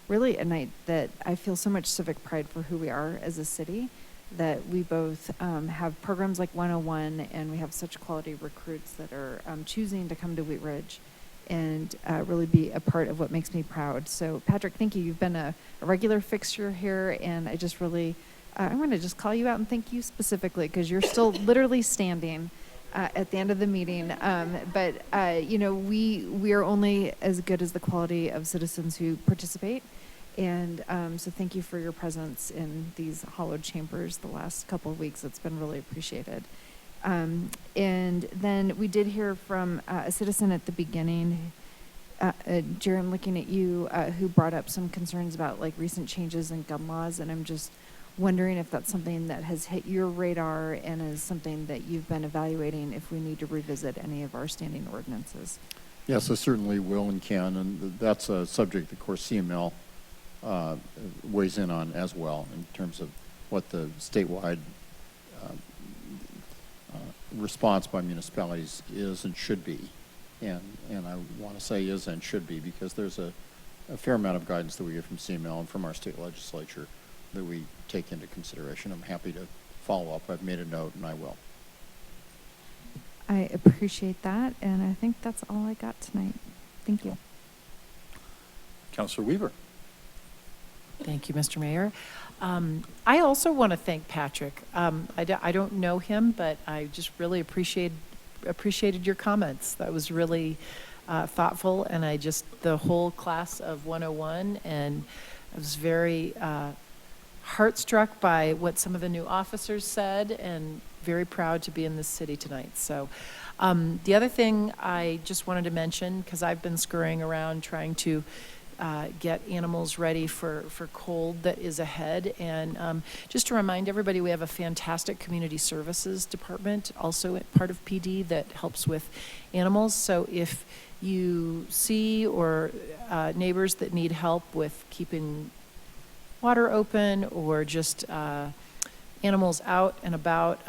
really a night that I feel so much civic pride for who we are as a city, that we both have programs like 101 and we have such quality recruits that are choosing to come to Wheat Ridge and really be a part of what makes me proud. So Patrick, thank you. You've been a regular fixture here, and I just really, I'm going to just call you out and thank you specifically because you're still literally standing at the end of the meeting. But we are only as good as the quality of citizens who participate. And so thank you for your presence in these hallowed chambers the last couple of weeks. It's been really appreciated. And then we did hear from a citizen at the beginning, Jerry, I'm looking at you, who brought up some concerns about like recent changes in gun laws. And I'm just wondering if that's something that has hit your radar and is something that you've been evaluating if we need to revisit any of our standing ordinances. Yes, I certainly will and can, and that's a subject, of course, CML weighs in on as well in terms of what the statewide response by municipalities is and should be. And I want to say is and should be because there's a fair amount of guidance that we get from CML and from our state legislature that we take into consideration. I'm happy to follow up. I've made a note and I will. I appreciate that, and I think that's all I got tonight. Thank you. Councilor Weaver. Thank you, Mr. Mayor. I also want to thank Patrick. I don't know him, but I just really appreciated your comments. That was really thoughtful, and the whole class of 101, and I was very heartstruck by what some of the new officers said, and very proud to be in this city tonight. So the other thing I just wanted to mention, because I've been scurrying around trying to get animals ready for cold that is ahead. And just to remind everybody, we have a fantastic community services department, also part of PD, that helps with animals. So if you see or neighbors that need help with keeping water open or just animals out and about.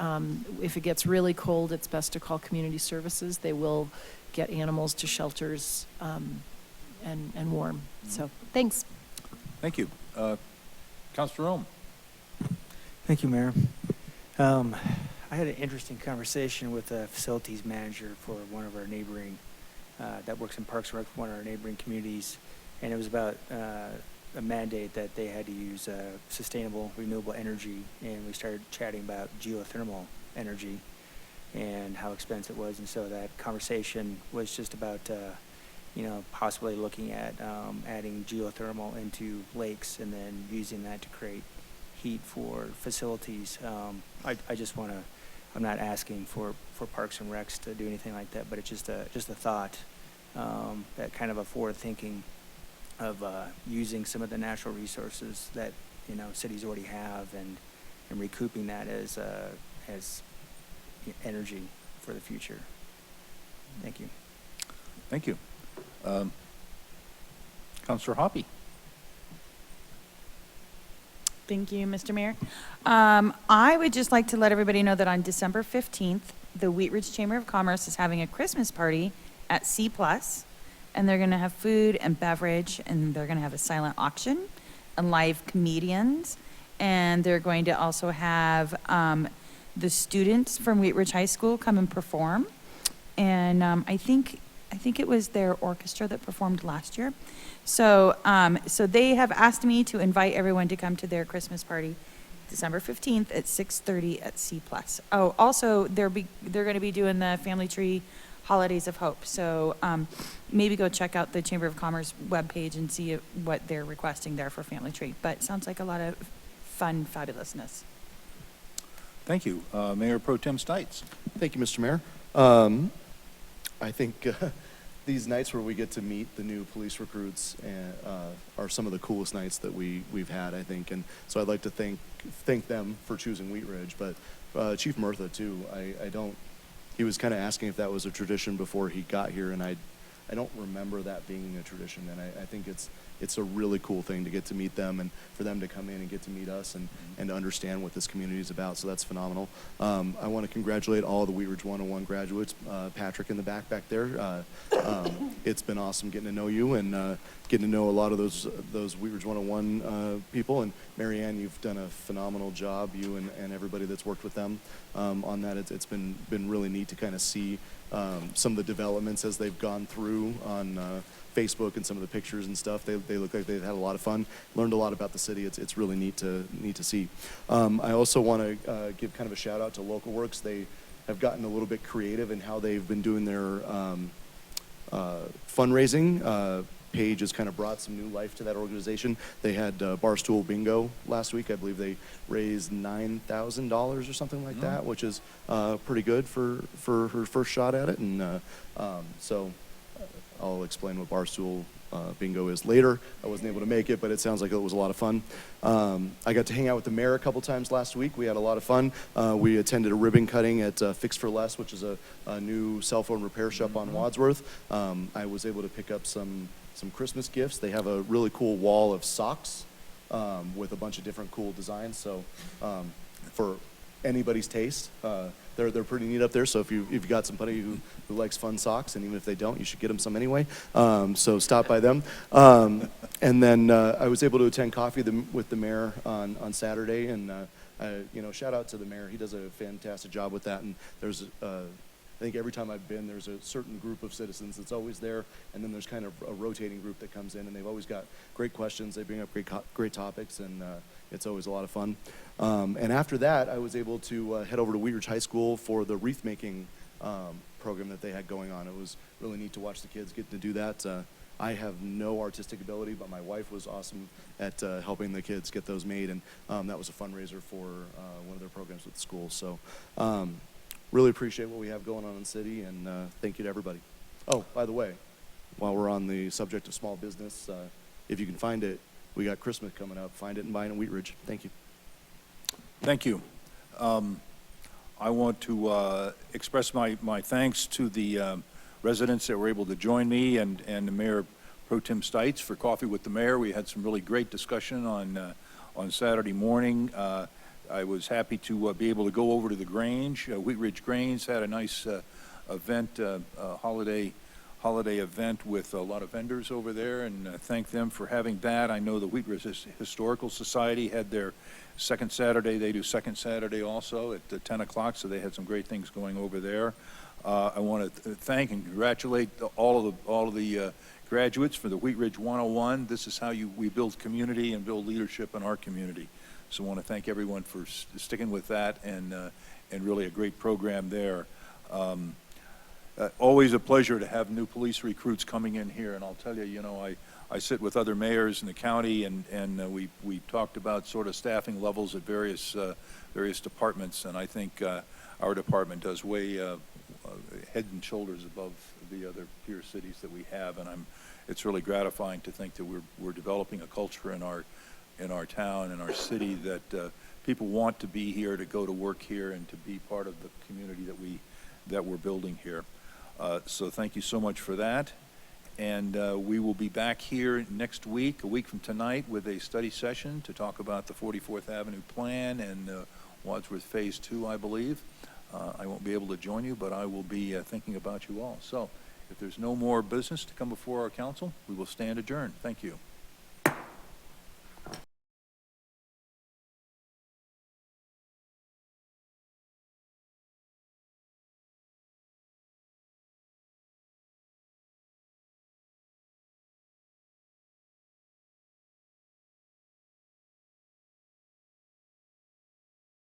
If it gets really cold, it's best to call community services. They will get animals to shelters and warm. So, thanks. Thank you. Councilor Rome. Thank you, Mayor. I had an interesting conversation with a facilities manager for one of our neighboring, that works in Parks and Rec, for one of our neighboring communities, and it was about a mandate that they had to use sustainable, renewable energy, and we started chatting about geothermal energy and how expensive it was, and so that conversation was just about, possibly looking at adding geothermal into lakes and then using that to create heat for facilities. I just want to, I'm not asking for Parks and Recs to do anything like that, but it's just a thought, that kind of a forward thinking of using some of the natural resources that cities already have and recouping that as energy for the future. Thank you. Thank you. Councilor Hoppy. Thank you, Mr. Mayor. I would just like to let everybody know that on December 15th, the Wheat Ridge Chamber of Commerce is having a Christmas party at C+, and they're going to have food and beverage, and they're going to have a silent auction and live comedians, and they're going to also have the students from Wheat Ridge High School come and perform, and I think it was their orchestra that performed last year. So, so they have asked me to invite everyone to come to their Christmas party, December 15th at 6:30 at C+. Oh, also, they're going to be doing the Family Tree Holidays of Hope. So maybe go check out the Chamber of Commerce webpage and see what they're requesting there for Family Tree. But sounds like a lot of fun, fabulousness. Thank you. Mayor Pro Tem Stites. Thank you, Mr. Mayor. I think these nights where we get to meet the new police recruits are some of the coolest nights that we've had, I think. And so I'd like to thank them for choosing Wheat Ridge, but Chief Murtha too. He was kind of asking if that was a tradition before he got here, and I don't remember that being a tradition. And I think it's a really cool thing to get to meet them and for them to come in and get to meet us and to understand what this community is about. So that's phenomenal. I want to congratulate all of the Wheat Ridge 101 graduates. Patrick in the back there. It's been awesome getting to know you and getting to know a lot of those Wheat Ridge 101 people. And Marianne, you've done a phenomenal job, you and everybody that's worked with them on that. It's been really neat to kind of see some of the developments as they've gone through on Facebook and some of the pictures and stuff. They look like they've had a lot of fun, learned a lot about the city. It's really neat to see. I also want to give kind of a shout out to Local Works. They have gotten a little bit creative in how they've been doing their fundraising. Paige has kind of brought some new life to that organization. They had Barstool Bingo last week. I believe they raised $9,000 or something like that, which is pretty good for her first shot at it. And so I'll explain what Barstool Bingo is later. I wasn't able to make it, but it sounds like it was a lot of fun. I got to hang out with the mayor a couple times last week. We had a lot of fun. We attended a ribbon cutting at Fix for Less, which is a new cell phone repair shop on Wadsworth. I was able to pick up some Christmas gifts. They have a really cool wall of socks with a bunch of different cool designs. So for anybody's taste, they're pretty neat up there. So if you've got somebody who likes fun socks, and even if they don't, you should get them some anyway. So stop by them. And then I was able to attend coffee with the mayor on Saturday, and shout out to the mayor. He does a fantastic job with that. And there's I think every time I've been, there's a certain group of citizens that's always there, and then there's kind of a rotating group that comes in, and they've always got great questions. They bring up great topics, and it's always a lot of fun. And after that, I was able to head over to Wheat Ridge High School for the wreath making program that they had going on. It was really neat to watch the kids get to do that. I have no artistic ability, but my wife was awesome at helping the kids get those made, and that was a fundraiser for one of their programs with the school. So really appreciate what we have going on in the city, and thank you to everybody. Oh, by the way, while we're on the subject of small business, if you can find it, we got Christmas coming up. Find it and buy it in Wheat Ridge. Thank you. Thank you. I want to express my thanks to the residents that were able to join me and the Mayor Pro Tem Stites for Coffee with the Mayor. We had some really great discussion on on Saturday morning. I was happy to be able to go over to the Grange. Wheat Ridge Grange had a nice event, holiday event with a lot of vendors over there, and thank them for having that. I know the Wheat Ridge Historical Society had their second Saturday. They do second Saturday also at 10 o'clock, so they had some great things going over there. I want to thank and congratulate all of the graduates for the Wheat Ridge 101. This is how we build community and build leadership in our community. So I want to thank everyone for sticking with that, and really a great program there. Always a pleasure to have new police recruits coming in here, and I'll tell you, you know, I sit with other mayors in the county, and we talked about sort of staffing levels at various departments, and I think our department does way head and shoulders above the other peer cities that we have, and it's really gratifying to think that we're developing a culture in our town, in our city, that people want to be here, to go to work here, and to be part of the community that we're building here. So thank you so much for that. And we will be back here next week, a week from tonight, with a study session to talk about the 44th Avenue plan and Wadsworth Phase 2, I believe. I won't be able to join you, but I will be thinking about you all. So if there's no more business to come before our council, we will stand adjourned. Thank you.